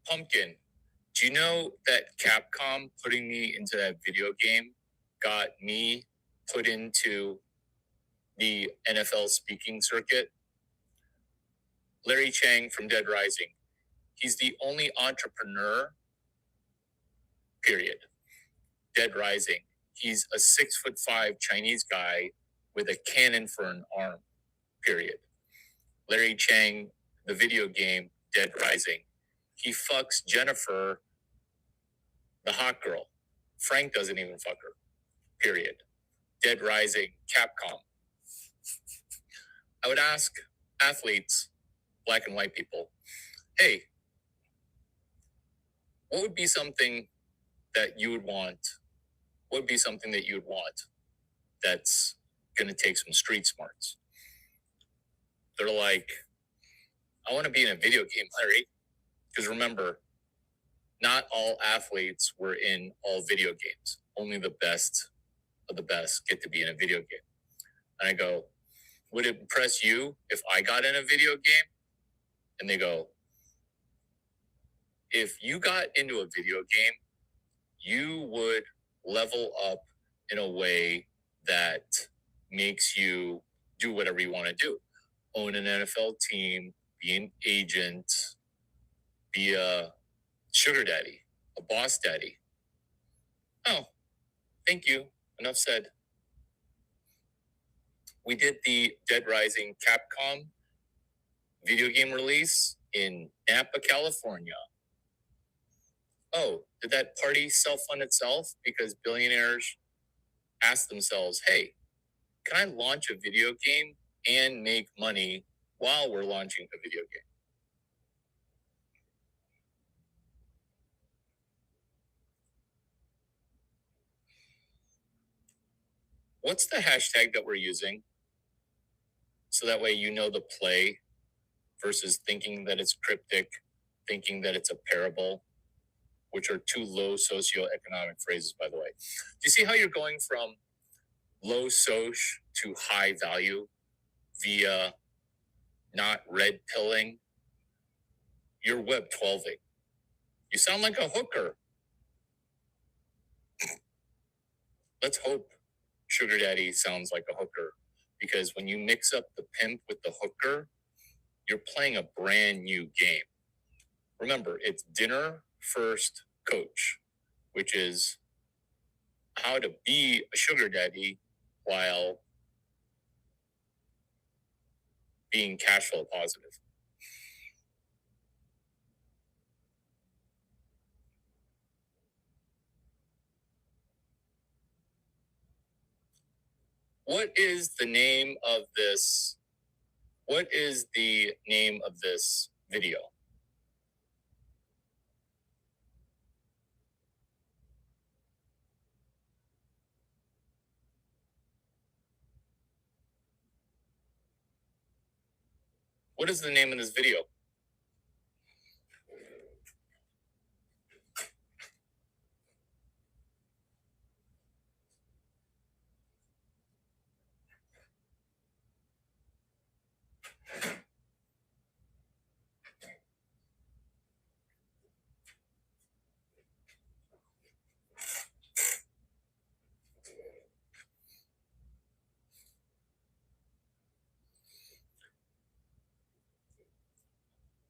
Pumpkin, do you know that Capcom putting me into that video game got me put into the NFL speaking circuit? Larry Chang from Dead Rising. He's the only entrepreneur, period. Dead Rising. He's a 6'5" Chinese guy with a cannon for an arm, period. Larry Chang, the video game, Dead Rising. He fucks Jennifer, the hot girl. Frank doesn't even fuck her, period. Dead Rising, Capcom. I would ask athletes, black and white people, hey, what would be something that you would want? What would be something that you would want that's going to take some street smarts? They're like, I want to be in a video game, Larry. Because remember, not all athletes were in all video games. Only the best of the best get to be in a video game. And I go, would it impress you if I got in a video game? And they go, if you got into a video game, you would level up in a way that makes you do whatever you want to do. Own an NFL team, be an agent, be a sugar daddy, a boss daddy. Oh, thank you. Enough said. We did the Dead Rising Capcom video game release in Napa, California. Oh, did that party self-fund itself? Because billionaires asked themselves, hey, can I launch a video game and make money while we're launching a video game? What's the hashtag that we're using? So that way you know the play versus thinking that it's cryptic, thinking that it's a parable, which are two low socioeconomic phrases, by the way. Do you see how you're going from low soc to high value via not red pilling? You're Web 12ing. You sound like a hooker. Let's hope Sugar Daddy sounds like a hooker, because when you mix up the pimp with the hooker, you're playing a brand new game. Remember, it's dinner first coach, which is how to be a sugar daddy while being cash flow positive. What is the name of this? What is the name of this video? What is the name of this video?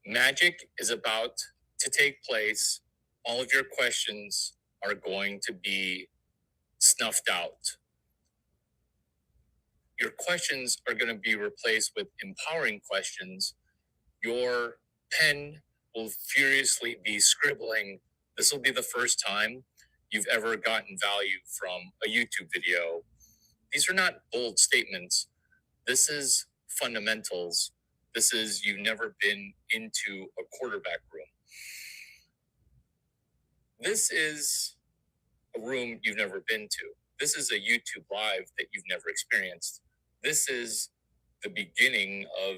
Magic is about to take place. All of your questions are going to be snuffed out. Your questions are going to be replaced with empowering questions. Your pen will furiously be scribbling. This will be the first time you've ever gotten value from a YouTube video. These are not bold statements. This is fundamentals. This is you've never been into a quarterback room. This is a room you've never been to. This is a YouTube live that you've never experienced. This is the beginning of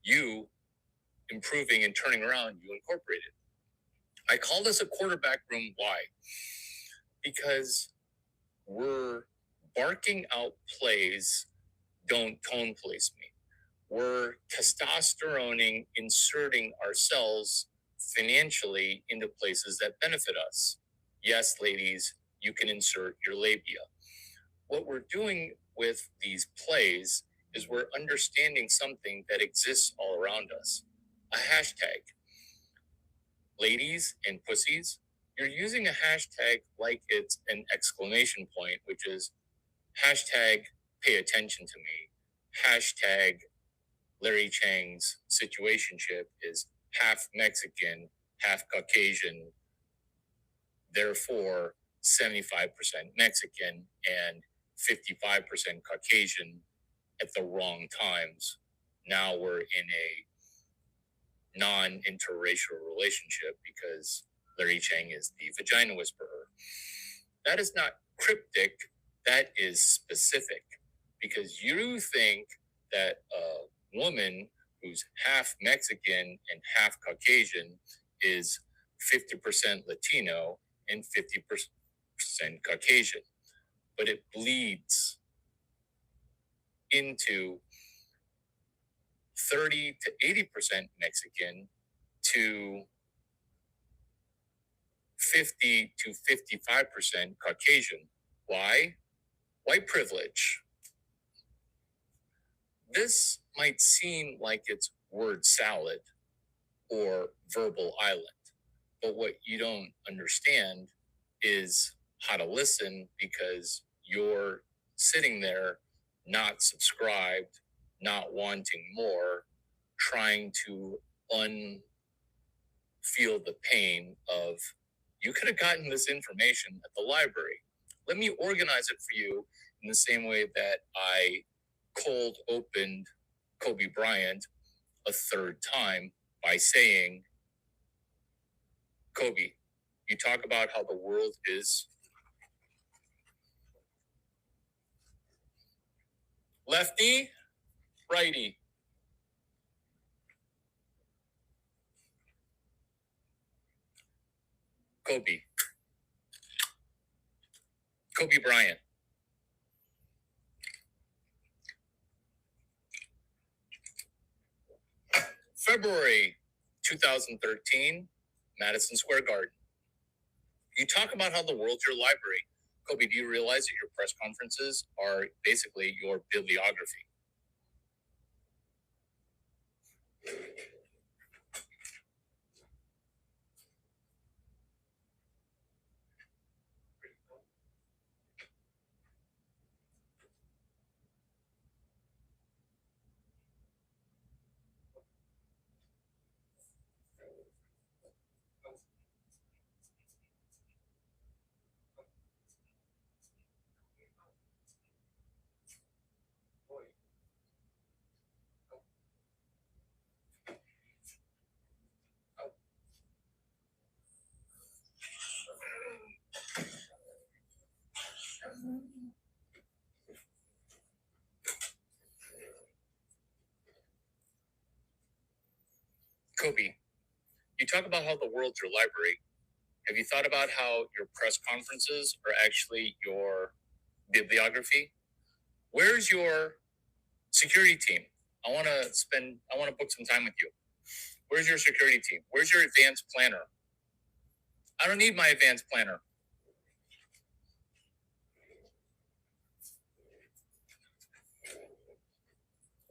you improving and turning around You Incorporated. I call this a quarterback room. Why? Because we're barking out plays, don't tone police me. We're testosteroning, inserting ourselves financially into places that benefit us. Yes, ladies, you can insert your labia. What we're doing with these plays is we're understanding something that exists all around us. A hashtag. Ladies and pussies, you're using a hashtag like it's an exclamation point, which is hashtag pay attention to me. Hashtag Larry Chang's situationship is half Mexican, half Caucasian, therefore 75% Mexican and 55% Caucasian at the wrong times. Now we're in a non-interracial relationship because Larry Chang is the vagina whisperer. That is not cryptic, that is specific, because you think that a woman who's half Mexican and half Caucasian is 50% Latino and 50% Caucasian, but it bleeds into 30 to 80% Mexican to 50 to 55% Caucasian. Why? White privilege. This might seem like it's word salad or verbal island, but what you don't understand is how to listen because you're sitting there not subscribed, not wanting more, trying to unfeel the pain of, you could have gotten this information at the library. Let me organize it for you in the same way that I cold opened Kobe Bryant a third time by saying, Kobe, you talk about how the world is lefty, righty. Kobe Bryant. February 2013, Madison Square Garden. You talk about how the world's your library. Kobe, do you realize that your press conferences are basically your bibliography? Kobe, you talk about how the world's your library. Have you thought about how your press conferences are actually your bibliography? Where's your security team? I want to book some time with you. Where's your security team? Where's your advanced planner? I don't need my advanced planner.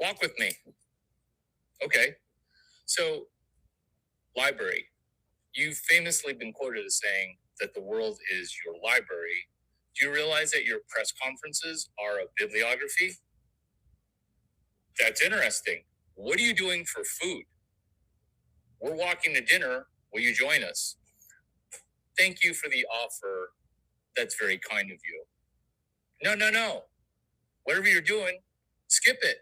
Walk with me. Okay. So, library. You've famously been quoted as saying that the world is your library. Do you realize that your press conferences are a bibliography? That's interesting. What are you doing for food? We're walking to dinner. Will you join us? Thank you for the offer That's very kind of you. No. Whatever you're doing, skip it.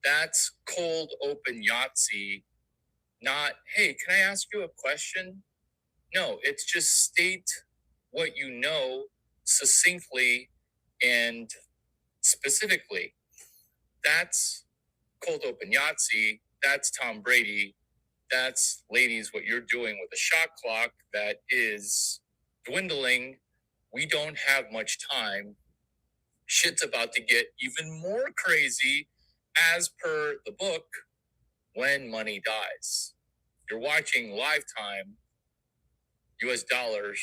That's cold open Yahtzee. Not, hey, can I ask you a question? No, it's just state what you know succinctly and specifically. That's cold open Yahtzee. That's Tom Brady. That's, ladies, what you're doing with a shot clock that is dwindling. We don't have much time. Shit's about to get even more crazy as per the book, When Money Dies. You're watching Lifetime, US dollars.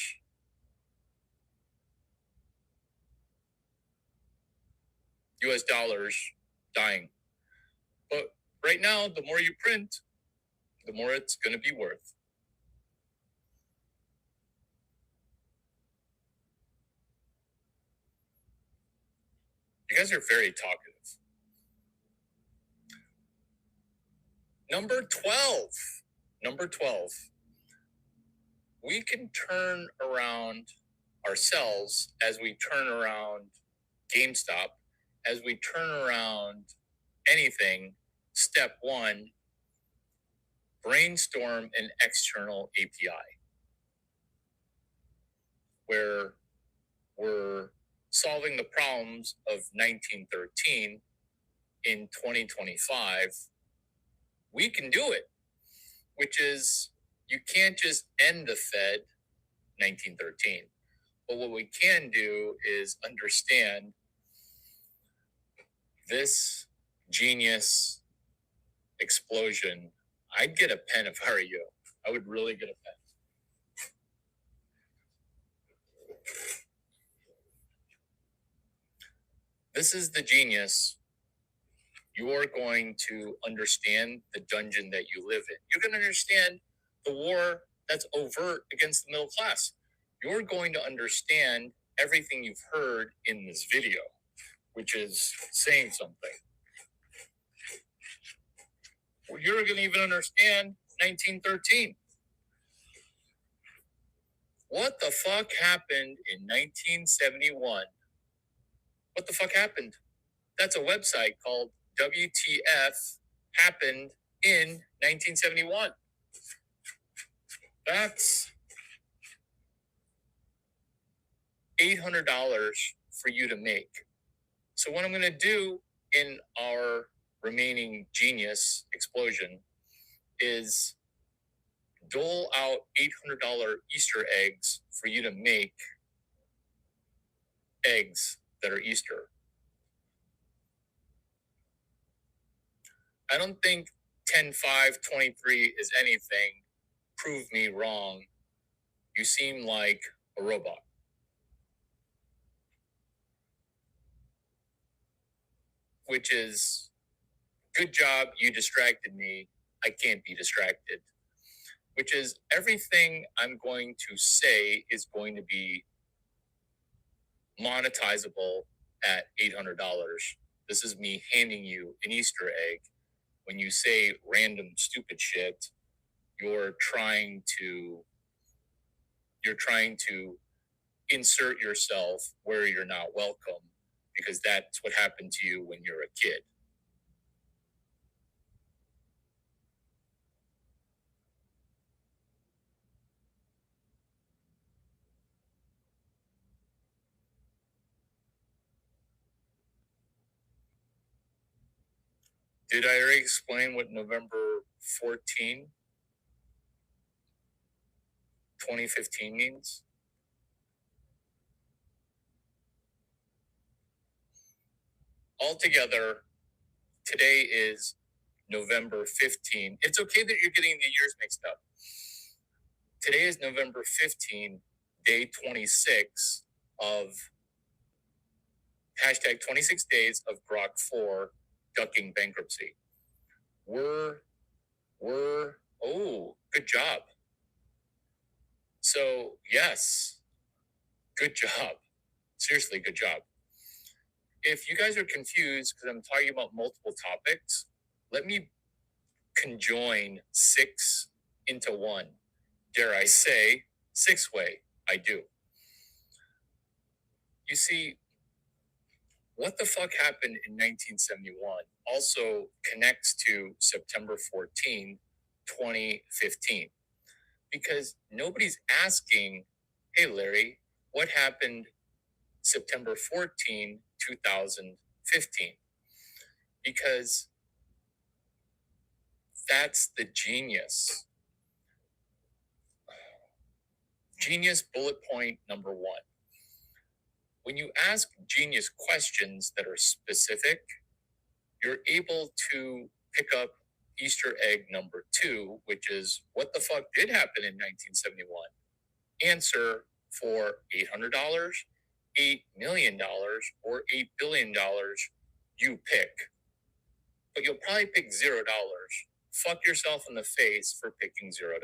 US dollars dying. But right now, the more you print, the more it's going to be worth. You guys are very talkative. Number 12. We can turn around ourselves as we turn around GameStop, as we turn around anything. Step one, brainstorm an external API where we're solving the problems of 1913 in 2025. We can do it, which is you can't just end the Fed 1913. But what we can do is understand this genius explosion. I'd get a pen if I were you. I would really get a pen. This is the genius. You're going to understand the dungeon that you live in. You're going to understand the war that's overt against the middle class. You're going to understand everything you've heard in this video, which is saying something. Well, you're going to even understand 1913. What the fuck happened in 1971? What the fuck happened? That's a website called WTF Happened in 1971. That's $800 for you to make. So what I'm going to do in our remaining genius explosion is dole out $800 Easter eggs for you to make eggs that are Easter. I don't think 10-5-23 is anything. Prove me wrong. You seem like a robot. Which is, good job, you distracted me. I can't be distracted. Which is, everything I'm going to say is going to be monetizable at $800. This is me handing you an Easter egg. When you say random stupid shit, you're trying to insert yourself where you're not welcome, because that's what happened to you when you're a kid. Did I already explain what November 14, 2015 means? Altogether, today is November 15. It's okay that you're getting the years mixed up. Today is November 15, day 26 of hashtag 26 days of Grok 4 ducking bankruptcy. Oh, good job. So, yes, good job. Seriously, good job. If you guys are confused because I'm talking about multiple topics, let me conjoin 6 into 1. Dare I say, 6-way, I do. You see, what the fuck happened in 1971 also connects to September 14, 2015. Because nobody's asking, hey, Larry, what happened September 14, 2015? Because that's the genius. Genius bullet point number one. When you ask genius questions that are specific, you're able to pick up Easter egg number two, which is what the fuck did happen in 1971? Answer for $800, $8 million, or $8 billion, you pick. But you'll probably pick $0. Fuck yourself in the face for picking $0.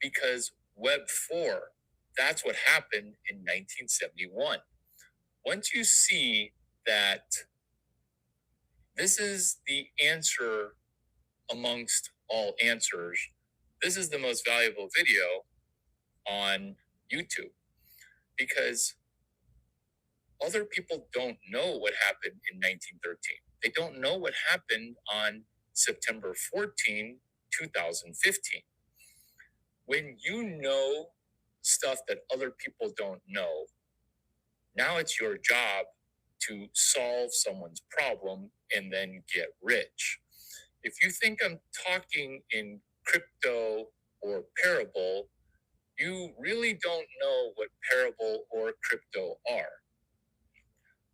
Because Web 4, that's what happened in 1971. Once you see that this is the answer amongst all answers, this is the most valuable video on YouTube, because other people don't know what happened in 1913. They don't know what happened on September 14, 2015. When you know stuff that other people don't know, now it's your job to solve someone's problem and then get rich. If you think I'm talking in crypto or parable, you really don't know what parable or crypto are.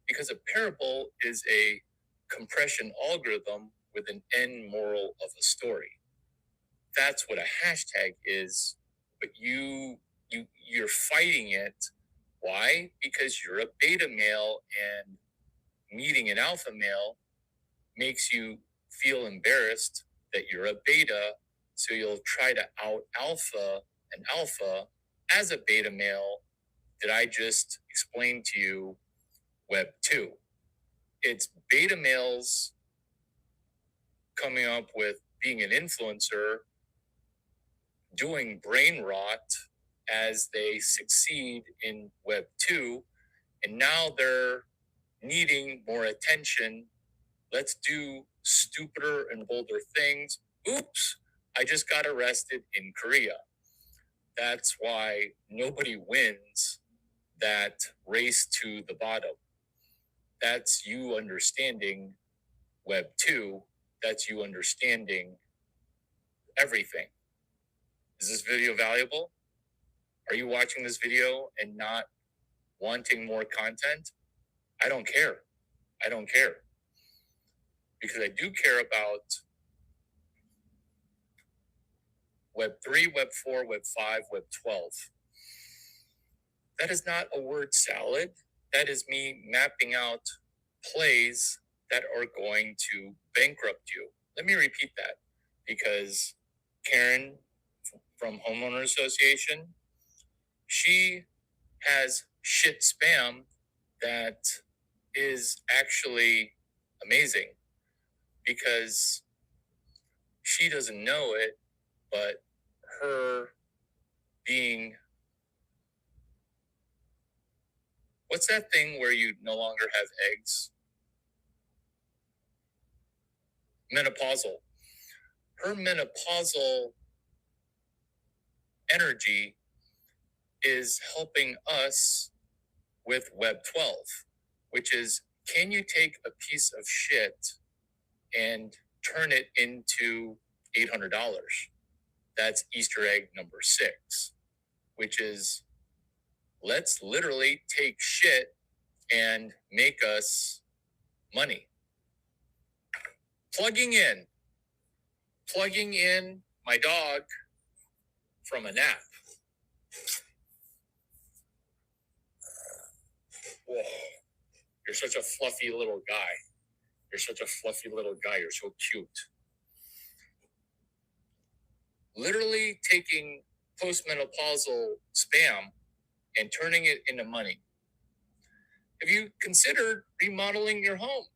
Because a parable is a compression algorithm with an end moral of a story. That's what a hashtag is, but you're fighting it. Why? Because you're a beta male, and meeting an alpha male makes you feel embarrassed that you're a beta, so you'll try to out alpha an alpha as a beta male. Did I just explain to you Web 2? It's beta males coming up with being an influencer, doing brain rot as they succeed in Web 2, and now they're needing more attention. Let's do stupider and bolder things. Oops, I just got arrested in Korea. That's why nobody wins that race to the bottom. That's you understanding Web 2. That's you understanding everything. Is this video valuable? Are you watching this video and not wanting more content? I don't care. I don't care. Because I do care about Web 3, Web 4, Web 5, Web 12. That is not a word salad. That is me mapping out plays that are going to bankrupt you. Let me repeat that, because Karen from Homeowner Association, she has shit spam that is actually amazing, because she doesn't know it, but her being, what's that thing where you no longer have eggs? Menopausal. Her menopausal energy is helping us with Web 12, which is, can you take a piece of shit and turn it into $800? That's Easter egg number 6, which is, let's literally take shit and make us money. Plugging in my dog from a nap. Whoa, you're such a fluffy little guy. You're such a fluffy little guy. You're so cute. Literally taking postmenopausal spam and turning it into money. Have you considered remodeling your home?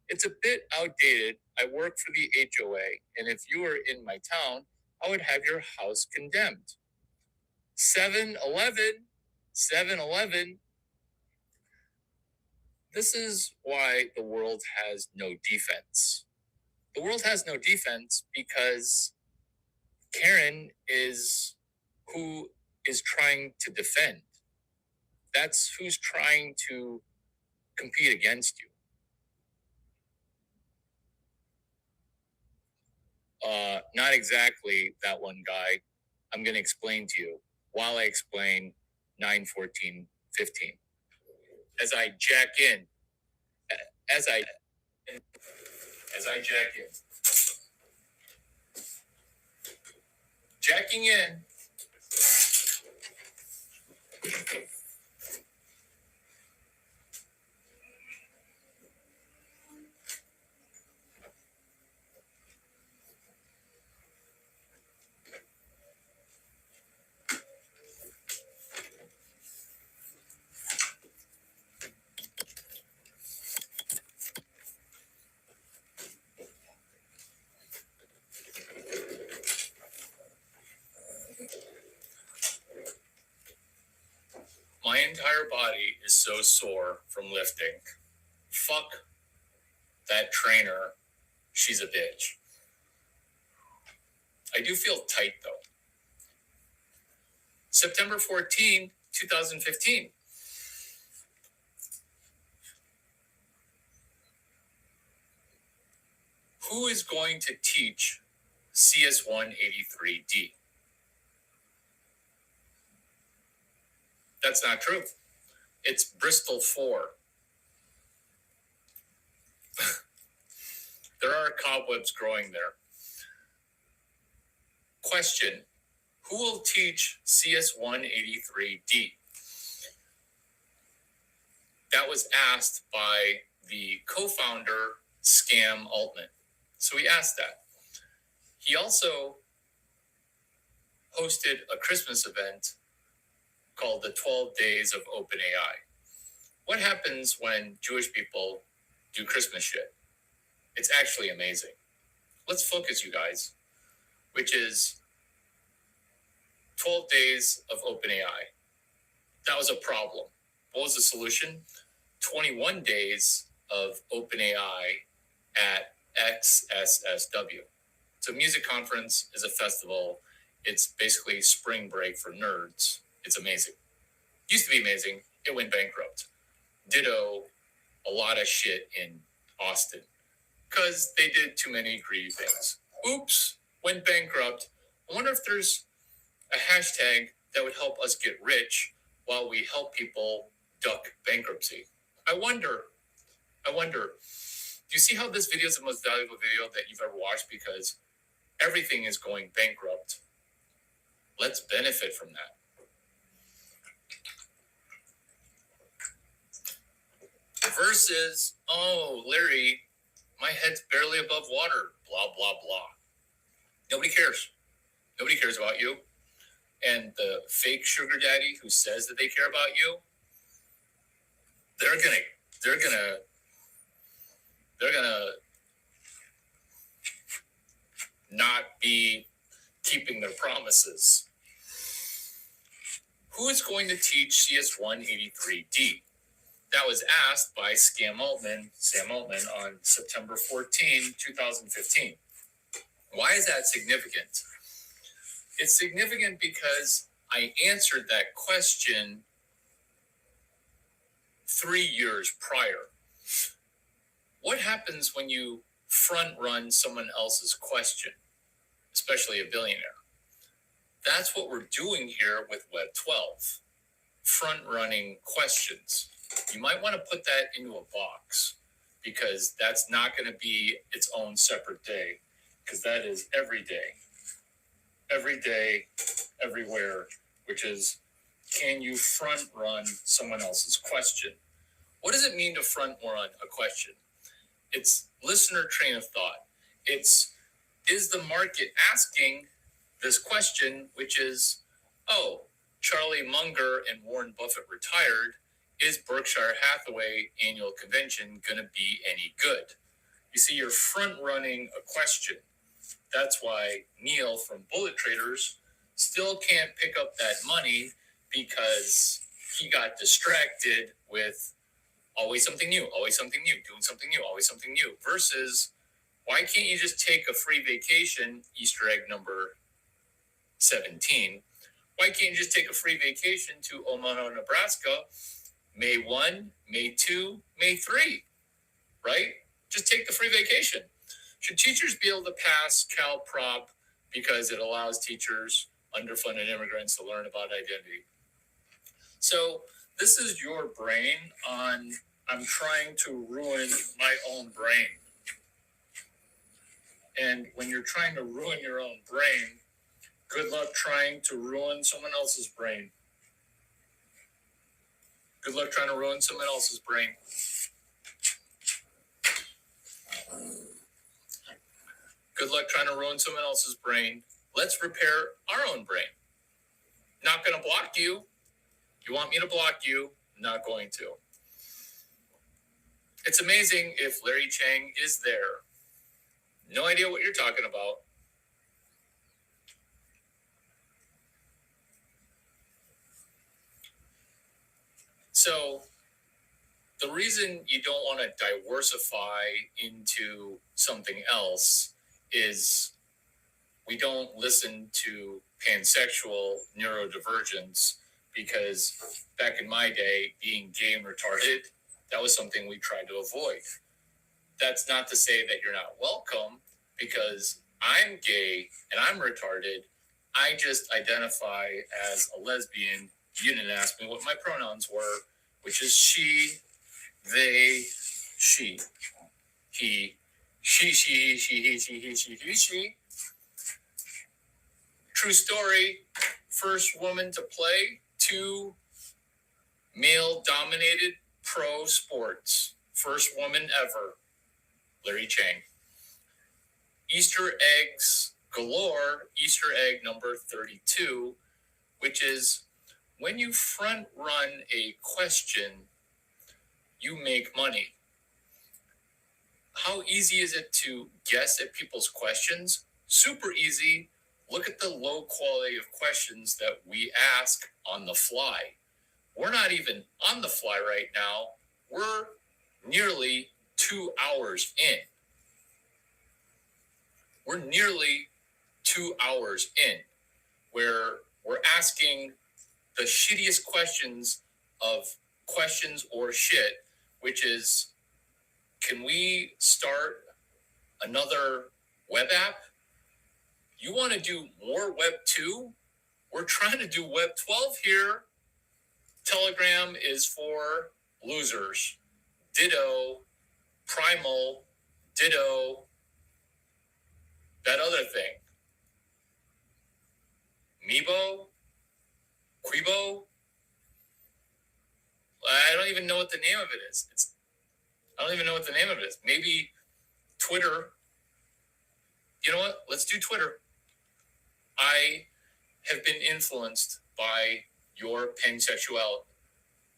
It's a bit outdated. I work for the HOA, and if you were in my town, I would have your house condemned. 7-Eleven This is why the world has no defense. The world has no defense because Karen is who is trying to defend. That's who's trying to compete against you. Not exactly that one guy. I'm going to explain to you while I explain 9:14:15. As I jack in, as I jack in, jacking in. My entire body is so sore from lifting. Fuck that trainer. She's a bitch. I do feel tight though. September 14, 2015. Who is going to teach CS183D? That's not true. It's Bristol 4. There are cobwebs growing there. Question: who will teach CS183D? That was asked by the co-founder, Scam Altman. So we asked that. He also hosted a Christmas event called the 12 Days of OpenAI. What happens when Jewish people do Christmas shit? It's actually amazing. Let's focus, you guys, which is 12 days of OpenAI. That was a problem. What was the solution? 21 days of OpenAI at XSSW. So music conference is a festival. It's basically spring break for nerds. It's amazing. Used to be amazing. It went bankrupt. Ditto a lot of shit in Austin because they did too many greedy things. Oops, went bankrupt. I wonder if there's a hashtag that would help us get rich while we help people duck bankruptcy. I wonder. Do you see how this video is the most valuable video that you've ever watched? Because everything is going bankrupt. Let's benefit from that. Versus, oh, Larry, my head's barely above water, blah, blah, blah. Nobody cares. Nobody cares about you. And the fake sugar daddy who says that they care about you, they're gonna not be keeping their promises. Who is going to teach CS183D? That was asked by Sam Altman on September 14, 2015. Why is that significant? It's significant because I answered that question 3 years prior. What happens when you front run someone else's question, especially a billionaire? That's what we're doing here with Web 12. Front running questions. You might want to put that into a box because that's not going to be its own separate day, because that is every day, everywhere, which is, can you front run someone else's question? What does it mean to front run a question? It's listener train of thought. Is the market asking this question, which is, oh, Charlie Munger and Warren Buffett retired. Is Berkshire Hathaway annual convention going to be any good? You see, you're front running a question. That's why Neil from Bullet Traders still can't pick up that money, because he got distracted with Always something new, always something new, doing something new, always something new. Versus, why can't you just take a free vacation, Easter egg number 17? Why can't you just take a free vacation to Omaha, Nebraska, May 1, May 2, May 3, right? Just take the free vacation. Should teachers be able to pass CalProp because it allows teachers, underfunded immigrants, to learn about identity? So this is your brain on, I'm trying to ruin my own brain. And when you're trying to ruin your own brain, good luck trying to ruin someone else's brain. Good luck trying to ruin someone else's brain. Good luck trying to ruin someone else's brain. Let's repair our own brain. Not going to block you. You want me to block you? Not going to. It's amazing if Larry Chang is there. No idea what you're talking about. So the reason you don't want to diversify into something else is we don't listen to pansexual neurodivergence, because back in my day, being gay and retarded, that was something we tried to avoid. That's not to say that you're not welcome, because I'm gay and I'm retarded. I just identify as a lesbian. You didn't ask me what my pronouns were, which is she, they, she, he, she. True story. First woman to play 2 male-dominated pro sports. First woman ever. Larry Chang. Easter eggs galore. Easter egg number 32, which is when you front run a question, you make money. How easy is it to guess at people's questions? Super easy. Look at the low quality of questions that we ask on the fly. We're not even on the fly right now. We're nearly 2 hours in. We're nearly 2 hours in, where we're asking the shittiest questions of questions or shit, which is, can we start another web app? You want to do more Web 2? We're trying to do Web 12 here. Telegram is for losers. Ditto, Primal, ditto, that other thing. Meebo? Quibo? I don't even know what the name of it is. I don't even know what the name of it is. Maybe Twitter. You know what? Let's do Twitter. I have been influenced by your pansexuality,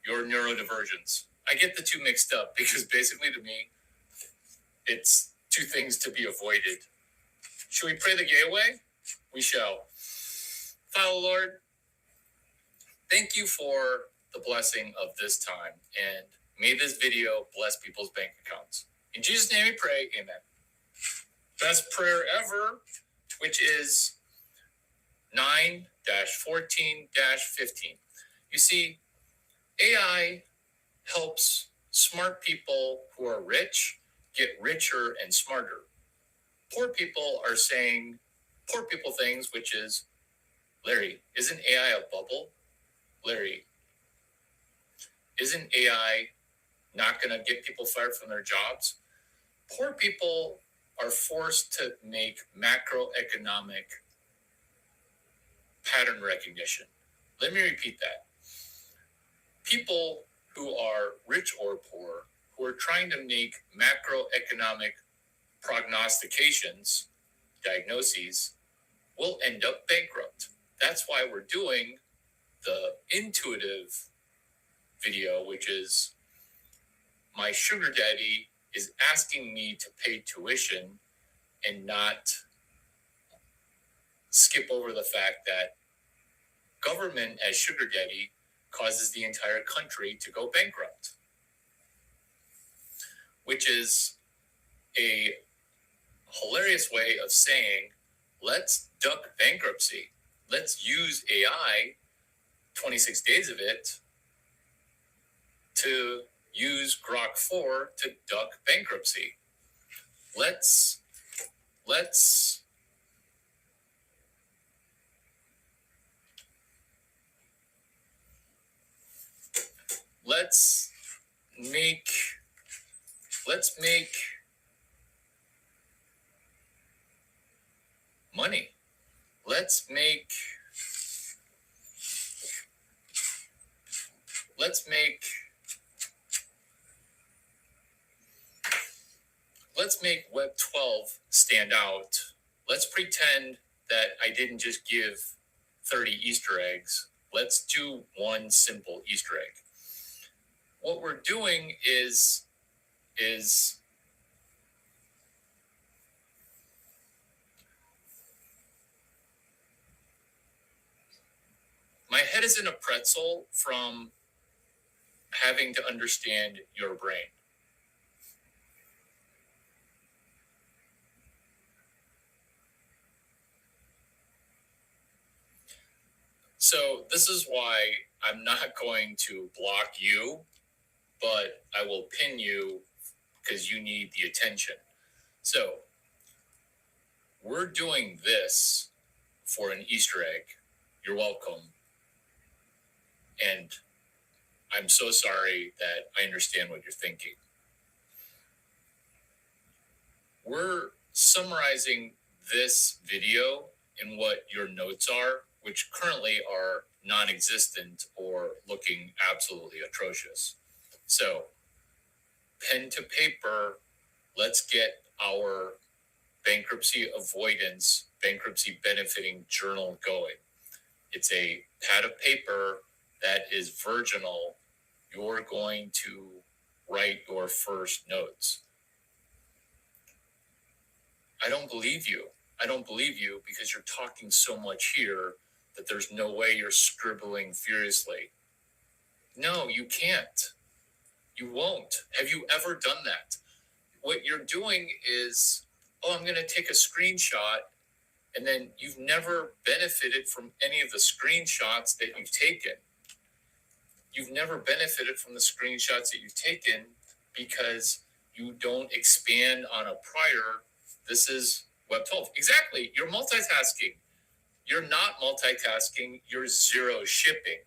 your neurodivergence. I get the two mixed up because basically to me, it's two things to be avoided. Should we pray the gay away? We shall. Father Lord, thank you for the blessing of this time, and may this video bless people's bank accounts. In Jesus' name we pray, amen. Best prayer ever, which is 9-14-15. You see, AI helps smart people who are rich get richer and smarter. Poor people are saying poor people things, which is, Larry, isn't AI a bubble? Larry, isn't AI not going to get people fired from their jobs? Poor people are forced to make macroeconomic pattern recognition. Let me repeat that. People who are rich or poor, who are trying to make macroeconomic prognostications, diagnoses, will end up bankrupt. That's why we're doing the intuitive video, which is my sugar daddy is asking me to pay tuition and not skip over the fact that government as sugar daddy causes the entire country to go bankrupt. which is a hilarious way of saying, let's duck bankruptcy. Let's use AI, 26 days of it, to use Grok 4 to duck bankruptcy. Let's make money. Let's make Web 12 stand out. Let's pretend that I didn't just give 30 Easter eggs. Let's do one simple Easter egg. What we're doing is my head is in a pretzel from having to understand your brain. So this is why I'm not going to block you, but I will pin you because you need the attention. So we're doing this for an Easter egg. You're welcome. And I'm so sorry that I understand what you're thinking. We're summarizing this video in what your notes are, which currently are non-existent or looking absolutely atrocious. So, pen to paper, let's get our bankruptcy avoidance, bankruptcy benefiting journal going. It's a pad of paper that is virginal. You're going to write your first notes. I don't believe you. I don't believe you because you're talking so much here that there's no way you're scribbling furiously. No, you can't. You won't. Have you ever done that? What you're doing is, I'm going to take a screenshot, and then you've never benefited from any of the screenshots that you've taken. You've never benefited from the screenshots that you've taken because you don't expand on a prior. This is Web 12. Exactly. You're multitasking. You're not multitasking. You're zero shipping.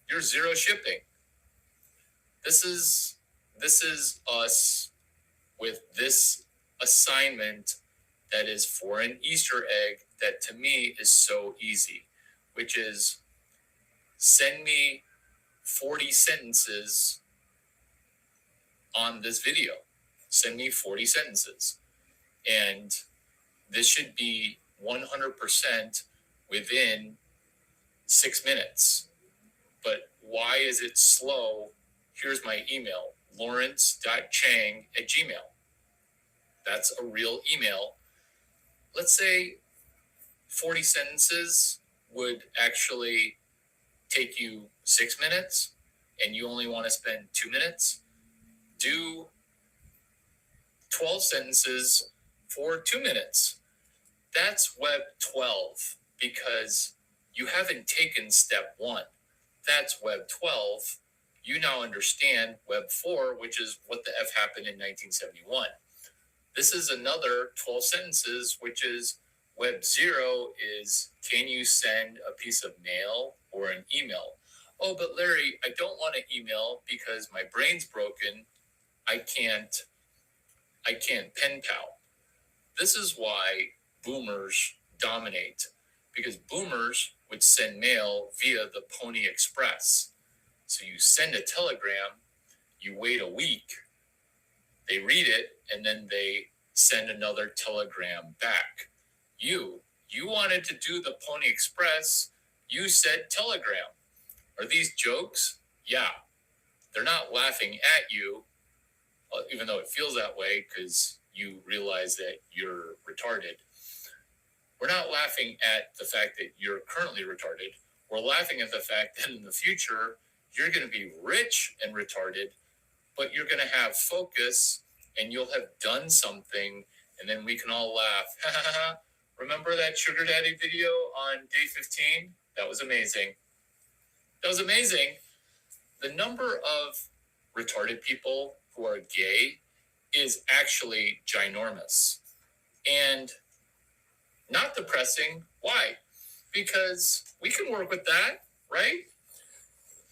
You're zero shipping. This is us with this assignment that is for an Easter egg that to me is so easy, which is send me 40 sentences on this video. Send me 40 sentences. And this should be 100% within 6 minutes. But why is it slow? Here's my email, lawrence.chang@gmail. That's a real email. Let's say 40 sentences would actually take you 6 minutes and you only want to spend 2 minutes. Do 12 sentences for 2 minutes. That's Web 12 because you haven't taken step 1. That's Web 12. You now understand Web 4, which is what the F happened in 1971. This is another 12 sentences, which is Web 0 is, can you send a piece of mail or an email? Oh, but Larry, I don't want to email because my brain's broken. I can't pen pal. This is why boomers dominate, because boomers would send mail via the Pony Express. So you send a telegram, you wait a week, they read it, and then they send another telegram back. You wanted to do the Pony Express, you said telegram. Are these jokes? Yeah. They're not laughing at you, even though it feels that way because you realize that you're retarded. We're not laughing at the fact that you're currently retarded. We're laughing at the fact that in the future, you're going to be rich and retarded, but you're going to have focus and you'll have done something, and then we can all laugh. Remember that sugar daddy video on day 15? That was amazing. That was amazing. The number of retarded people who are gay is actually ginormous and not depressing. Why? Because we can work with that, right?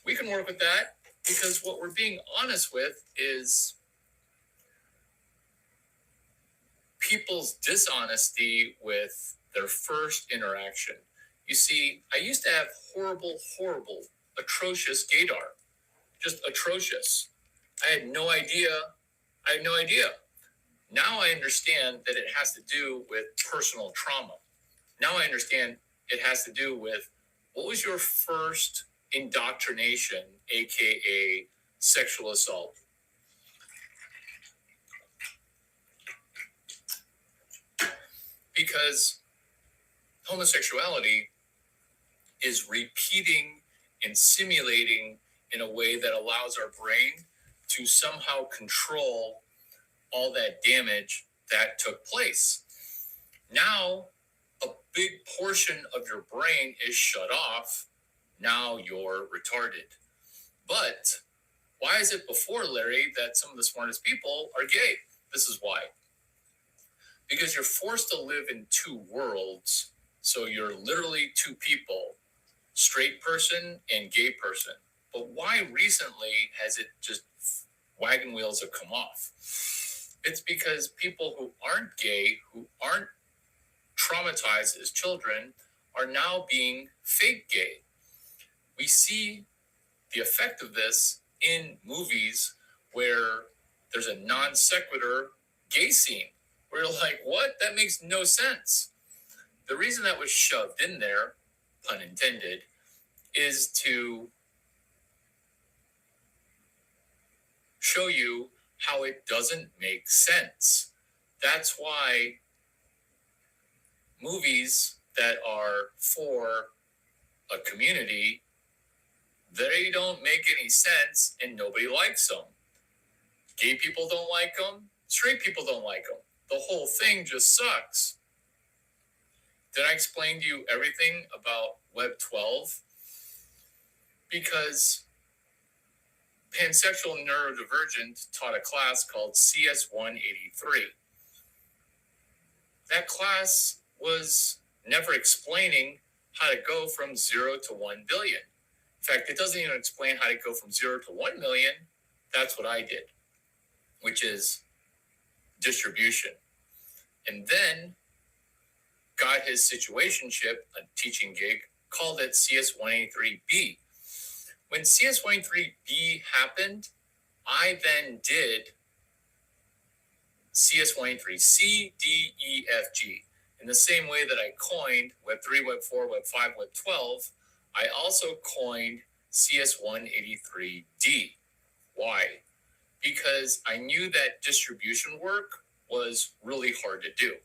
We can work with that because what we're being honest with is people's dishonesty with their first interaction. You see, I used to have horrible, atrocious gaydar. Just atrocious. I had no idea. Now I understand that it has to do with personal trauma. Now I understand it has to do with what was your first indoctrination, aka sexual assault. Because homosexuality is repeating and simulating in a way that allows our brain to somehow control all that damage that took place. Now, a big portion of your brain is shut off. Now you're retarded. But why is it before, Larry, that some of the smartest people are gay? This is why. Because you're forced to live in two worlds. So you're literally two people, straight person and gay person. But why recently has it just wagon wheels have come off? It's because people who aren't gay, who aren't traumatized as children, are now being fake gay. We see the effect of this in movies where there's a non sequitur gay scene where you're like, what? That makes no sense. The reason that was shoved in there, pun intended, is to show you how it doesn't make sense. That's why movies that are for a community, they don't make any sense and nobody likes them. Gay people don't like them. Straight people don't like them. The whole thing just sucks. Did I explain to you everything about Web 12? Because Pansexual Neurodivergent taught a class called CS183. That class was never explaining how to go from 0 to 1 billion. In fact, it doesn't even explain how to go from 0 to 1 million. That's what I did, which is distribution. And then got his situationship, a teaching gig, called it CS183B. When CS183B happened, I then did CS183C, D, E, F, G. In the same way that I coined Web 3, Web 4, Web 5, Web 12, I also coined CS183D. Why? Because I knew that distribution work was really hard to do.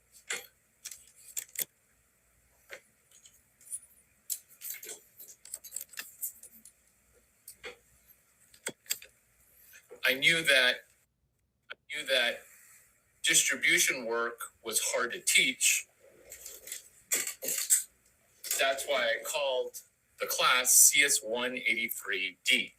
I knew that distribution work was hard to teach. That's why I called the class CS183D.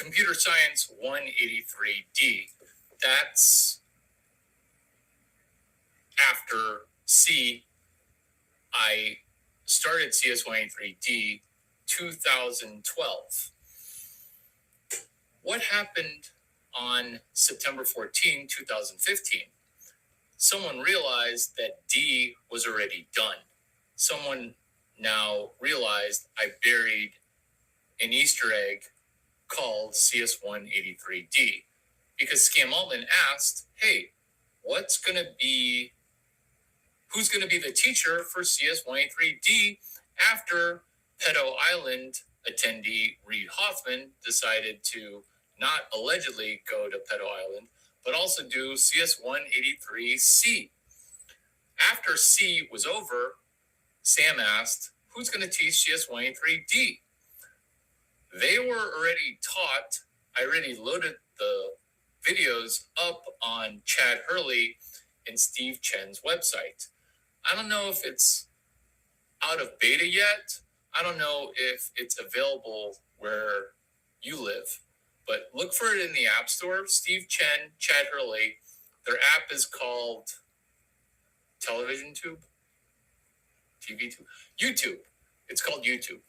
Computer Science 183D. That's after C. I started CS183D 2012. What happened on September 14, 2015? Someone realized that D was already done. Someone now realized I buried an Easter egg called CS183D because Scam Altman asked, hey, who's going to be the teacher for CS183D after Pedo Island attendee Reid Hoffman decided to not allegedly go to Pedo Island, but also do CS183C. After C was over, Sam asked, who's going to teach CS183D? They were already taught. I already loaded the videos up on Chad Hurley and Steve Chen's website. I don't know if it's out of beta yet. I don't know if it's available where you live, but look for it in the App Store. Steve Chen, Chad Hurley. Their app is called Television Tube? TV Tube? YouTube. It's called YouTube.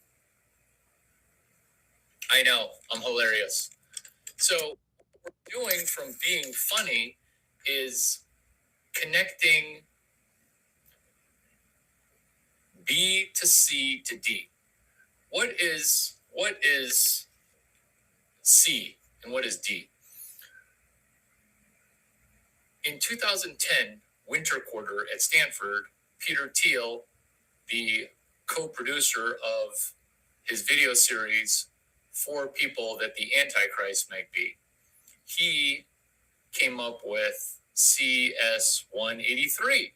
I know, I'm hilarious. So what we're doing from being funny is connecting B to C to D. What is C and what is D? In 2010, winter quarter at Stanford, Peter Thiel, the co-producer of his video series, 4 People That the Antichrist Might Be, he came up with CS183,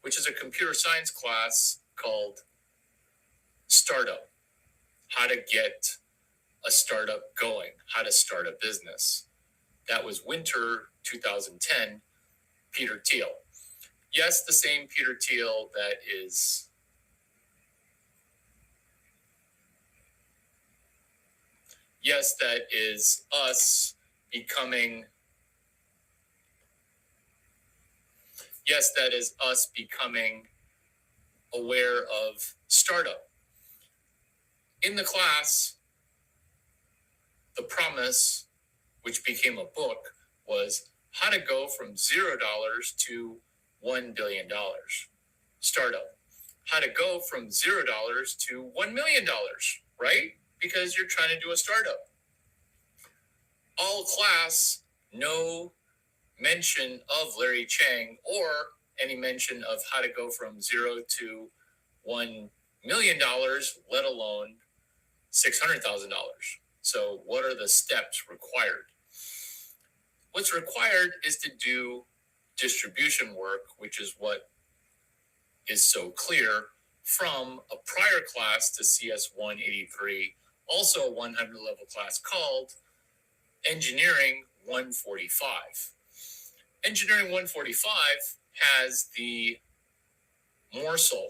which is a computer science class called Startup. How to get a startup going, how to start a business. That was winter 2010, Peter Thiel. Yes, the same Peter Thiel that is us becoming aware of startup. In the class, the promise, which became a book, was how to go from $0 to $1 billion. Startup. How to go from $0 to $1 million, right? Because you're trying to do a startup. All class, no mention of Larry Chang or any mention of how to go from 0 to $1 million, let alone $600,000. So what are the steps required? What's required is to do distribution work, which is what is so clear from a prior class to CS183, also a 100 level class called Engineering 145. Engineering 145 has the morsel.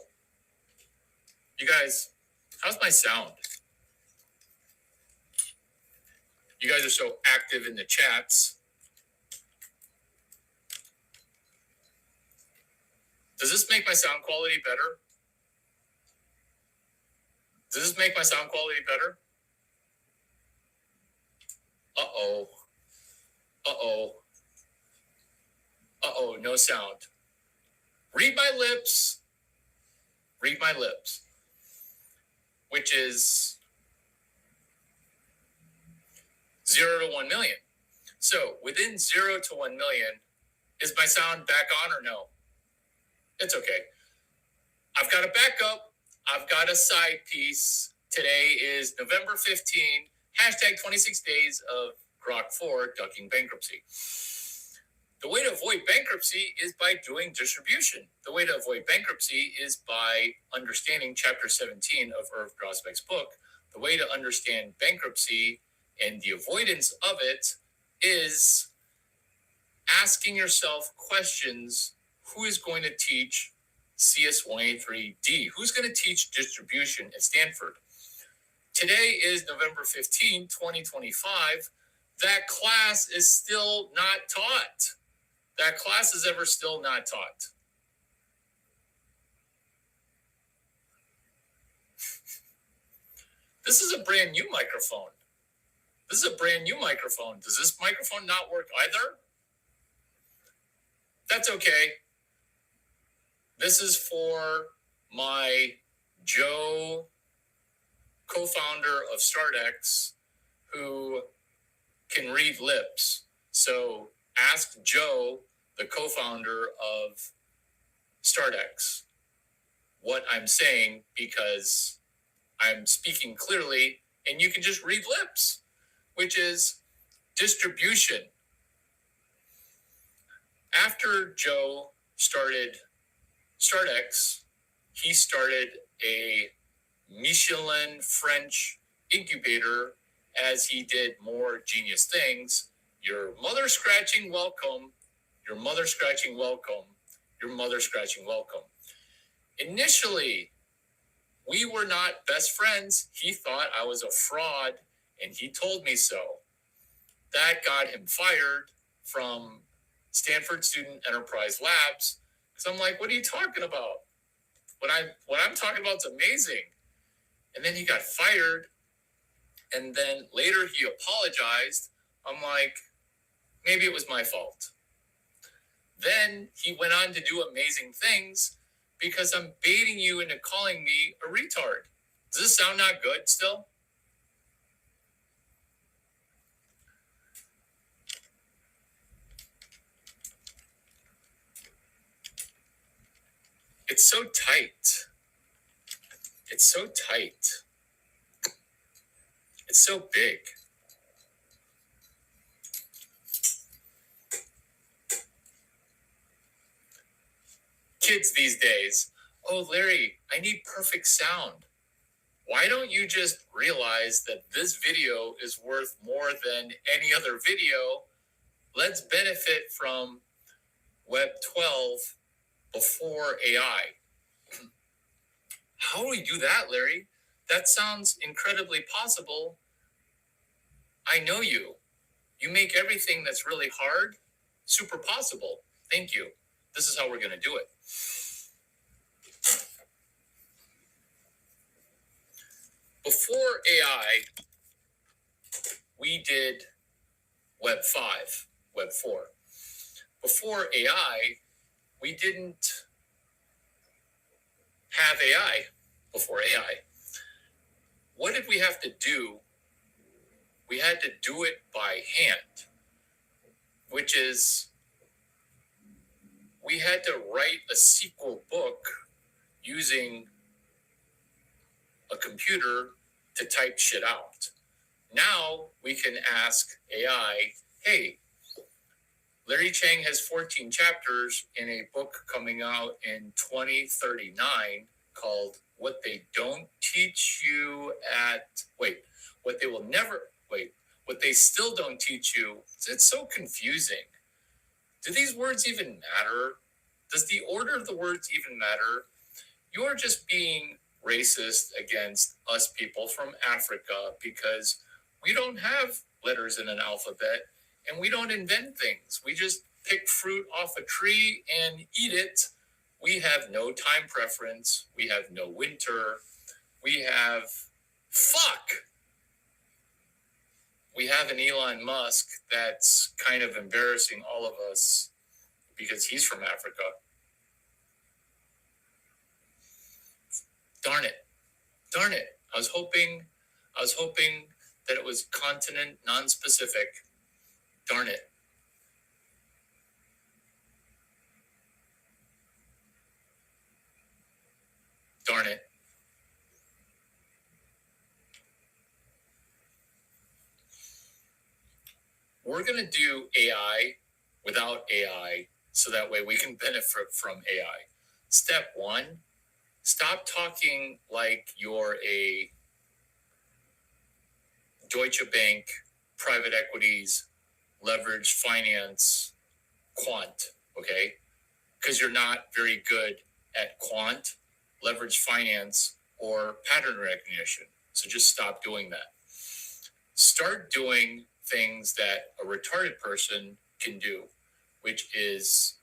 You guys, how's my sound? You guys are so active in the chats. Does this make my sound quality better? Does this make my sound quality better? Uh-oh. Uh-oh. Uh-oh, no sound. Read my lips. Read my lips. Which is 0 to 1 million. So within 0 to 1 million, is my sound back on or no? It's okay. I've got a backup. I've got a side piece. Today is November 15, hashtag 26 days of Grok 4 ducking bankruptcy. The way to avoid bankruptcy is by doing distribution. The way to avoid bankruptcy is by understanding chapter 17 of Irv Grosbeck's book. The way to understand bankruptcy and the avoidance of it is asking yourself questions. Who is going to teach CS183D? Who's going to teach distribution at Stanford? Today is November 15, 2025. That class is still not taught. That class is still not taught. This is a brand new microphone. Does this microphone not work either? That's okay. This is for my Joe, co-founder of StartX, who can read lips. So ask Joe the co-founder of StartX, what I'm saying, because I'm speaking clearly and you can just read lips, which is distribution. After Joe started StartX, he started a Michelin French incubator as he did more genius things. Your mother scratching welcome, your mother scratching welcome, your mother scratching welcome. Initially, we were not best friends. He thought I was a fraud, and he told me so. That got him fired from Stanford Student Enterprise Labs. Because I'm like, what are you talking about? What I'm talking about is amazing. And then he got fired. And then later he apologized. I'm like, maybe it was my fault. Then he went on to do amazing things because I'm baiting you into calling me a retard. Does this sound not good still? It's so tight. It's so tight. It's so big. Kids these days, oh, Larry, I need perfect sound. Why don't you just realize that this video is worth more than any other video? Let's benefit from Web 12 before AI. How do we do that, Larry? That sounds incredibly possible. I know you. You make everything that's really hard super possible. Thank you. This is how we're going to do it. Before AI, we did Web 5, Web 4. Before AI, we didn't have AI before AI. What did we have to do? We had to do it by hand, which is we had to write a SQL book using a computer to type shit out. Now we can ask AI, hey, Larry Chang has 14 chapters in a book coming out in 2039 called What They Don't Teach You at, what they still don't teach you. It's so confusing. Do these words even matter? Does the order of the words even matter? You're just being racist against us people from Africa because we don't have letters in an alphabet and we don't invent things. We just pick fruit off a tree and eat it. We have no time preference. We have no winter. We have We have an Elon Musk that's kind of embarrassing all of us because he's from Africa. Darn it. I was hoping that it was continent non-specific. Darn it. We're going to do AI without AI so that way we can benefit from AI. Step 1, stop talking like you're a Deutsche Bank, private equities, leveraged finance, quant, okay? Because you're not very good at quant, leveraged finance, or pattern recognition. So just stop doing that. Start doing things that a retarded person can do, which is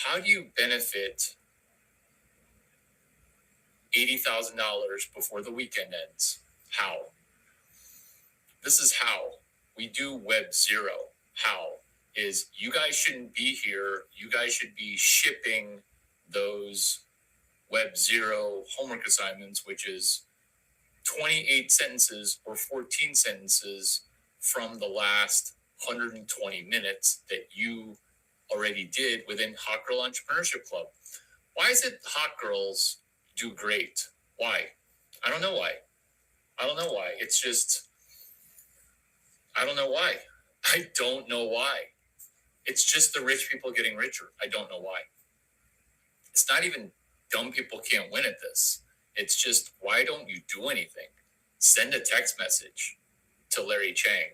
how do you benefit $80,000 before the weekend ends? How? This is how we do Web 0. How is you guys shouldn't be here. You guys should be shipping those Web 0 homework assignments, which is 28 sentences or 14 sentences from the last 120 minutes that you already did within Hot Girl Entrepreneurship Club. Why is it hot girls do great? Why? I don't know why. I don't know why. It's just, I don't know why. I don't know why. It's just the rich people getting richer. I don't know why. It's not even dumb people can't win at this. It's just, why don't you do anything? Send a text message to Larry Chang.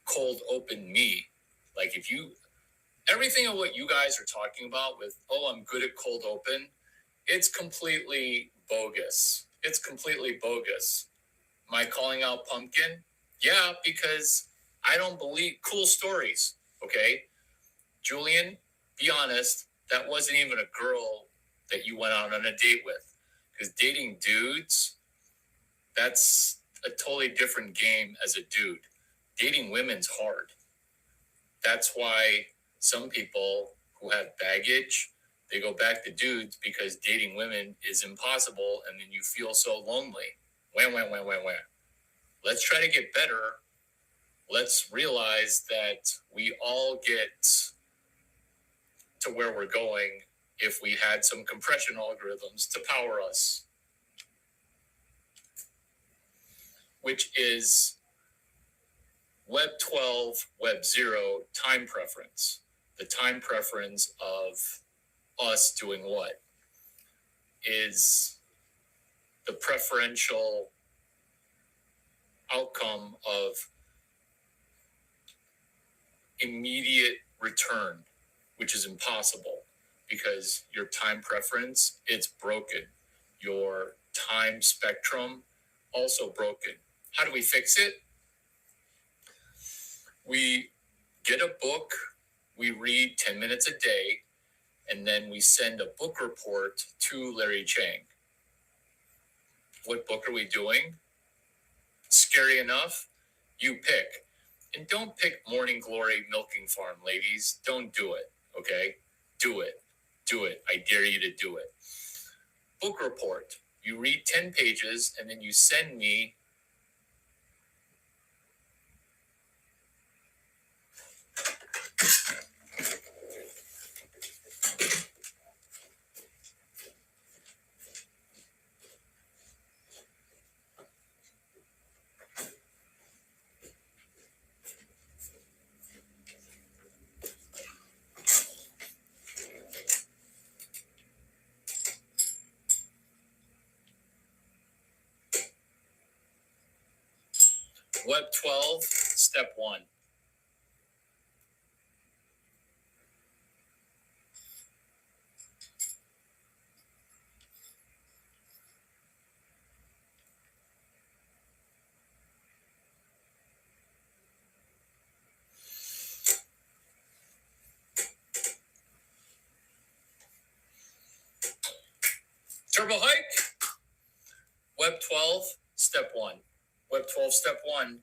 Cold open me. Like if you, everything of what you guys are talking about with, oh, I'm good at cold open, it's completely bogus. It's completely bogus. Am I calling out Pumpkin? Yeah, because I don't believe cool stories. Okay. Julian, be honest, that wasn't even a girl that you went out on a date with. Because dating dudes, that's a totally different game as a dude. Dating women's hard. That's why some people who have baggage, they go back to dudes because dating women is impossible and then you feel so lonely. Wham. Let's try to get better. Let's realize that we all get to where we're going if we had some compression algorithms to power us, which is Web 12, Web 0 time preference. The time preference of us doing what? Is the preferential outcome of immediate return, which is impossible because your time preference, it's broken. Your time spectrum, also broken. How do we fix it? We get a book, we read 10 minutes a day, and then we send a book report to Larry Chang. What book are we doing? Scary enough? You pick. And don't pick Morning Glory Milking Farm, ladies. Don't do it, okay? Do it. Do it. I dare you to do it. Book report. You read 10 pages, and then you send me Web 12, step 1. Turbo hike. Web 12, step 1. Web 12, step 1,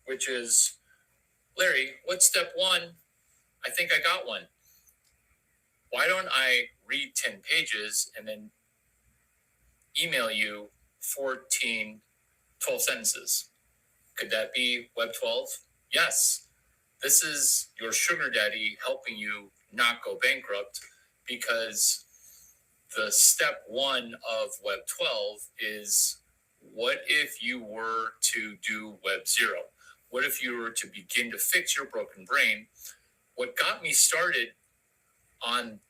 which is, Larry, what's step 1? I think I got one. Why don't I read 10 pages and then email you 12 sentences? Could that be Web 12? Yes. This is your sugar daddy helping you not go bankrupt, because the step 1 of Web 12 is, what if you were to do Web 0? What if you were to begin to fix your broken brain? What got me started on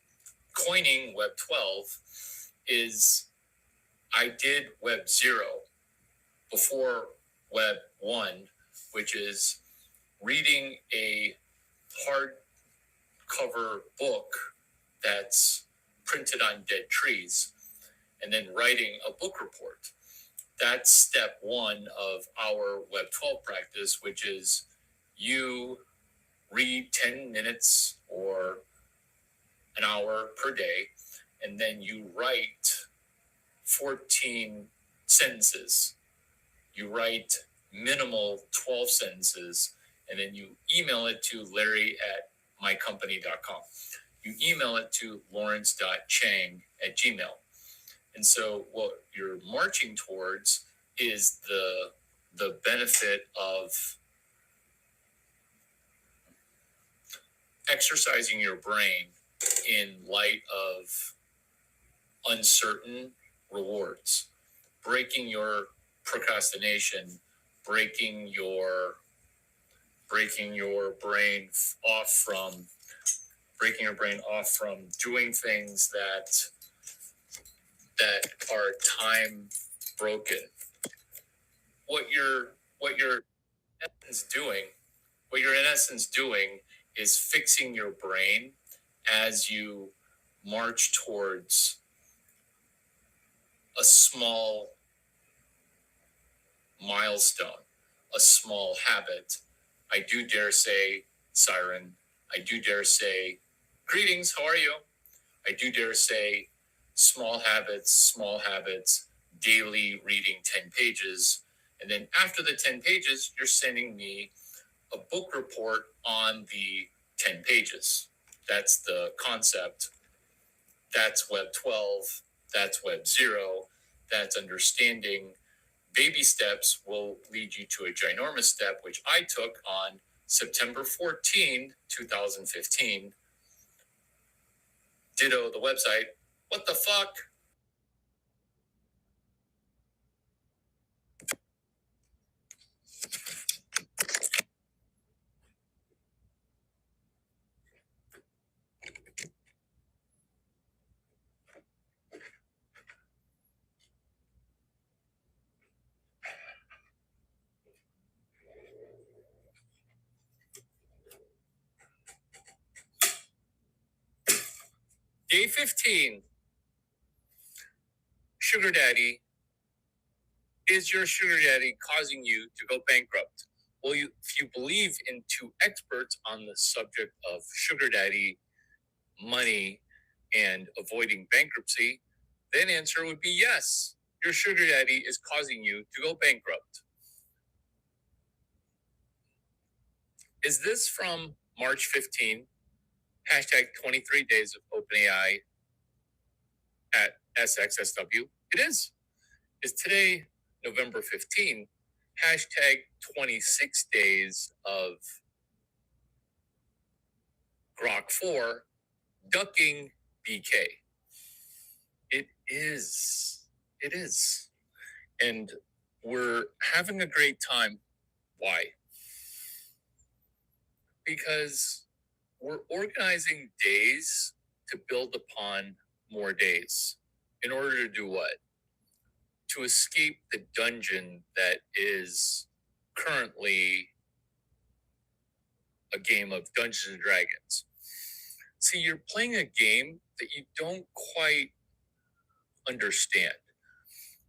coining Web 12 is I did Web 0 before Web 1, which is reading a hardcover book that's printed on dead trees and then writing a book report. That's step 1 of our Web 12 practice, which is you read 10 minutes or an hour per day, and then you write 14 sentences. You write minimal 12 sentences, and then you email it to larry@mycompany.com. You email it to lawrence.chang@gmail. And so what you're marching towards is the benefit of exercising your brain in light of uncertain rewards, breaking your procrastination, breaking your brain off from doing things that are time broken. What you're in essence doing is fixing your brain as you march towards a small milestone, a small habit. I do dare say, Siren, I do dare say, greetings, how are you? I do dare say, small habits, daily reading 10 pages. And then after the 10 pages, you're sending me a book report on the 10 pages. That's the concept. That's Web 12. That's Web 0. That's understanding. Baby steps will lead you to a ginormous step, which I took on September 14, 2015. Ditto the website. What the fuck? Day 15. Sugar daddy. Is your sugar daddy causing you to go bankrupt? Well, if you believe in two experts on the subject of sugar daddy, money, and avoiding bankruptcy, then answer would be yes. Your sugar daddy is causing you to go bankrupt. Is this from March 15? Hashtag 23 days of OpenAI at SXSW. It is. Is today November 15? Hashtag 26 days of Grok 4 ducking BK. It is. It is. And we're having a great time. Why? Because we're organizing days to build upon more days. In order to do what? To escape the dungeon that is currently a game of Dungeons and Dragons. See, you're playing a game that you don't quite understand.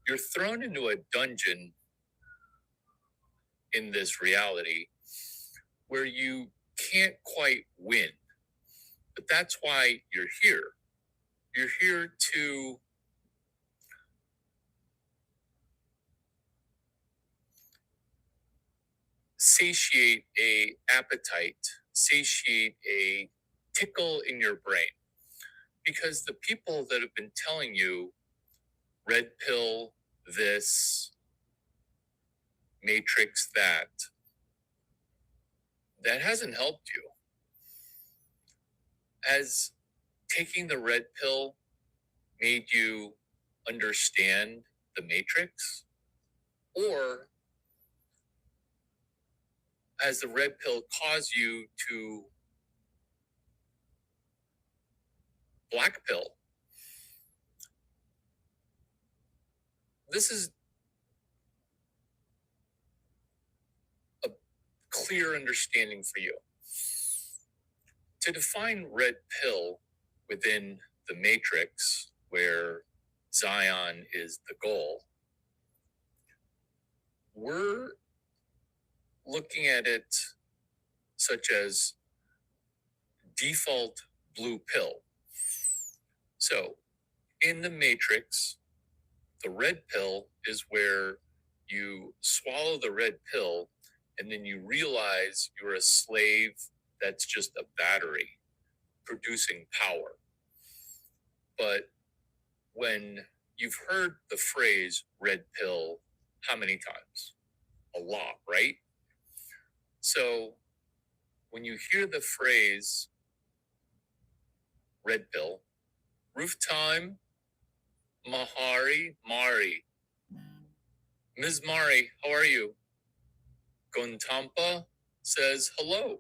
You're thrown into a dungeon in this reality where you can't quite win. But that's why you're here. You're here to satiate a appetite, satiate a tickle in your brain. Because the people that have been telling you red pill this, matrix that hasn't helped you. Has taking the red pill made you understand the matrix? Or has the red pill caused you to black pill? This is a clear understanding for you. To define red pill within the matrix, where Zion is the goal, we're looking at it such as default blue pill. So in the matrix, the red pill is where you swallow the red pill and then you realize you're a slave that's just a battery producing power. But when you've heard the phrase red pill, how many times? A lot, right? So when you hear the phrase red pill. Roof time, Mari. Ms. Mari, how are you? Gontampa says hello.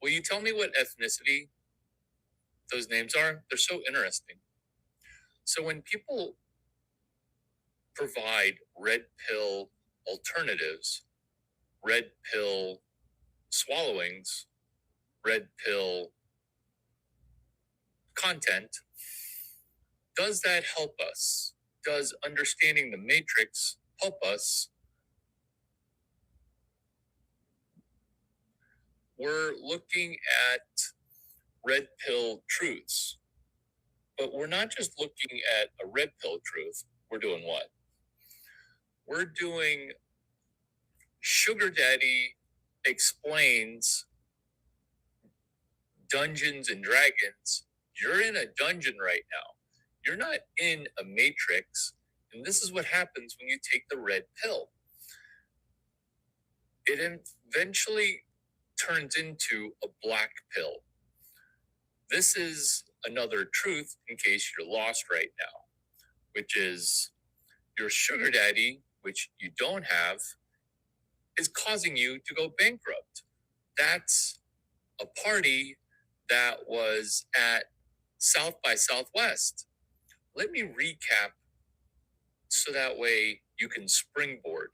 Will you tell me what ethnicity those names are? They're so interesting. So when people provide red pill alternatives, red pill swallowings, red pill content, does that help us? Does understanding the matrix help us? We're looking at red pill truths, but we're not just looking at a red pill truth. We're doing what? We're doing Sugar Daddy explains Dungeons and Dragons. You're in a dungeon right now. You're not in a matrix. And this is what happens when you take the red pill. It eventually turns into a black pill. This is another truth in case you're lost right now, which is your sugar daddy, which you don't have, is causing you to go bankrupt. That's a party that was at South by Southwest. Let me recap so that way you can springboard,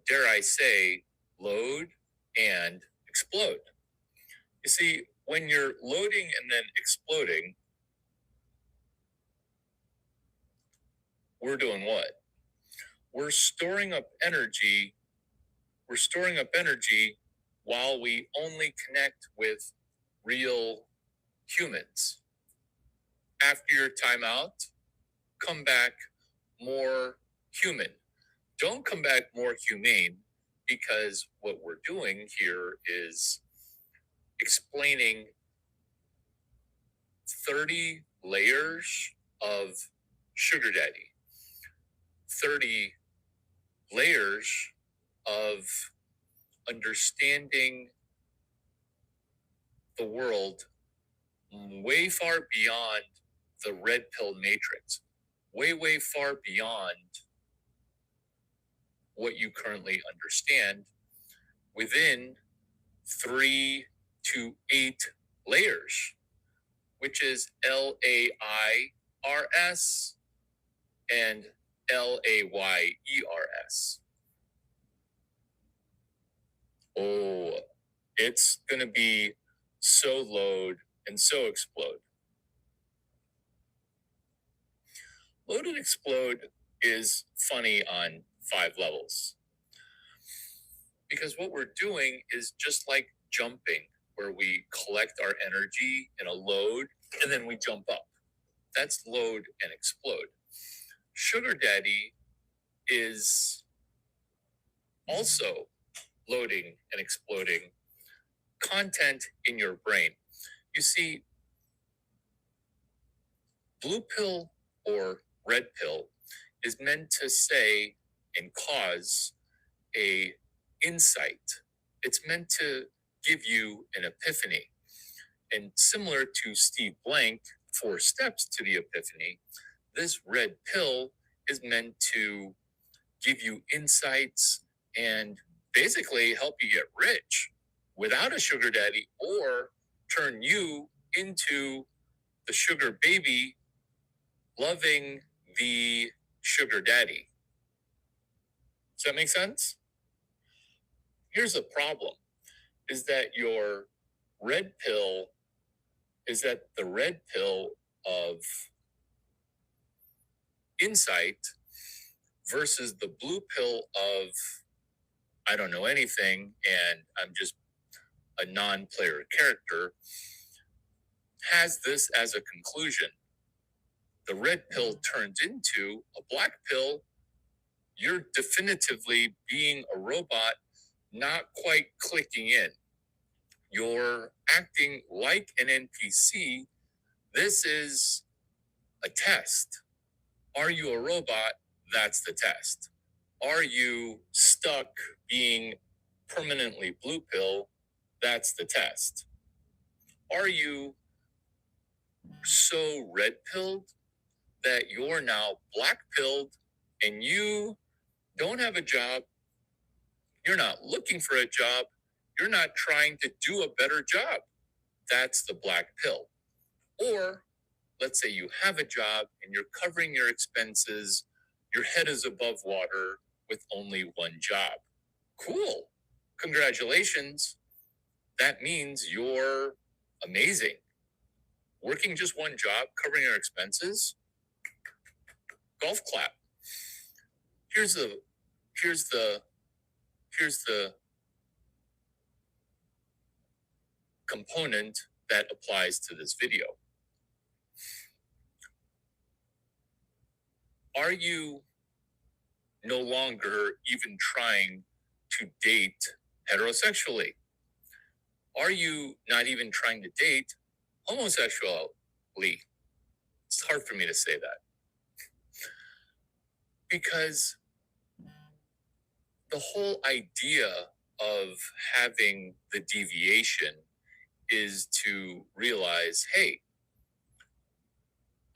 dare I say, load and explode. You see, when you're loading and then exploding, we're doing what? We're storing up energy. We're storing up energy while we only connect with real humans. After your timeout, come back more human. Don't come back more humane, because what we're doing here is explaining 30 layers of sugar daddy, 30 layers of understanding the world way far beyond the red pill matrix, way far beyond what you currently understand, within 3 to 8 layers, which is LAIRS and LAYERS. Oh, it's going to be so load and so explode. Load and explode is funny on 5 levels. Because what we're doing is just like jumping, where we collect our energy in a load and then we jump up. That's load and explode. Sugar daddy is also loading and exploding content in your brain. You see, blue pill or red pill is meant to say and cause a insight. It's meant to give you an epiphany. And similar to Steve Blank, 4 steps to the epiphany, this red pill is meant to give you insights and basically help you get rich without a sugar daddy, or turn you into the sugar baby loving the sugar daddy. Does that make sense? Here's the problem, is that your red pill is that the red pill of insight versus the blue pill of I don't know anything and I'm just a non-player character, has this as a conclusion. The red pill turns into a black pill. You're definitively being a robot, not quite clicking in. You're acting like an NPC. This is a test. Are you a robot? That's the test. Are you stuck being permanently blue pill? That's the test. Are you so red pilled that you're now black pilled and you don't have a job. You're not looking for a job. You're not trying to do a better job. That's the black pill. Or let's say you have a job and you're covering your expenses. Your head is above water with only one job. Cool. Congratulations. That means you're amazing. Working just one job, covering your expenses, golf clap. Here's the component that applies to this video. Are you no longer even trying to date heterosexually? Are you not even trying to date homosexually? It's hard for me to say that. Because the whole idea of having the deviation is to realize, hey,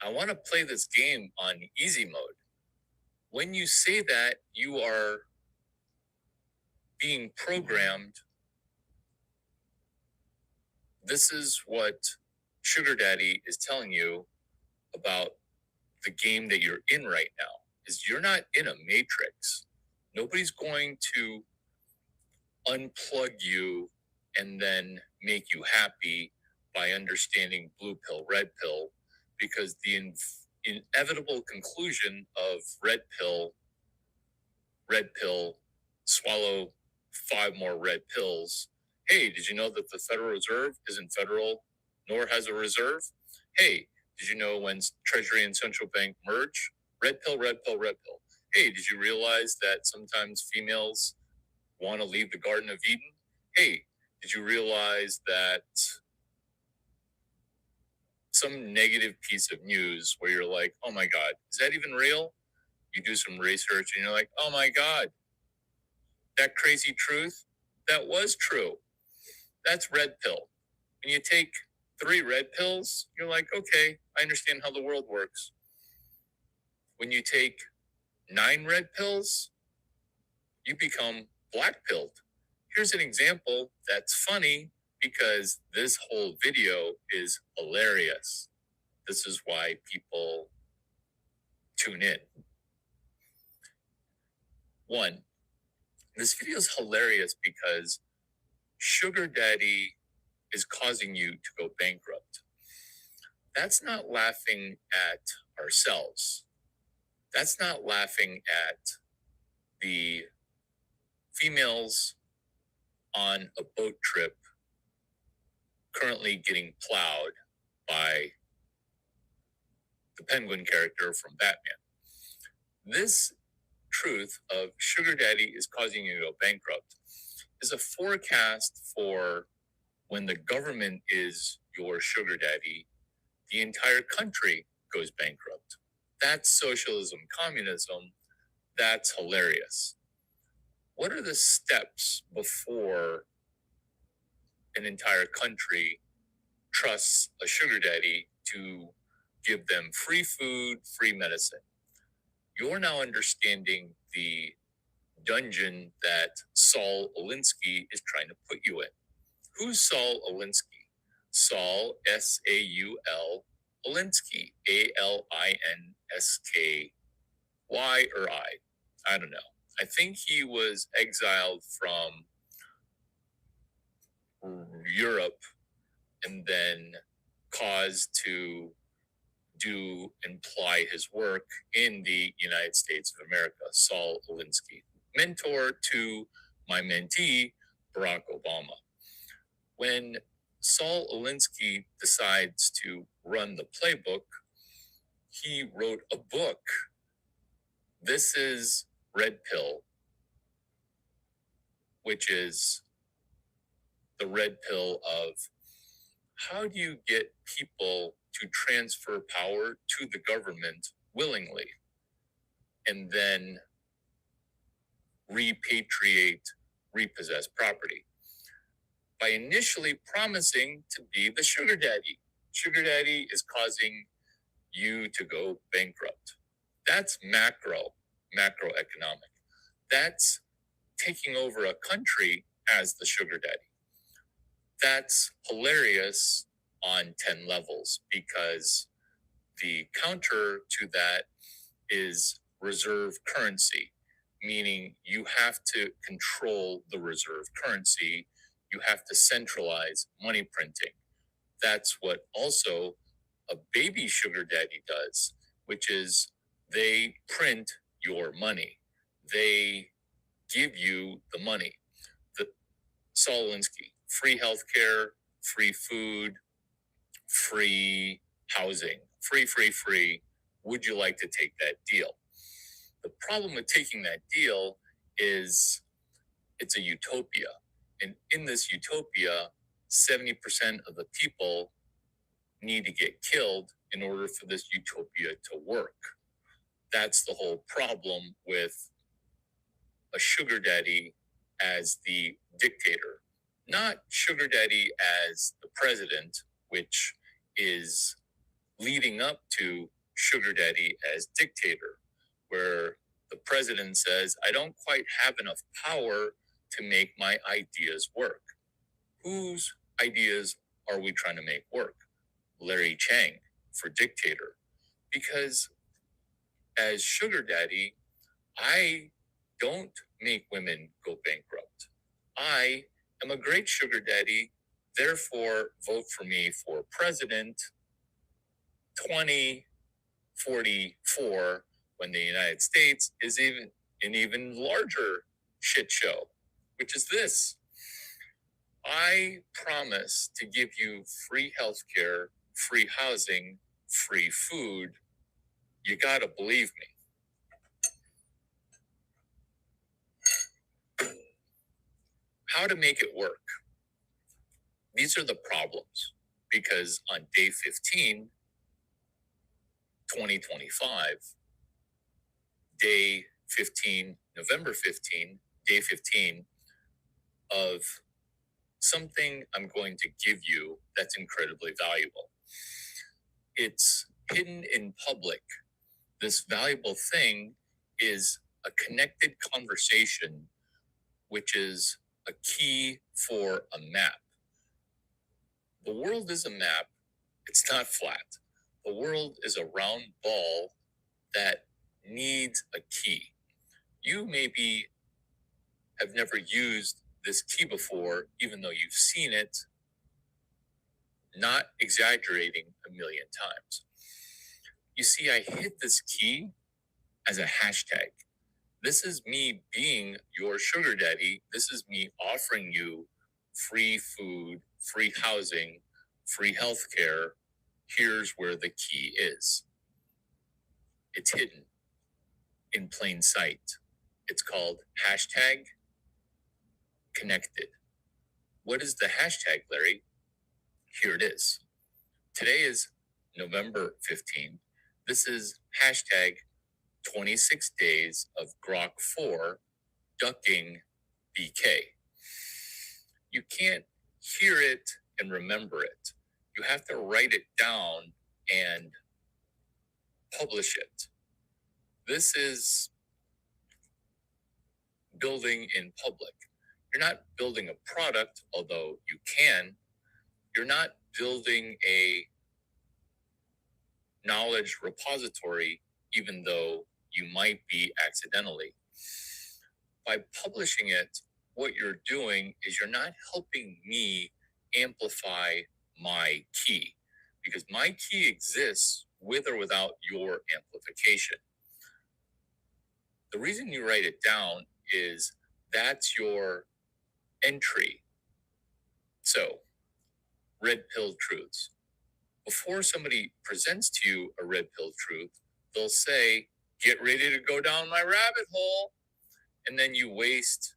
I want to play this game on easy mode. When you say that, you are being programmed. This is what Sugar Daddy is telling you about the game that you're in right now, is you're not in a matrix. Nobody's going to unplug you and then make you happy by understanding blue pill, red pill, because the inevitable conclusion of red pill, swallow 5 more red pills. Hey, did you know that the Federal Reserve isn't federal nor has a reserve? Hey, did you know when Treasury and Central Bank merge? Red pill, red pill, red pill. Hey, did you realize that sometimes females want to leave the Garden of Eden? Hey, did you realize that some negative piece of news where you're like, oh my God, is that even real? You do some research and you're like, oh my God, that crazy truth, that was true. That's red pill. When you take 3 red pills, you're like, okay, I understand how the world works. When you take 9 red pills, you become black pilled. Here's an example that's funny because this whole video is hilarious. This is why people tune in. 1, this video is hilarious because Sugar Daddy is causing you to go bankrupt. That's not laughing at ourselves. That's not laughing at the females on a boat trip currently getting plowed by the penguin character from Batman. This truth of Sugar Daddy is causing you to go bankrupt is a forecast for when the government is your sugar daddy, the entire country goes bankrupt. That's socialism, communism. That's hilarious. What are the steps before an entire country trusts a sugar daddy to give them free food, free medicine? You're now understanding the dungeon that Saul Alinsky is trying to put you in. Who's Saul Alinsky? Saul, S-A-U-L, Alinsky, A-L-I-N-S-K-Y or I don't know. I think he was exiled from Europe and then caused to do and ply his work in the United States of America. Saul Alinsky, mentor to my mentee, Barack Obama. When Saul Alinsky decides to run the playbook, he wrote a book. This is Red Pill, which is the red pill of how do you get people to transfer power to the government willingly and then repatriate, repossess property by initially promising to be the sugar daddy. sugar daddy is causing you to go bankrupt. That's macroeconomic. That's taking over a country as the sugar daddy. That's hilarious on 10 levels because the counter to that is reserve currency, meaning you have to control the reserve currency. You have to centralize money printing. That's what also a baby sugar daddy does, which is they print your money. They give you the money. The Saul Alinsky, free healthcare, free food, free housing, free. Would you like to take that deal? The problem with taking that deal is it's a utopia. And in this utopia, 70% of the people need to get killed in order for this utopia to work. That's the whole problem with a sugar daddy as the dictator, not sugar daddy as the president, which is leading up to sugar daddy as dictator, where the president says, I don't quite have enough power to make my ideas work. Whose ideas are we trying to make work? Larry Chang for dictator. Because as sugar daddy, I don't make women go bankrupt. I am a great sugar daddy. Therefore, vote for me for president 2044 when the United States is even an even larger shit show, which is this. I promise to give you free healthcare, free housing, free food. You gotta believe me. How to make it work? These are the problems, because on day 15, 2025, day 15, November 15, day 15 of something I'm going to give you that's incredibly valuable. It's hidden in public. This valuable thing is a connected conversation, which is a key for a map. The world is a map. It's not flat. The world is a round ball that needs a key. You maybe have never used this key before, even though you've seen it, not exaggerating, a million times. You see, I hit this key as a hashtag. This is me being your sugar daddy. This is me offering you free food, free housing, free healthcare. Here's where the key is. It's hidden in plain sight. It's called hashtag connected. What is the hashtag, Larry? Here it is. Today is November 15. This is hashtag 26 days of Grok 4 ducking BK. You can't hear it and remember it. You have to write it down and publish it. This is building in public. You're not building a product, although you can. You're not building a knowledge repository, even though you might be accidentally. By publishing it, what you're doing is you're not helping me amplify my key, because my key exists with or without your amplification. The reason you write it down is that's your entry. So, red pill truths. Before somebody presents to you a red pill truth, they'll say, get ready to go down my rabbit hole. And then you waste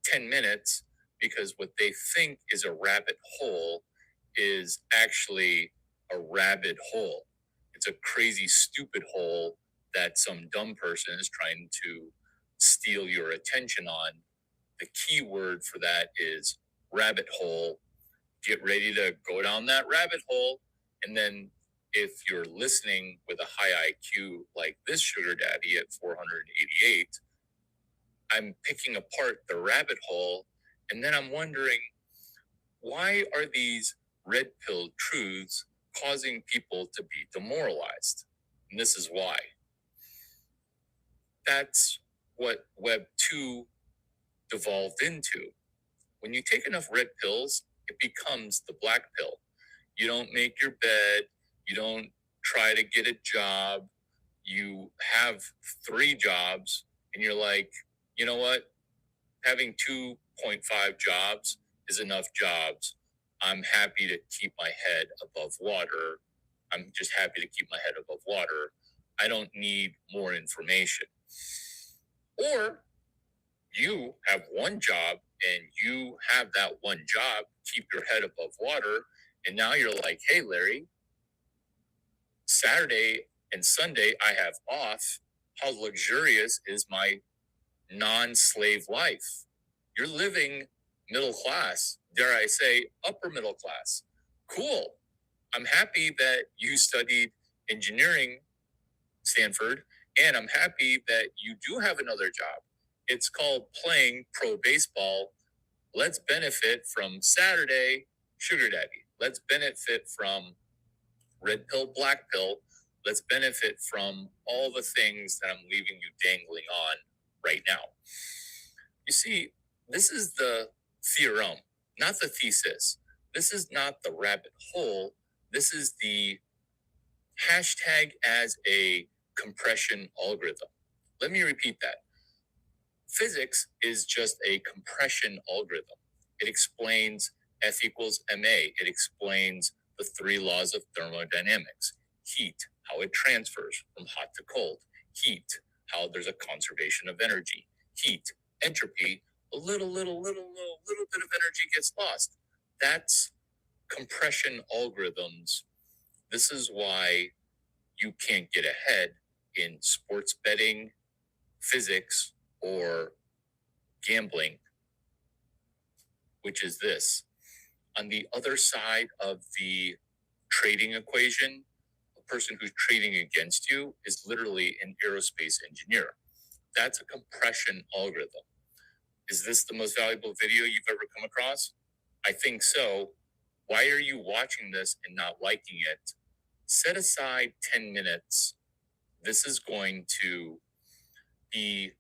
10 minutes because what they think is a rabbit hole is actually a rabid hole. It's a crazy, stupid hole that some dumb person is trying to steal your attention on. The key word for that is rabbit hole. Get ready to go down that rabbit hole. And then if you're listening with a high IQ like this sugar daddy at 488, I'm picking apart the rabbit hole, and then I'm wondering, why are these red pill truths causing people to be demoralized? And this is why. That's what Web 2 devolved into. When you take enough red pills, it becomes the black pill. You don't make your bed. You don't try to get a job. You have 3 jobs, and you're like, you know what? Having 2.5 jobs is enough jobs. I'm happy to keep my head above water. I'm just happy to keep my head above water. I don't need more information. Or you have one job and you have that one job, keep your head above water. And now you're like, hey, Larry, Saturday and Sunday I have off. How luxurious is my non-slave life? You're living middle class, dare I say, upper middle class. Cool. I'm happy that you studied engineering, Stanford, and I'm happy that you do have another job. It's called playing pro baseball. Let's benefit from Saturday sugar daddy. Let's benefit from red pill, black pill. Let's benefit from all the things that I'm leaving you dangling on right now. You see, this is the theorem, not the thesis. This is not the rabbit hole. This is the hashtag as a compression algorithm. Let me repeat that. Physics is just a compression algorithm. It explains F equals ma. It explains the 3 laws of thermodynamics. Heat, how it transfers from hot to cold. Heat, how there's a conservation of energy. Heat, entropy, a little bit of energy gets lost. That's compression algorithms. This is why you can't get ahead in sports betting, physics, or gambling, which is this. On the other side of the trading equation, a person who's trading against you is literally an aerospace engineer. That's a compression algorithm. Is this the most valuable video you've ever come across? I think so. Why are you watching this and not liking it? Set aside 10 minutes. This is going to be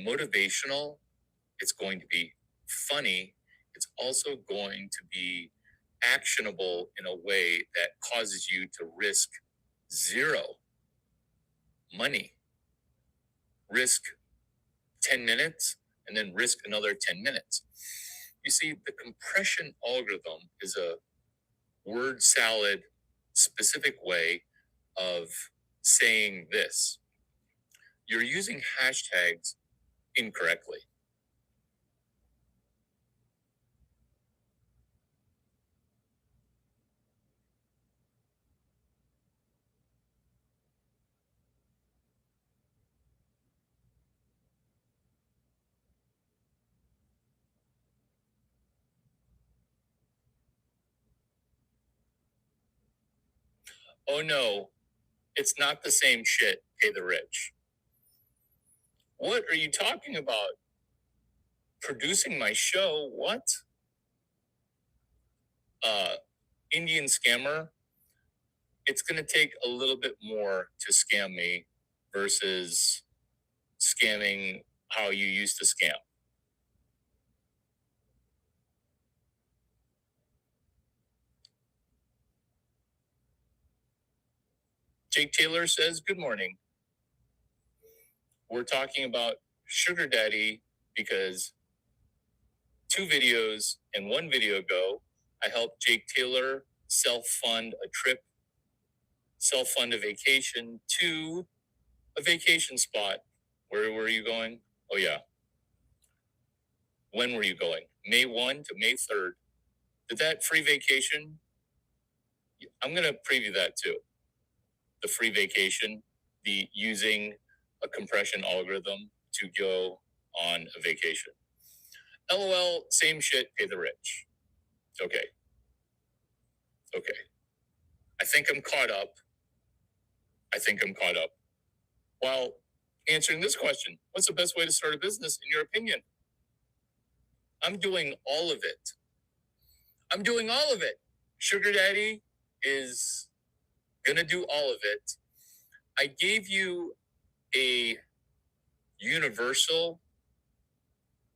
motivational. It's going to be funny. It's also going to be actionable in a way that causes you to risk 0 money. Risk 10 minutes and then risk another 10 minutes. You see, the compression algorithm is a word salad specific way of saying this. You're using hashtags incorrectly. Oh no, it's not the same shit, pay the rich. What are you talking about? Producing my show? What? Indian scammer? It's going to take a little bit more to scam me versus scamming how you used to scam. Jake Taylor says, good morning. We're talking about sugar daddy because 2 videos and 1 video ago, I helped Jake Taylor self-fund a trip, self-fund a vacation to a vacation spot. Where were you going? Oh yeah. When were you going? May 1 to May 3rd. Did that free vacation? I'm going to preview that too. The free vacation, the using a compression algorithm to go on a vacation. LOL, same shit, pay the rich. Okay. I think I'm caught up. While answering this question, what's the best way to start a business in your opinion? I'm doing all of it. Sugar Daddy is gonna do all of it. I gave you a universal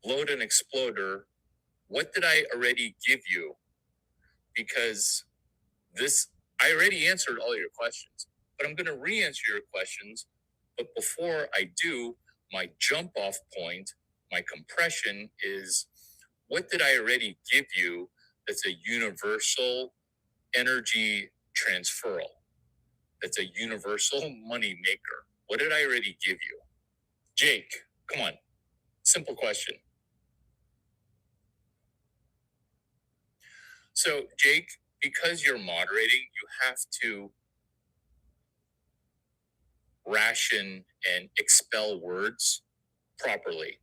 load and exploder. What did I already give you? Because I already answered all your questions, but I'm going to re-answer your questions. But before I do, my jump off point, my compression is, what did I already give you that's a universal energy transferal? That's a universal money maker. What did I already give you? Jake, come on. Simple question. So, Jake, because you're moderating, you have to ration and expel words properly.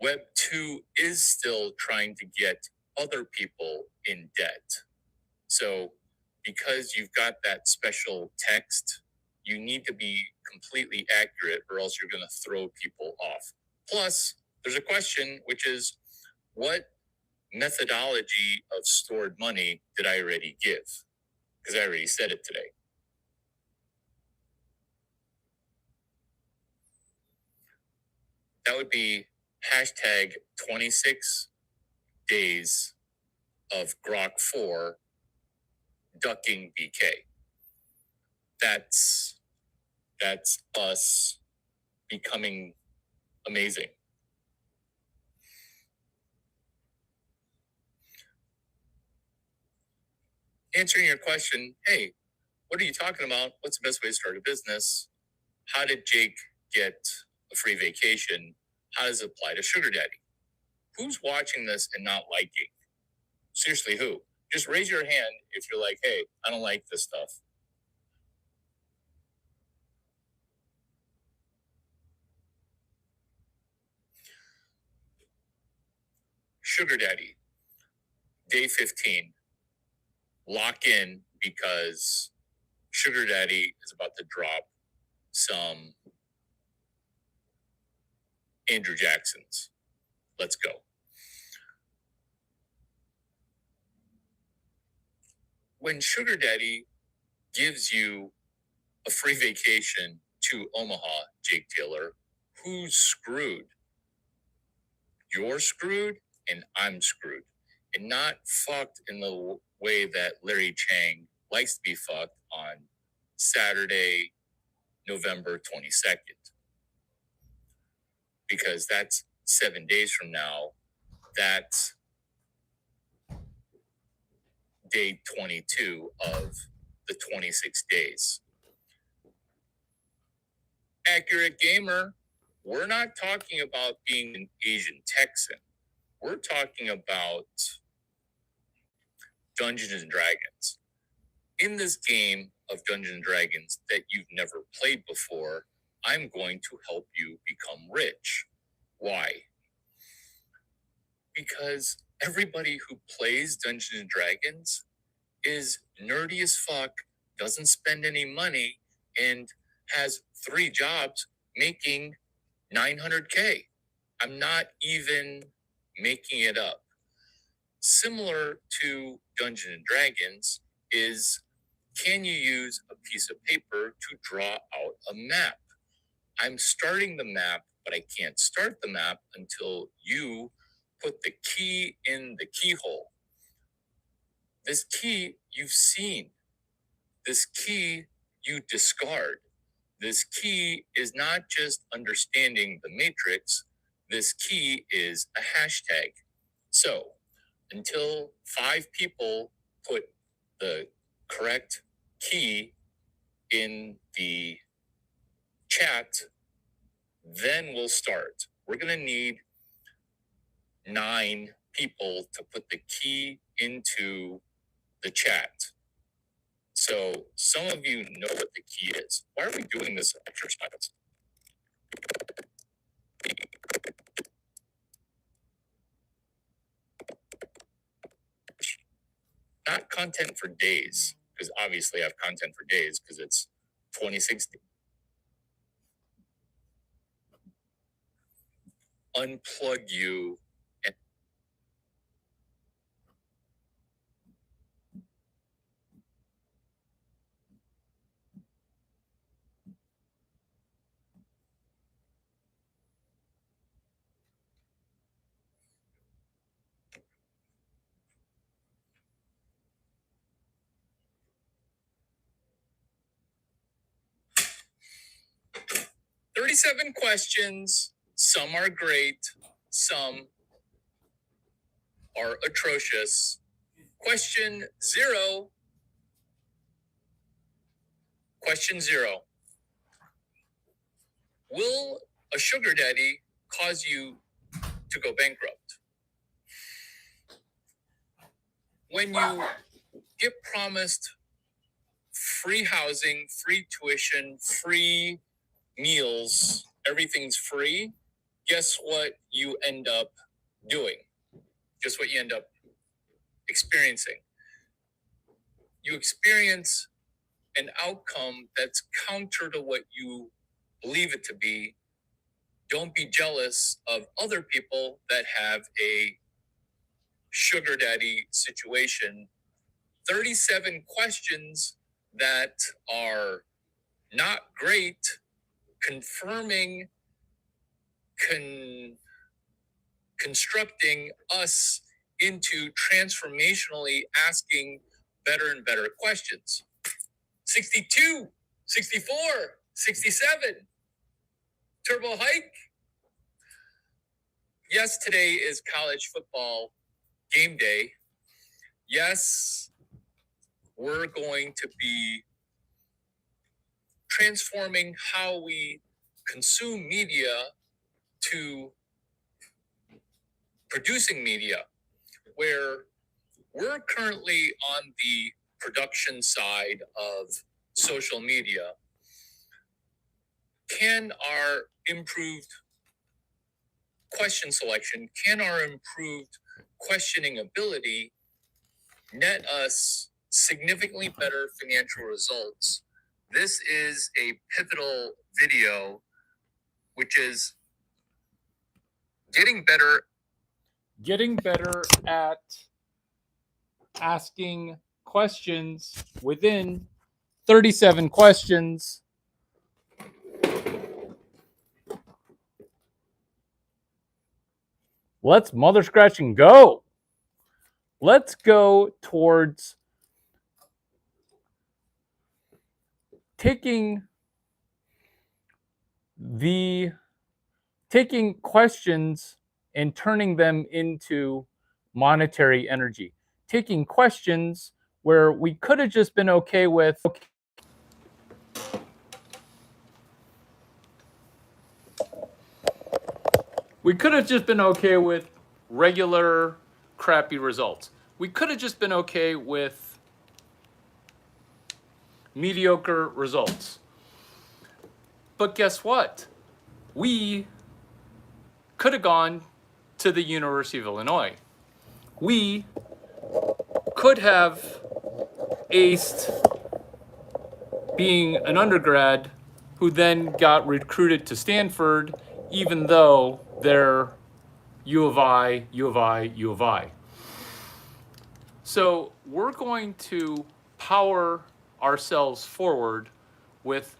Web 2 is still trying to get other people in debt. So, because you've got that special text, you need to be completely accurate or else you're going to throw people off. Plus, there's a question, which is, what methodology of stored money did I already give? Because I already said it today. That would be hashtag 26 days of Grok 4 ducking BK. That's us becoming amazing. Answering your question, hey, what are you talking about? What's the best way to start a business? How did Jake get a free vacation? How does it apply to Sugar Daddy? Who's watching this and not liking? Seriously, who? Just raise your hand if you're like, hey, I don't like this stuff. Sugar Daddy, day 15. Lock in, because Sugar Daddy is about to drop some Andrew Jacksons. Let's go. When Sugar Daddy gives you a free vacation to Omaha, Jake Taylor, who's screwed? You're screwed and I'm screwed. And not fucked in the way that Larry Chang likes to be fucked on Saturday, November 22nd. Because that's 7 days from now. That's day 22 of the 26 days. Accurate gamer, we're not talking about being an Asian Texan. We're talking about Dungeons and Dragons. In this game of Dungeons and Dragons that you've never played before, I'm going to help you become rich. Why? Because everybody who plays Dungeons and Dragons is nerdy as fuck, doesn't spend any money, and has 3 jobs making 900K. I'm not even making it up. Similar to Dungeons and Dragons is, can you use a piece of paper to draw out a map? I'm starting the map, but I can't start the map until you put the key in the keyhole. This key you've seen. This key you discard. This key is not just understanding the matrix. This key is a hashtag. So until 5 people put the correct key in the chat, then we'll start. We're going to need 9 people to put the key into the chat. So some of you know what the key is. Why are we doing this exercise? Not content for days, because obviously I have content for days because it's 2060. Unplug you and $37 questions. Some are great, some are atrocious. Question 0. Question 0. Will a sugar daddy cause you to go bankrupt? When you get promised free housing, free tuition, free meals, everything's free, guess what you end up doing? Guess what you end up experiencing? You experience an outcome that's counter to what you believe it to be. Don't be jealous of other people that have a sugar daddy situation. 37 questions that are not great, confirming, constructing us into transformationally asking better and better questions. 62, 64, 67. Turbo hike. Yes, today is college football game day. Yes, we're going to be transforming how we consume media to producing media, where we're currently on the production side of social media. Can our improved question selection, can our improved questioning ability net us significantly better financial results? This is a pivotal video, which is getting better at asking questions within 37 questions. Let's mother scratch and go. Let's go towards taking questions and turning them into monetary energy. Taking questions where we could have just been okay with regular crappy results. We could have just been okay with mediocre results. But guess what? We could have gone to the University of Illinois. We could have aced being an undergrad who then got recruited to Stanford, even though they're U of I. So we're going to power ourselves forward with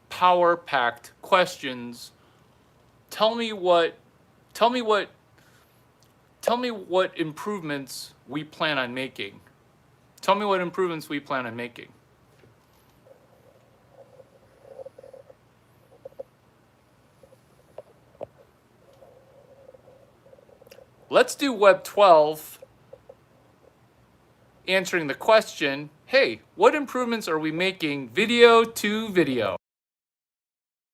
power-packed questions. Tell me what improvements we plan on making. Let's do Web 12 answering the question, hey, what improvements are we making video to video?